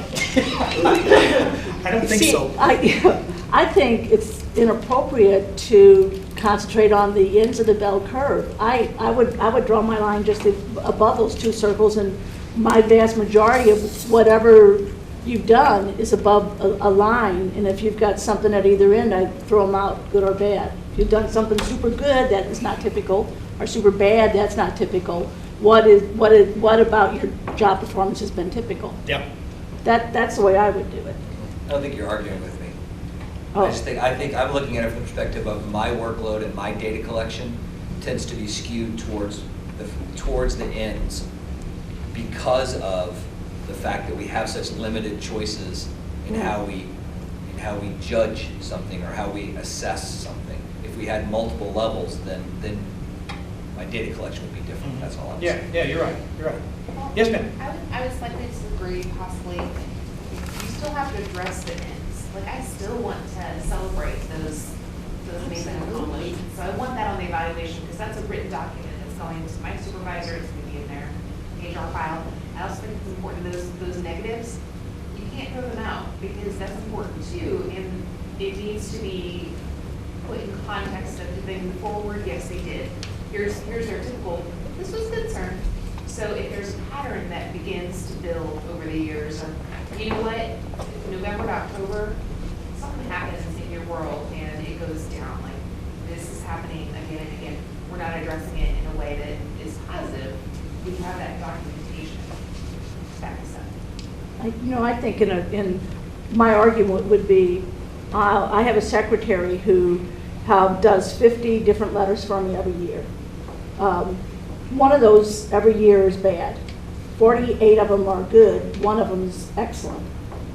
don't think so. I think it's inappropriate to concentrate on the ends of the bell curve. I would draw my line just above those two circles, and my vast majority of whatever you've done is above a line. And if you've got something at either end, I throw them out, good or bad. If you've done something super good, that is not typical, or super bad, that's not typical. What about your job performance has been typical? Yeah. That's the way I would do it. I don't think you're arguing with me. Oh. I think I'm looking at it from the perspective of my workload and my data collection tends to be skewed towards the ends because of the fact that we have such limited choices in how we judge something or how we assess something. If we had multiple levels, then my data collection would be different. That's all I'm saying. Yeah, you're right. Yes, ma'am. I would slightly disagree, possibly. You still have to address the ends. Like, I still want to celebrate those amazing accomplishments. So I want that on the evaluation, because that's a written document that's going to my supervisor, it's going to be in their HR file. I also think it's important, those negatives, you can't throw them out, because that's important too, and it needs to be put in context of, did they move forward? Yes, they did. Here's their typical, this was a concern. So if there's a pattern that begins to build over the years, or, you know what, November to October, something happens in your world and it goes down, like, this is happening again and again. We're not addressing it in a way that is positive. We have that documentation. Back us up. I think in my argument would be, I have a secretary who does 50 different letters for me every year. One of those every year is bad. 48 of them are good. One of them is excellent.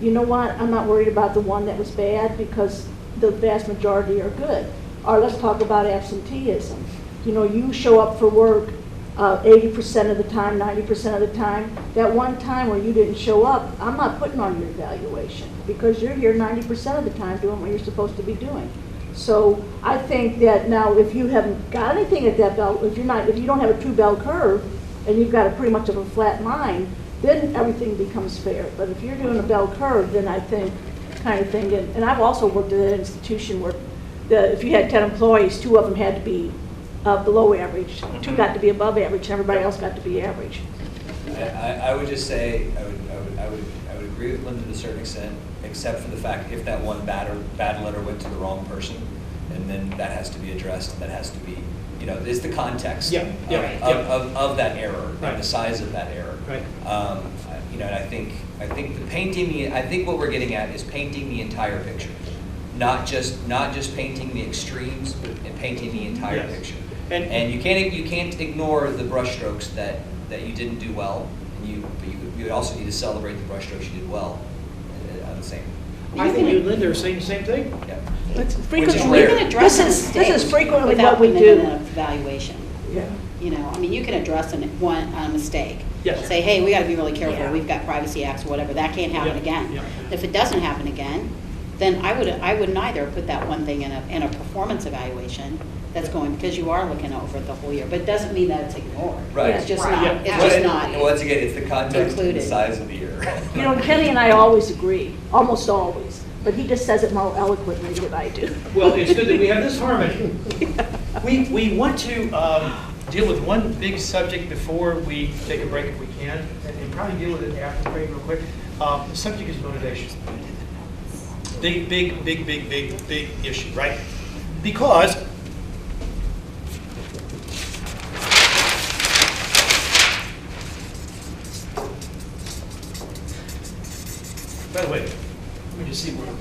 You know what? I'm not worried about the one that was bad, because the vast majority are good. Or let's talk about absenteeism. You show up for work 80% of the time, 90% of the time. That one time where you didn't show up, I'm not putting on your evaluation, because you're here 90% of the time doing what you're supposed to be doing. So I think that now, if you haven't got anything at that bell, if you don't have a true bell curve, and you've got a pretty much of a flat line, then everything becomes fair. But if you're doing a bell curve, then I think kind of thing. And I've also worked at an institution where if you had 10 employees, 2 of them had to be below average. Two got to be above average, and everybody else got to be average. I would just say, I would agree with Linda to a certain extent, except for the fact if that one bad letter went to the wrong person, and then that has to be addressed, and that has to be, it's the context Yeah, yeah, of that error, Right. and the size of that error. Right. And I think I think what we're getting at is painting the entire picture, not just painting the extremes, but painting the entire Yes. picture. And- And you can't ignore the brushstrokes that you didn't do well, and you also need to celebrate the brushstrokes you did well on the same. I think you and Linda are saying the same thing. Yeah. It's Which is frequently, You rare. can address this a is mistake frequently without what we putting it in do. an evaluation. Yeah. You can address a mistake. Yes. Say, hey, we got to be really careful. Yeah. We've got privacy acts or whatever. That can't happen Yeah, again. yeah. If it doesn't happen again, then I wouldn't either put that one thing in a performance evaluation that's going, because you are looking over the whole year. But it doesn't mean that it's ignored. Right. It's just Right. not. Yeah. It's Well, just not. Once again, it's the context and the included. size of the error. Kenny and I always agree, almost always, but he just says it more eloquently than I do. Well, it's good that we have this harmony. We want to deal with one big subject before we take a break if we can, and probably deal with it after the break real quick. The subject is motivation. Big issue, right? Because by the way, let me just see where.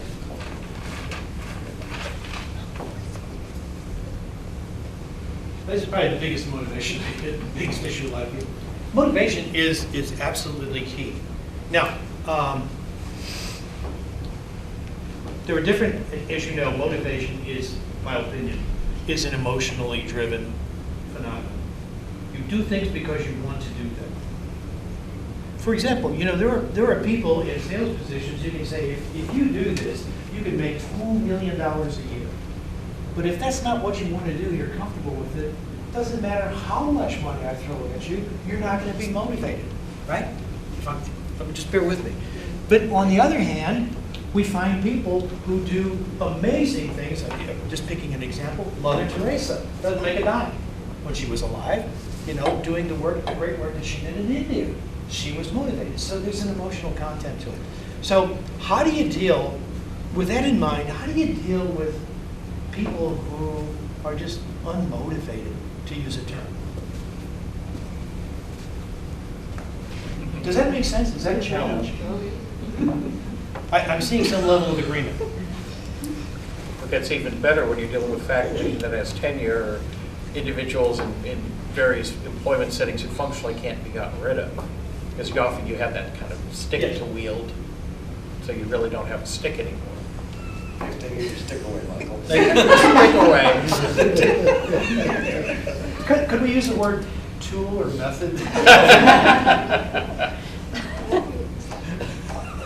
This is probably the biggest motivation, the biggest issue a lot of people. Motivation is absolutely key. Now, there are different, as you know, motivation is, my opinion, is an emotionally driven phenomenon. You do things because you want to do them. For example, there are people in sales positions who can say, if you do this, you can make $2 million a year. But if that's not what you want to do, you're comfortable with it, it doesn't matter how much money I throw at you, you're not going to be motivated, right? Just bear with me. But on the other hand, we find people who do amazing things. Just picking an example, Mother Teresa doesn't make a dime when she was alive, doing the great work that she did in India. She was motivated. So there's an emotional content to it. So how do you deal, with that in mind, how do you deal with people who are just unmotivated, to use a term? Does that make sense? Is that a challenge? I'm seeing some level of agreement. But that's even better when you're dealing with faculty that has tenure, or individuals in various employment settings who functionally can't be gotten rid of. Because often you have that kind of stick to wield, so you really don't have a stick anymore. Take your stick away, Michael. Stick away. Could we use the word tool or method?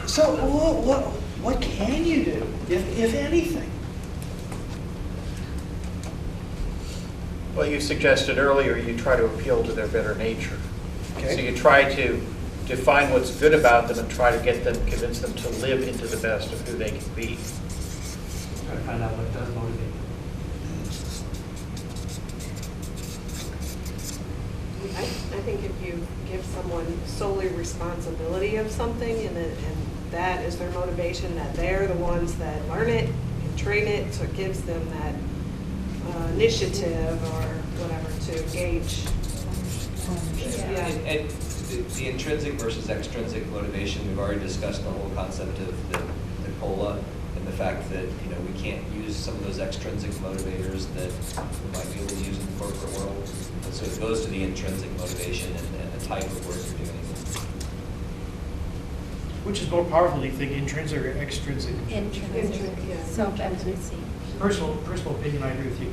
So what can you do, if anything? Well, you suggested earlier you try to appeal to their better nature. Okay. So you try to define what's good about them and try to convince them to live into the best of who they can be. Try to find out what does motivate them. I think if you give someone solely responsibility of something and that is their motivation, that they're the ones that learn it and train it, so it gives them that initiative or whatever to engage. Yeah. And the intrinsic versus extrinsic motivation, we've already discussed the whole concept of the COLA and the fact that, we can't use some of those extrinsic motivators that we might be able to use in the corporate world. And so it goes to the intrinsic motivation and the type of work you're doing. Which is more powerful, do you think, intrinsic or extrinsic? Intrinsic, Yeah. self-efficacy. Personal opinion, I agree with you.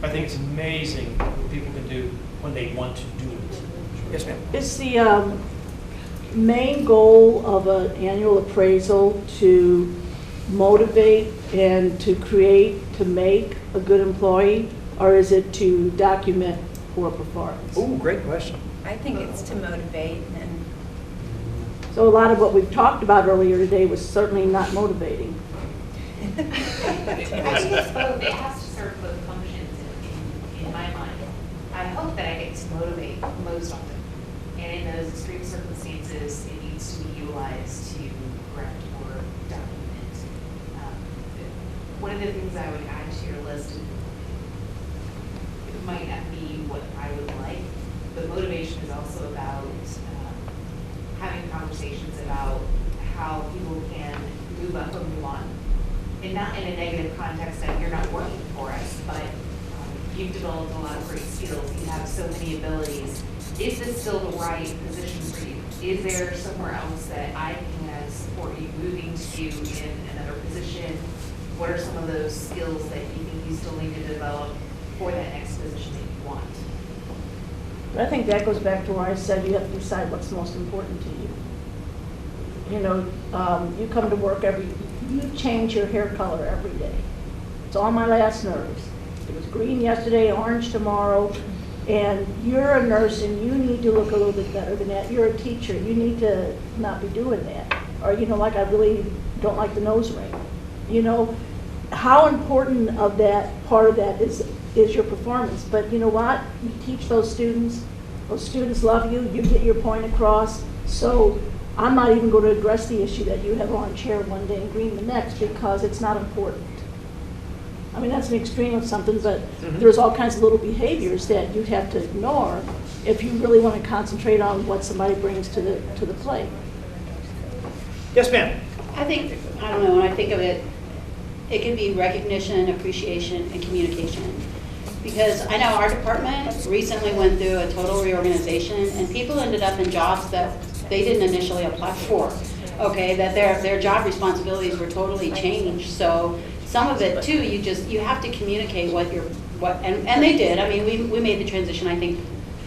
I think it's amazing what people can do when they want to do it. Yes, ma'am. Is the main goal of an annual appraisal to motivate and to make a good employee, or is it to document poor performance? Oh, great question. I think it's to motivate and So a lot of what we've talked about earlier today was certainly not motivating. It has to serve both functions, in my I hope that I get to motivate most often. And in those extreme circumstances, it needs to be utilized to correct or document. One of the things I would add to your list, it might not be what I would like, but motivation is also about having conversations about how people can move up or move on. And not in a negative context that you're not working for us, but you've developed a lot of great skills. You have so many abilities. Is this still the right position for you? Is there somewhere else that I can support you moving to in another position? What are some of those skills that you think you still need to develop for that next position that you want? But I think that goes back to where I said you have to decide what's most important to you. You know, you come to work you change your hair color every day. It's on my last nerves. It was green yesterday, orange tomorrow, and you're a nurse and you need to look a little bit better than that. You're a teacher, you need to not be doing that. Or, you know, like I really don't like the nose ring. You know, how important of that, part of that is your performance. But you know what? You teach those students love you, you get your point across. So I'm not even going to address the issue that you have orange hair one day and green the next because it's not important. I mean, that's an extreme of something, but there's all kinds of little behaviors that you have to ignore if you really want to concentrate on what somebody brings to the plate. Yes, ma'am. I think, I don't know, when I think of it, it can be recognition, appreciation, and communication. Because I know our department recently went through a total reorganization, and people ended up in jobs that they didn't initially apply for. Okay, that their job responsibilities were totally changed. So some of it too, you have to communicate and they did. I mean, we made the transition, I think,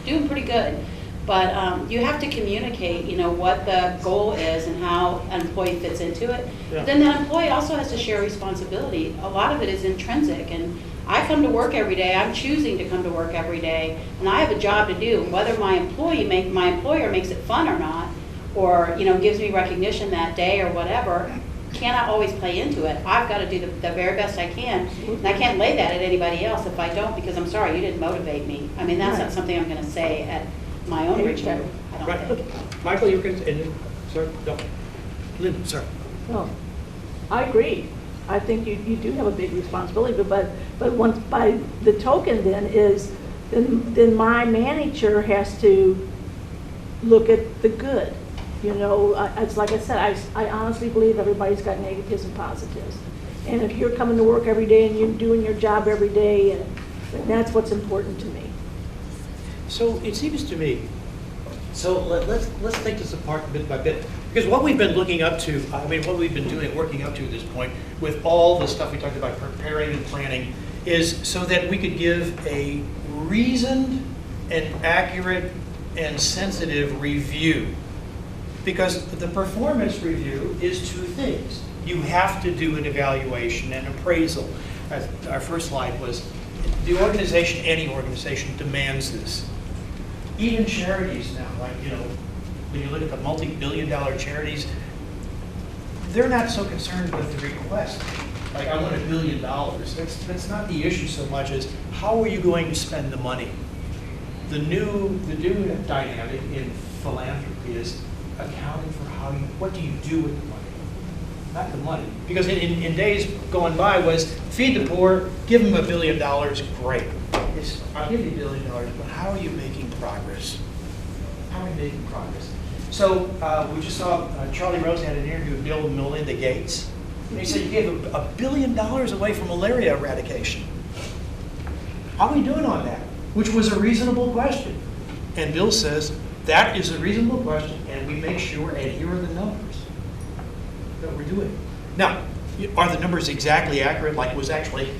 doing pretty good. But you have to communicate, you know, what the goal is and how an employee fits into it. Yeah. But then that employee also has to share responsibility. A lot of it is intrinsic, and I come to work every day. I'm choosing to come to work every day, and I have a job to do. Whether my employer makes it fun or not, or you know, gives me recognition that day or whatever, cannot always play into it. I've got to do the very best I can, and I can't lay that at anybody else if I don't, because I'm sorry, you didn't motivate me. I mean, that's not something I'm going to say at my own review. I don't think. Michael, you were going to, sir, no. Lynn, sir. No, I agree. I think you do have a big responsibility, but once by the token then my manager has to look at the good. You know, it's like I said, I honestly believe everybody's got negatives and positives. And if you're coming to work every day and you're doing your job every day, and that's what's important to me. So it seems to me, so let's take this apart bit by bit. Because what we've been looking up to, I mean, what we've been doing, working up to this point, with all the stuff we talked about preparing and planning, is so that we could give a reasoned and accurate and sensitive review. Because the performance review is two things. You have to do an evaluation and appraisal. Our first slide was, the organization, any organization, demands this. Even charities now, like, you know, when you look at the multi-billion-dollar charities, they're not so concerned with the request. Like, I want $1 billion. That's not the issue so much as how are you going to spend the money? The new dynamic in philanthropy is accounting for what do you do with the money, not the money. Because in days going by was feed the poor, give them $1 billion, great. I'll give you $1 billion, but how are you making progress? How are you making progress? So we just saw Charlie Rose had an interview with Bill and Melinda Gates. And he said you gave $1 billion away for malaria eradication. How are we doing on that? Which was a reasonable question. And Bill says, that is a reasonable question, and we make sure, and here are the numbers that we're doing. Now, are the numbers exactly accurate, like it was actually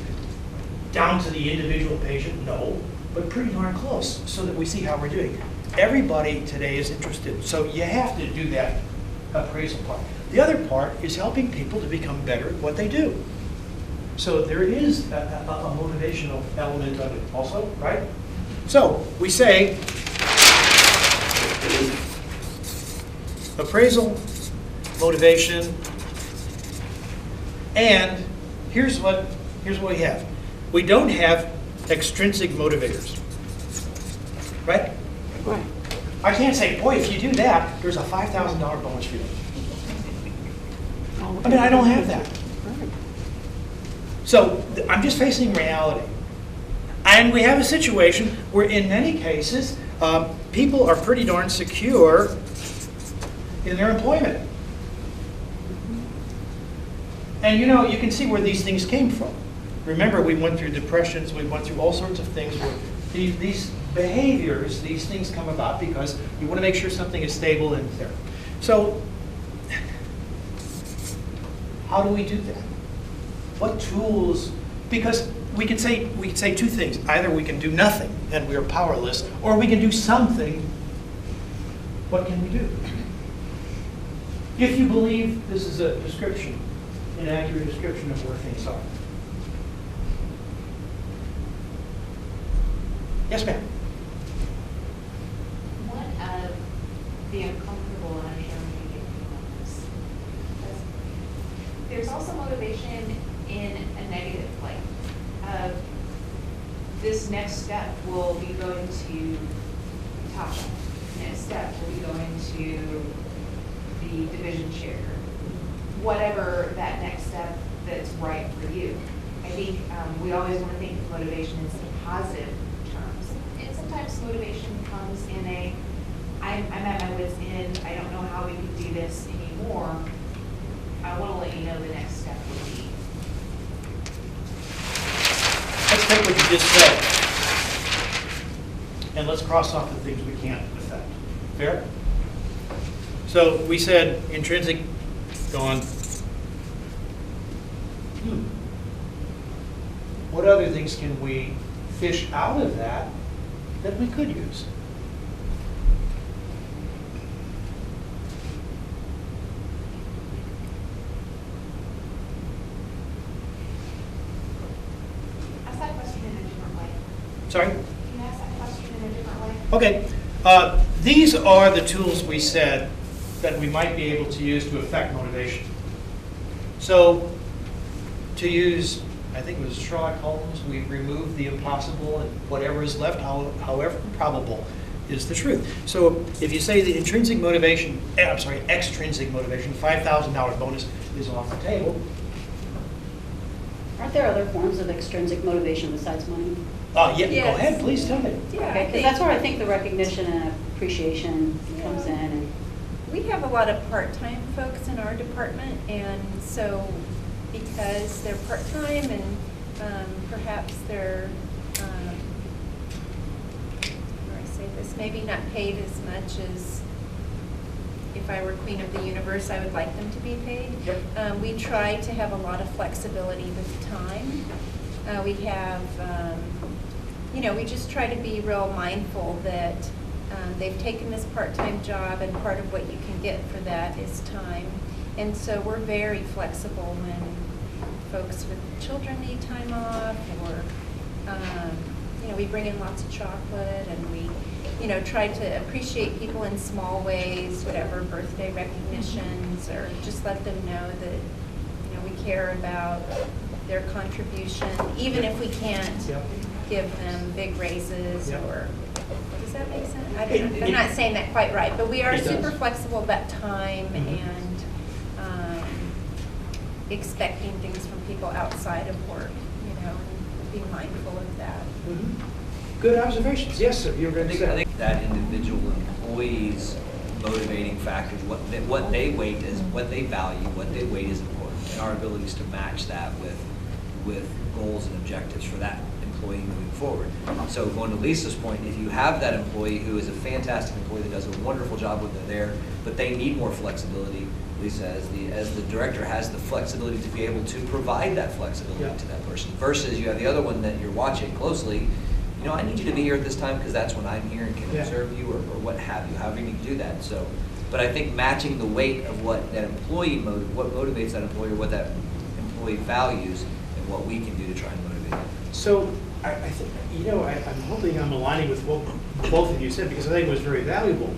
down to the individual patient? No, but pretty darn close, so that we see how we're doing. Everybody today is interested, so you have to do that appraisal part. The other part is helping people to become better at what they do. So there is a motivational element of it also, right? So we say, appraisal, motivation, and here's what we have. We don't have extrinsic motivators. right? Right. I can't say, boy, if you do that, there's a $5,000 bonus for you. I mean, I don't have that. Right. So I'm just facing reality. And we have a situation where in many cases, people are pretty darn secure in their employment. And you know, you can see where these things came from. Remember, we went through depressions, we went through all sorts of things where these behaviors, these things come about because you want to make sure something is stable and there. So, how do we do that? What tools? Because we could say two things. Either we can do nothing and we are powerless, or we can do something. What can we do? If you believe this is a description, an accurate description of where things are. Yes, ma'am. One of the uncomfortable, and I'm sure I'm going to get people on this, there's also motivation in a negative light. This next step will be going to top. Next step will be going to the division chair. Whatever that next step that's right for you. I think we always want to think of motivation in some positive terms. And sometimes motivation comes in I'm at my wit's end, I don't know how we can do this anymore. I want to let you know the next step will be. Let's take what you just said, and let's cross off the things we can't affect. Fair? So we said intrinsic, gone. What other things can we fish out of that we could use? Ask that question in a different way. Sorry? Can you ask that question in a different way? Okay. These are the tools we said that we might be able to use to affect motivation. So, to use, I think it was Sherlock Holmes, we remove the impossible and whatever is left, however probable, is the truth. So, if you say the extrinsic motivation, $5,000 bonus is off the table. Aren't there other forms of extrinsic motivation besides money? Yeah, Yes. Go ahead, please tell me. Yeah, Okay, because that's where I think the recognition and appreciation comes in. And we have a lot of part-time folks in our department, and so because they're part-time and perhaps they're, how do I say this, maybe not paid as much as if I were queen of the universe, I would like them to be paid. Yep. We try to have a lot of flexibility with time. We have, we just try to be real mindful that they've taken this part-time job, and part of what you can get for that is time. And so we're very flexible when folks with children need time off, or, we bring in lots of chocolate, and we, try to appreciate people in small ways, whatever birthday recognitions, or just let them know that, we care about their contribution, even if we can't give them big raises or, does that make sense? I don't know. I'm not saying that quite right, but we are super flexible about time and expecting things from people outside of work, and being mindful of that. Good observations. Yes, sir. You were going to say. I think that individual employee's motivating factors, what they weight is, what they value, what they weight is important, and our abilities to match that with goals and objectives for that employee moving forward. So going to Lisa's point, if you have that employee who is a fantastic employee that does a wonderful job when they're there, but they need more flexibility, Lisa, as the director, has the flexibility to be able to provide that flexibility to that person, versus you have the other one that you're watching closely. I need you to be here at this time because that's when I'm here and can observe you, or what have you, however you need to do that. So, but I think matching the weight of what that employee what motivates that employer, what that employee values, and what we can do to try and motivate them. So I think, I'm hoping I'm aligning with what both of you said, because I think it was very valuable.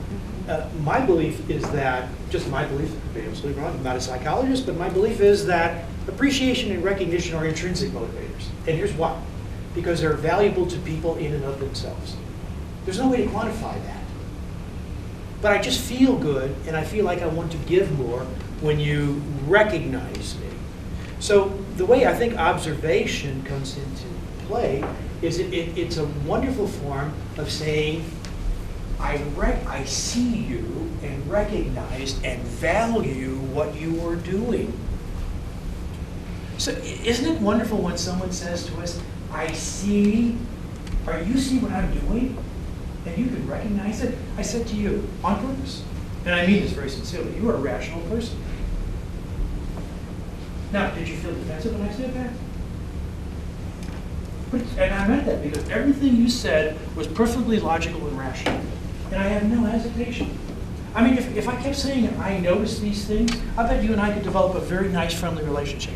My belief is that, just my belief, I could be absolutely wrong, I'm not a psychologist, but my belief is that appreciation and recognition are intrinsic motivators. And here's why. Because they're valuable to people in and of themselves. There's no way to quantify that. But I just feel good, and I feel like I want to give more when you recognize me. So the way I think observation comes into play is it's a wonderful form of saying, I see you and recognize and value what you are doing. So isn't it wonderful when someone says to us, I see, or you see what I'm doing, and you can recognize it? I said to you, on purpose, and I mean this very sincerely, you are a rational person. Now, did you feel defensive when I said that? And I meant that because everything you said was perfectly logical and rational. And I have no hesitation. I mean, if I kept saying I notice these things, I bet you and I could develop a very nice, friendly relationship.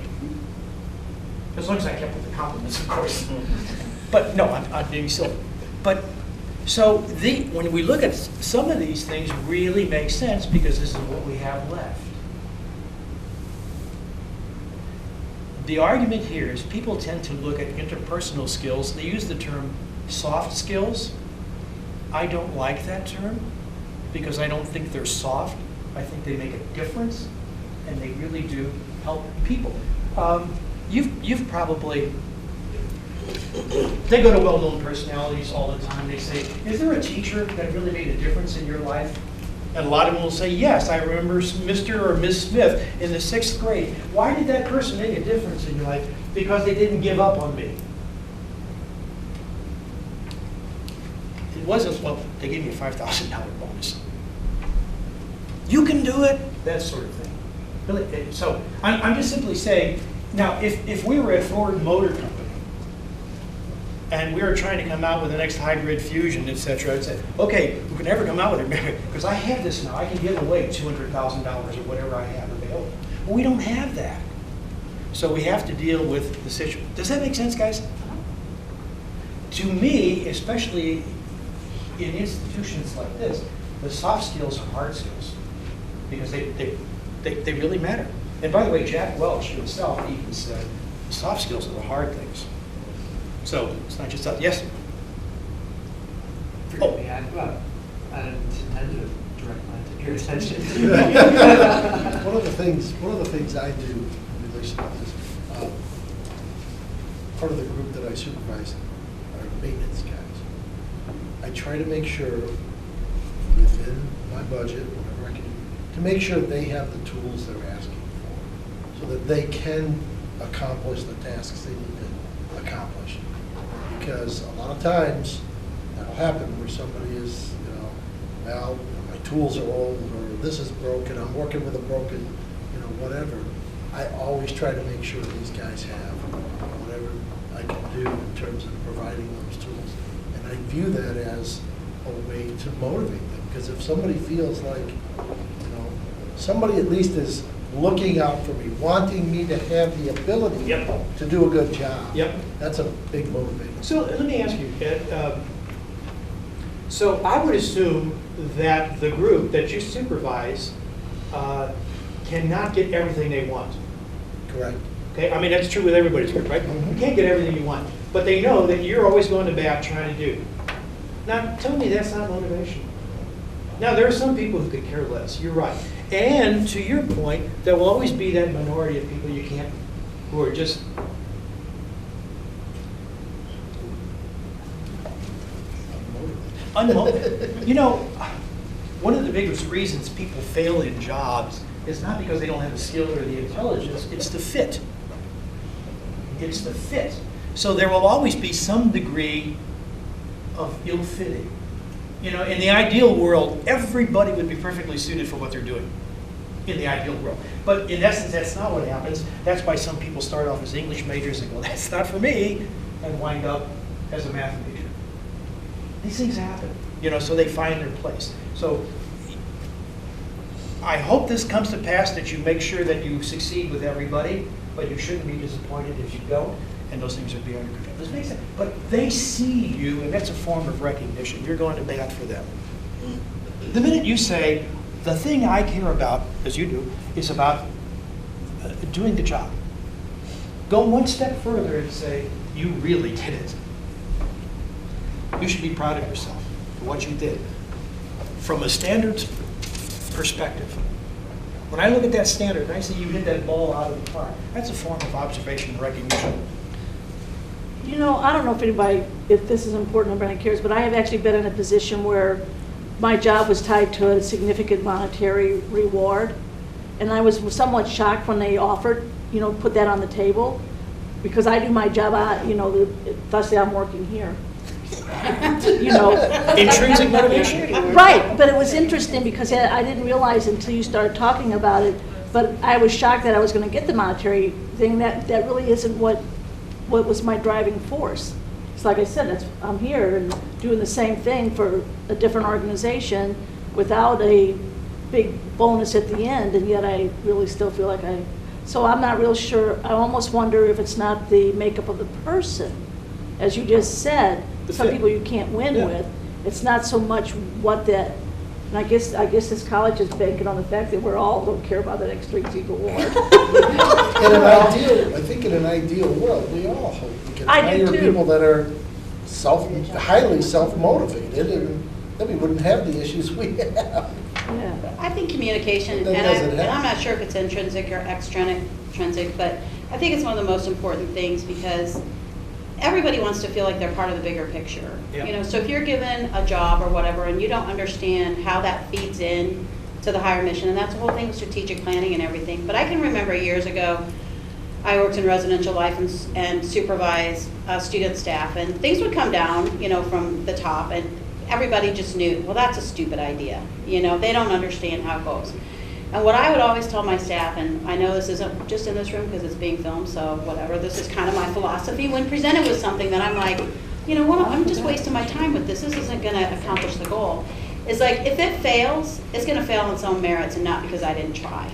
As long as I kept with the compliments, of course. But no, I'm being silly. But so when we look at some of these things, really make sense because this is what we have left. The argument here is people tend to look at interpersonal skills. They use the term soft skills. I don't like that term because I don't think they're soft. I think they make a difference, and they really do help people. You've probably, they go to well-known personalities all the time. They say, is there a teacher that really made a difference in your life? And a lot of them will say, yes, I remember Mr. or Ms. Smith in the 6th grade. Why did that person make a difference in your life? Because they didn't give up on me. It wasn't, well, they gave me a $5,000 bonus. You can do it, that sort of thing. Really, so I'm just simply saying, now, if we were at Ford Motor Company, and we were trying to come out with the next hybrid Fusion, et cetera, I'd say, okay, we could never come out with it, because I have this now. I can give away $200,000 or whatever I have available. Well, we don't have that. So we have to deal with the situation. Does that make sense, guys? To me, especially in institutions like this, the soft skills are hard skills, because they really matter. And by the way, Jack Welch himself even said, soft skills are the hard things. So it's not just that. Yes? Forgive me, I didn't intend to direct your attention. One of the things I do in relation to this, part of the group that I supervise are maintenance guys. I try to make sure within my budget, whatever I can do, to make sure they have the tools they're asking for, so that they can accomplish the tasks they need to accomplish. Because a lot of times that'll happen where somebody is, well, my tools are old, or this is broken, I'm working with a broken, whatever. I always try to make sure these guys have whatever I can do in terms of providing those tools. And I view that as a way to motivate them. Because if somebody feels like, somebody at least is looking out for me, wanting me to have the ability to do a good job. Yep. That's a big motivator. So let me ask you, Ed, so I would assume that the group that you supervise cannot get everything they want. Correct. Okay, I mean, that's true with everybody's group, right? You can't get everything you want, but they know that you're always going to bat trying to do. Now, tell me that's not motivation. Now, there are some people who could care less. You're right. And to your point, there will always be that minority of people you can't, who are just unmotivated. One of the biggest reasons people fail in jobs is not because they don't have the skill or the intelligence, it's the fit. It's the fit. So there will always be some degree of ill-fitting. In the ideal world, everybody would be perfectly suited for what they're doing. In the ideal world. But in essence, that's not what happens. That's why some people start off as English majors and go, that's not for me, and wind up as a math major. These things happen, so they find their place. So I hope this comes to pass, that you make sure that you succeed with everybody, but you shouldn't be disappointed if you don't, and those things are beyond your control. Does it make sense? But they see you, and that's a form of recognition. You're going to bat for them. The minute you say, the thing I care about, as you do, is about doing the job. Go one step further and say, you really did it. You should be proud of yourself. for what you did. From a standards perspective, when I look at that standard and I see you hit that ball out of the park, that's a form of observation and recognition. You know, I don't know if this is important, nobody cares, but I have actually been in a position where my job was tied to a significant monetary reward. And I was somewhat shocked when they offered, put that on the table, because I do my job, thusly I'm working here. Intrinsic motivation. Right, but it was interesting because I didn't realize until you started talking about it, but I was shocked that I was going to get the monetary thing. That really isn't what was my driving force. It's like I said, I'm here and doing the same thing for a different organization without a big bonus at the end, and yet I really still feel like so I'm not real sure. I almost wonder if it's not the makeup of the person. As you just said, some people you can't win with. It's not so much what that, and I guess this college is banking on the fact that we all don't care about that extrinsic reward. I think in an ideal world, we all hope we can hire people that are highly self-motivated, and then we wouldn't have the issues we have. Yeah. I think communication, and I'm not sure if it's intrinsic or extrinsic, but I think it's one of the most important things because everybody wants to feel like they're part of the bigger picture. Yep. So if you're given a job or whatever and you don't understand how that feeds in to the higher mission, and that's the whole thing with strategic planning and everything. But I can remember years ago, I worked in residential life and supervised student staff, and things would come down, from the top, and everybody just knew, well, that's a stupid idea. They don't understand how it goes. And what I would always tell my staff, and I know this isn't just in this room because it's being filmed, so whatever, this is kind of my philosophy when presented with something that I'm like, I'm just wasting my time with this. This isn't going to accomplish the goal. It's like, if it fails, it's going to fail on its own merits and not because I didn't try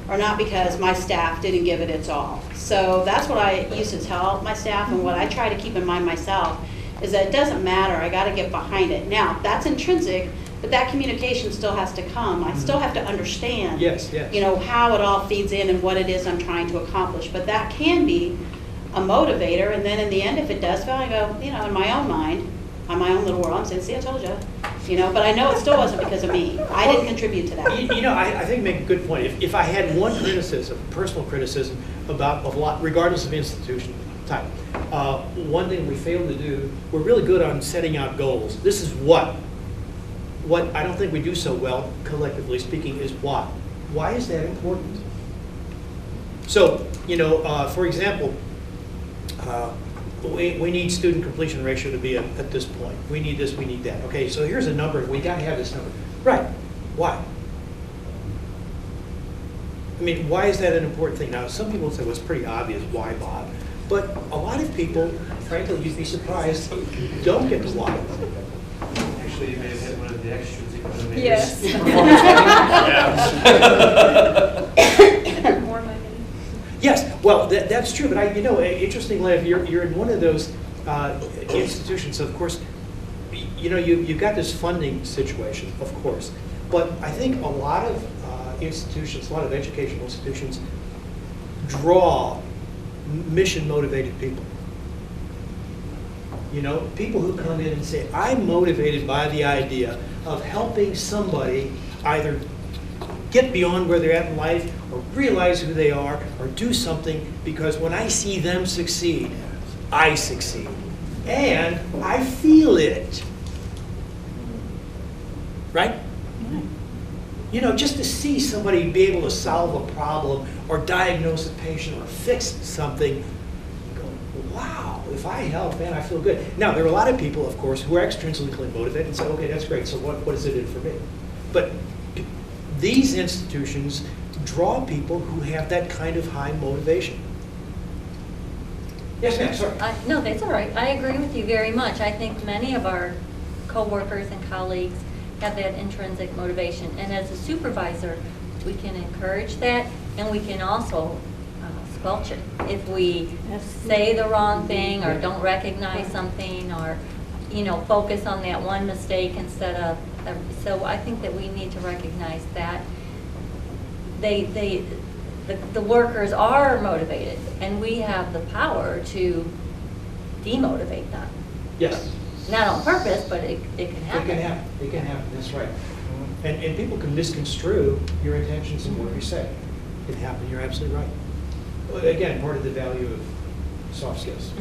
or not because my staff didn't give it its all. So that's what I used to tell my staff, and what I try to keep in mind myself is that it doesn't matter. I got to get behind it. Now, that's intrinsic, but that communication still has to come. I still have to understand, how it all feeds in and what it is I'm trying to accomplish. But that can be a motivator. And then in the end, if it does fail, I go, in my own mind, on my own little world, I'm saying, see, I told you. But I know it still wasn't because of me. I didn't contribute to that. I think you make a good point. If I had one criticism, personal criticism, about a lot, regardless of institution type, one thing we failed to do, we're really good on setting out goals. This is what I don't think we do so well, collectively speaking, is why. Why is that important? So, for example, we need student completion ratio to be at this point. We need this, we need that. Okay, so here's a number, we gotta have this number. Right, why? I mean, why is that an important thing? Now, some people say, well, it's pretty obvious, why, Bob? But a lot of people, frankly, you'd be surprised, don't get the why. Actually, you may have hit one of the extrinsic motivators. Yes. More money. Yes, well, that's true, but interestingly, if you're in one of those institutions, of course, you've got this funding situation, of course, but I think a lot of institutions, a lot of educational institutions draw mission-motivated people. People who come in and say, I'm motivated by the idea of helping somebody either get beyond where they're at in life or realize who they are or do something, because when I see them succeed, I succeed. And I feel it. Right? Just to see somebody be able to solve a problem or diagnose a patient or fix something, you go, wow, if I help, man, I feel good. Now, there are a lot of people, of course, who are extrinsically motivated and say, okay, that's great, so what does it do for me? But these institutions draw people who have that kind of high motivation. Yes, ma'am, sorry. No, that's all right. I agree with you very much. I think many of our coworkers and colleagues have that intrinsic motivation. And as a supervisor, we can encourage that, and we can also squelch it. If we say the wrong thing or don't recognize something or, focus on that one mistake instead of, so I think that we need to recognize that the workers are motivated, and we have the power to demotivate them. Yes. Not on purpose, but it can happen. It can happen, that's right. And people can misconstrue your intentions and what you say. It can happen, you're absolutely right. Well, again, part of the value of soft skills.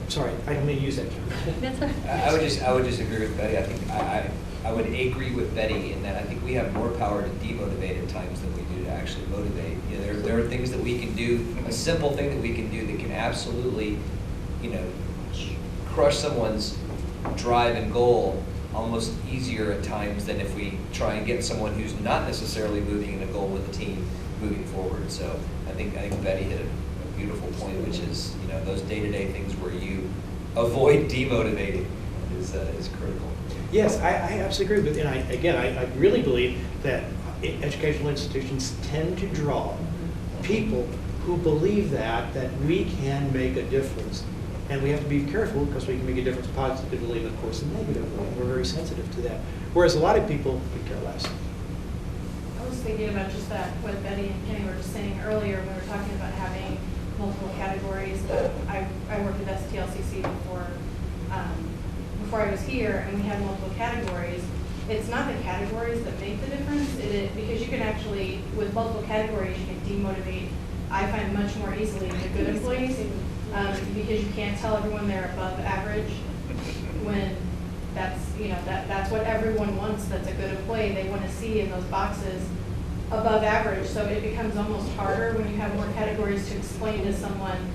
Sorry, I don't mean to use that term. That's all right. I would just agree with Betty. I think I would agree with Betty in that I think we have more power to demotivate at times than we do to actually motivate. You know, there are things that we can do, a simple thing that we can do that can absolutely, you know, crush someone's drive and goal almost easier at times than if we try and get someone who's not necessarily moving in a goal with the team moving forward. So I think Betty hit a beautiful point, which is, you know, those day-to-day things where you avoid demotivating is critical. Yes, I absolutely agree with, and I really believe that educational institutions tend to draw people who believe that we can make a difference. And we have to be careful because we can make a difference positively and, of course, negatively. And we're very sensitive to that. Whereas a lot of people could care less. I was thinking about just that, what Betty and Kenny were just saying earlier when we were talking about having multiple categories. I worked at STLCC before I was here, and we had multiple categories. It's not the categories that make the difference, because you can actually, with multiple categories, you can demotivate, I find, much more easily the good employees. Because you can't tell everyone they're above average when that's what everyone wants. That's a good employee. They want to see in those boxes above average. So it becomes almost harder when you have more categories to explain to someone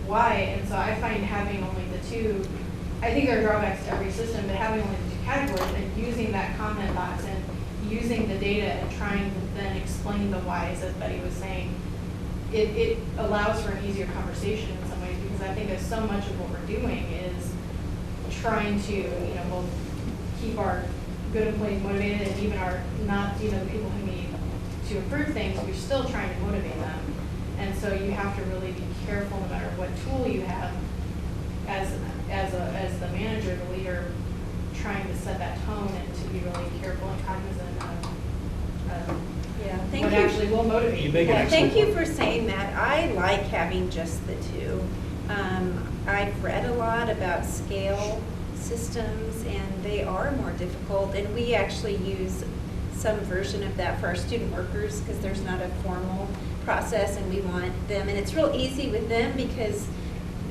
why. And so I find having only the two, I think there are drawbacks to every system, but having only the two categories and using that comment box and using the data and trying to then explain the whys, as Betty was saying, it allows for an easier conversation in some ways, because I think that so much of what we're doing is trying to, both keep our good employees motivated and even our not, the people who need to improve things, we're still trying to motivate them. And so you have to really be careful no matter what tool you have as the manager, the leader, trying to set that tone and to be really careful and cognizant of what actually will motivate you. Thank you for saying that. I like having just the two. I've read a lot about scale systems, and they are more difficult, and we actually use some version of that for our student workers because there's not a formal process, and we want them, and it's real easy with them because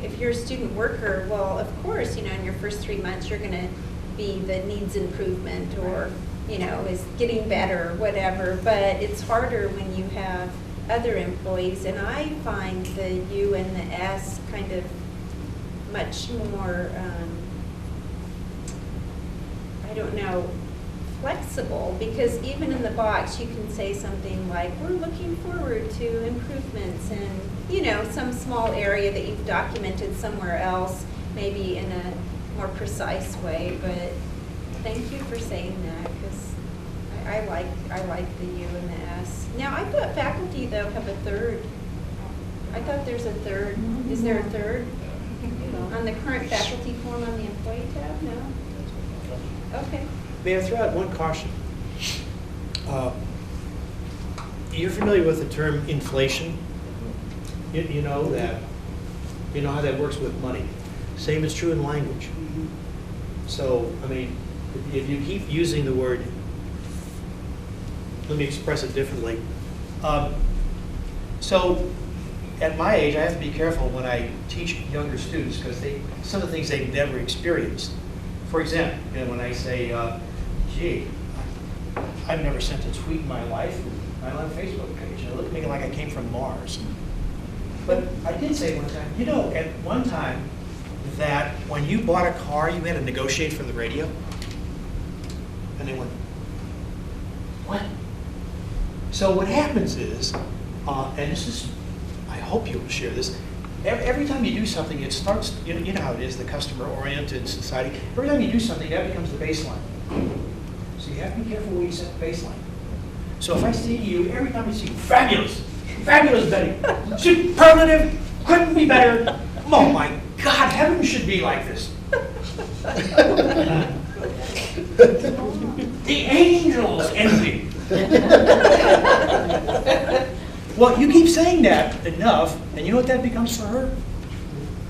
if you're a student worker, well, of course, in your first 3 months, you're going to be the needs improvement or is getting better or whatever, but it's harder when you have other employees, and I find the U and the S kind of much more, flexible, because even in the box you can say something like, we're looking forward to improvements and, some small area that you've documented somewhere else, maybe in a more precise way, but thank you for saying that, because I like the U and the S. Now, I thought faculty, though, have a third. I thought there's a third. Is there a third? On the current faculty form on the employee tab? No? Okay. May I throw out one caution? You're familiar with the term inflation? You know how that works with money. Same is true in language. So, if you keep using the word, let me express it differently. So, at my age, I have to be careful when I teach younger students because some of the things they've never experienced. For example, when I say, gee, I've never sent a tweet in my life, and I'm on a Facebook page, and it looked at me like I came from Mars. But I did say one time, at one time, that when you bought a car, you had to negotiate for the radio? And they went, what? So what happens is, and this is, I hope you'll share this, every time you do something, it starts, you know how it is, the customer-oriented society. Every time you do something, that becomes the baseline. So you have to be careful where you set the baseline. So if I say to you, every time I see you, fabulous, fabulous, Betty, superlative, couldn't be better, oh my God, heaven should be like this. The angels envy. Well, you keep saying that enough, and you know what that becomes for her?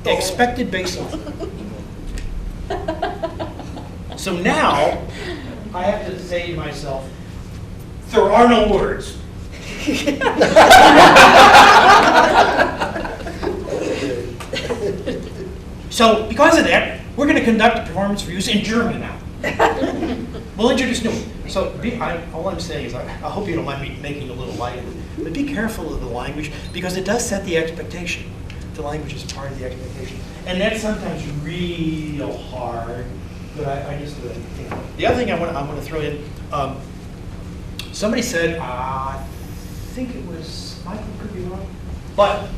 Expected baseline. So now, I have to say to myself, there are no words. So because of that, we're going to conduct performance reviews in German now. We'll introduce new ones. So all I'm saying is, I hope you don't mind me making a little light of it, but be careful of the language, because it does set the expectation. The language is part of the expectation. And that's sometimes real hard, but I just, you know. The other thing I want to throw in, somebody said, I think it was Michael, could be wrong, but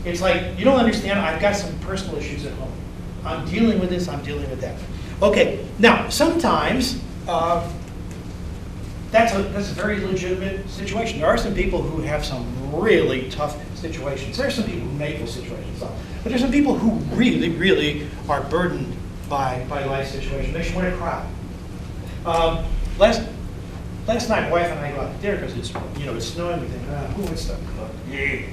it's like, you don't understand, I've got some personal issues at home. I'm dealing with this, I'm dealing with that. Okay, now, sometimes that's a very legitimate situation. There are some people who have some really tough situations. There are some people who make those situations up. But there's some people who really, really are burdened by life situations. Makes you want to cry. Last night, my wife and I go out to dinner because it's snowing. We think, who wants to cook? Yeah,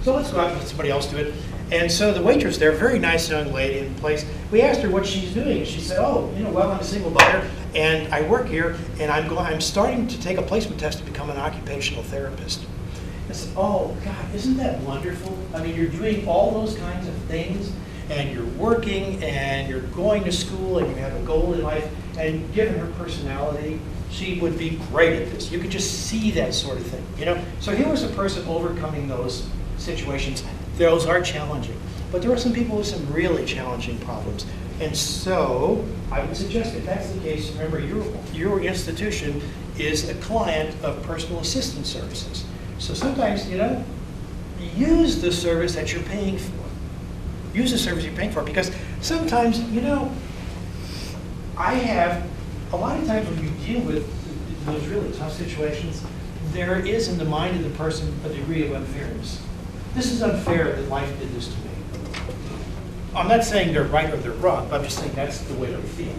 So let's go out and let somebody else do it. And so the waitress there, very nice young lady in place, we asked her what she's doing. And she said, well, I'm a single mother, and I work here, and I'm starting to take a placement test to become an occupational therapist. I said, oh, God, isn't that wonderful? I mean, you're doing all those kinds of things, and you're working, and you're going to school, and you have a goal in life, and given her personality, she would be great at this. You could just see that sort of thing, So here was a person overcoming those situations. Those are challenging. But there are some people with some really challenging problems. And so I would suggest if that's the case, remember your institution is a client of personal assistance services. So sometimes, use the service that you're paying for. Use the service you're paying for, because sometimes, I have, a lot of times when you deal with those really tough situations, there is in the mind of the person a degree of unfairness. This is unfair that life did this to me. I'm not saying they're right or they're wrong, but I'm just saying that's the way they feel.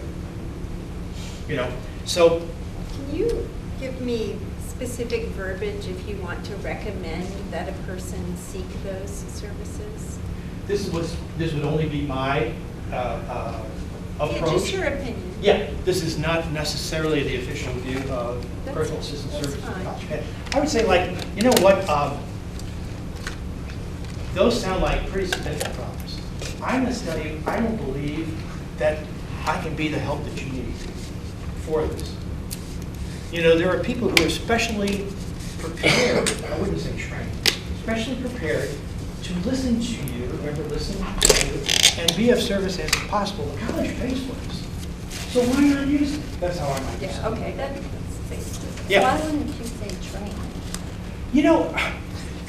So. Can you give me specific verbiage if you want to recommend that a person seek those services? This would only be my approach. Yeah, just your opinion. Yeah, this is not necessarily the official view of personal assistance services. I would say, you know what? Those sound like pretty significant problems. I'm going to tell you, I don't believe that I can be the help that you need for this. There are people who are specially prepared, I wouldn't say trained, specially prepared to listen to you, remember, listen to you, and be of service as possible. The college pays for this. So why not use it? That's how I might use it. Yeah, okay. Yeah. Why wouldn't you say train?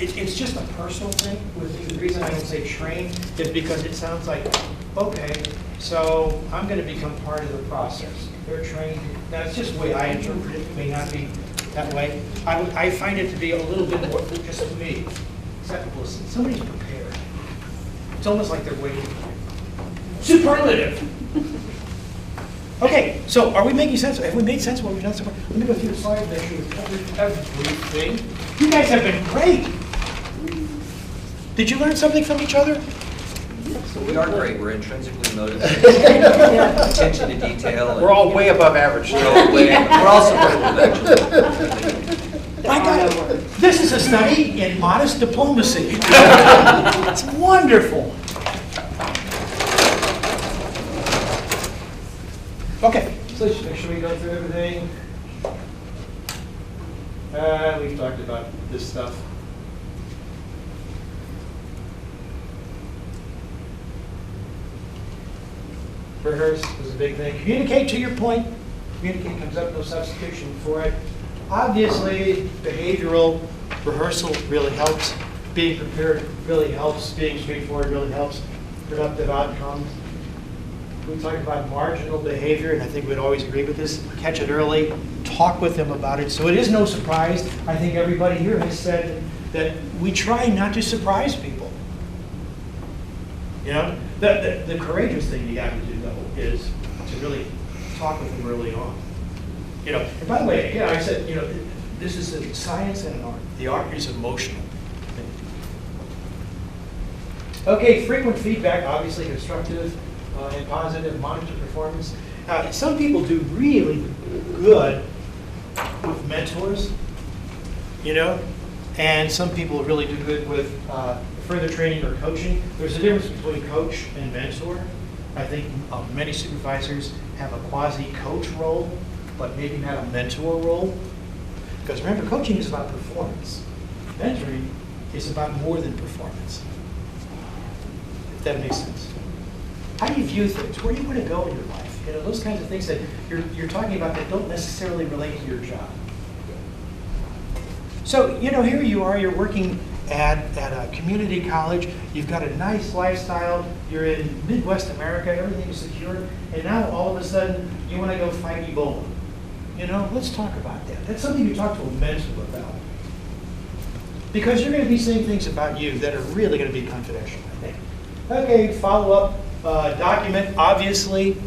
It's just a personal thing with me. The reason I don't say train is because it sounds like, okay, so I'm going to become part of the process. They're trained. Now, it's just the way I interpret it. It may not be that way. I find it to be a little bit more, just to me, acceptable. Somebody's prepared. It's almost like they're waiting for you. Superlative. Okay, so are we making sense? Have we made sense of what we've done so far? Let me go through the slides and make sure we've covered everything. You guys have been great. Did you learn something from each other? So we are great. We're intrinsically motivated. Attention to detail. We're all way above average. We're all supportive, actually. My God, this is a study in modest diplomacy. It's wonderful. Okay, so let's just make sure we go through everything. We've talked about this stuff. Rehearse is a big thing. Communicate to your point. Communicate comes up, no substitution for it. Obviously, behavioral rehearsal really helps. Being prepared really helps. Being straightforward really helps. Productive outcomes. We talked about marginal behavior, and I think we'd always agree with this. Catch it early. Talk with them about it. So it is no surprise. I think everybody here has said that we try not to surprise people. The courageous thing you got to do, though, is to really talk with them early on. And by the way, again, I said, this is a science and an art. The art is emotional. Okay, frequent feedback, obviously constructive. and positive, monitor performance. Some people do really good with mentors, you know, and some people really do good with further training or coaching. There's a difference between coach and mentor. I think many supervisors have a quasi-coach role, but maybe not a mentor role. Because remember, coaching is about performance. Mentoring is about more than performance. If that makes sense. How do you view things? Where do you want to go in your life? You know, those kinds of things that you're talking about that don't necessarily relate to your job. So, you know, here you are, you're working at a community college, you've got a nice lifestyle, you're in Midwest America, everything is secure, and now all of a sudden you want to go fight Ebola. You know, let's talk about that. That's something you talk to a mentor about. Because you're going to be saying things about you that are really going to be confidential, I think. Okay, follow-up document, obviously,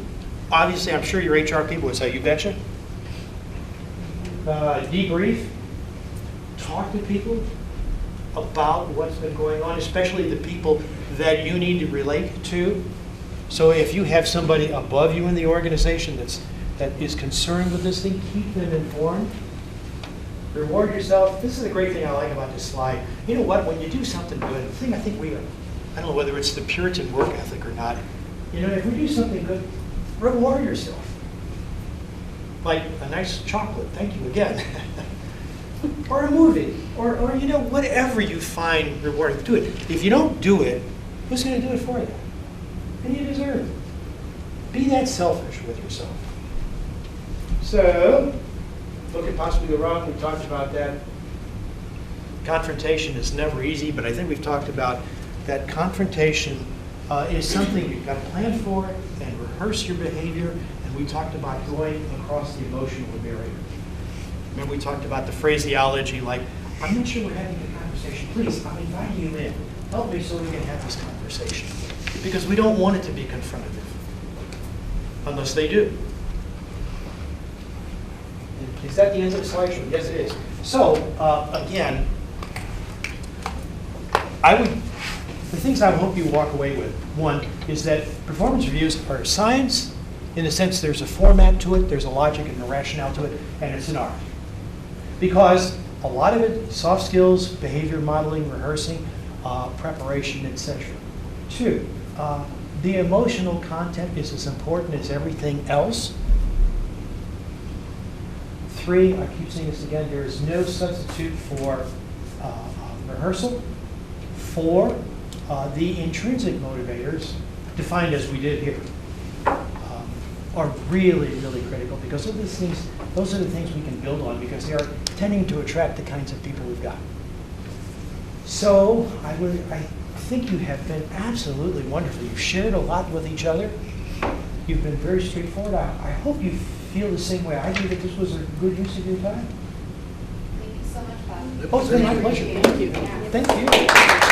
I'm sure your HR people would say, you betcha. Debrief, talk to people about what's been going on, especially the people that you need to relate to. So if you have somebody above you in the organization that is concerned with this thing, keep them informed. Reward yourself. This is a great thing I like about this slide. You know what? When you do something good, the thing I think I don't know whether it's the Puritan work ethic or not. You know, if we do something good, reward yourself. Like a nice chocolate, thank you again. Or a movie, or you know, whatever you find rewarding, do it. If you don't do it, who's going to do it for you? And you deserve it. Be that selfish with yourself. So, what could possibly go wrong? We talked about that. Confrontation is never easy, but I think we've talked about that confrontation is something you've got to plan for and rehearse your behavior, and we talked about going across the emotional barrier. Remember we talked about the phraseology like, I'm not sure we're having a conversation. Please, I'm inviting you in. Help me so we can have this conversation. Because we don't want it to be confrontative. Unless they do. Is that the end of the slideshow? Yes, it is. So, again, the things I hope you walk away with, one, is that performance reviews are science in the sense there's a format to it, there's a logic and a rationale to it, and it's an art. Because a lot of it, soft skills, behavior modeling, rehearsing, preparation, etc. Two, the emotional content is as important as everything else. Three, I keep saying this again, there is no substitute for rehearsal. Four, the intrinsic motivators, defined as we did here, are really, really critical because of these things. Those are the things we can build on because they are tending to attract the kinds of people we've got. So I think you have been absolutely wonderful. You've shared a lot with each other. You've been very straightforward. I hope you feel the same way I do, that this was a good use of your time. Thank you so much, Bob. Oh, it's been my pleasure. Thank you. Thank you.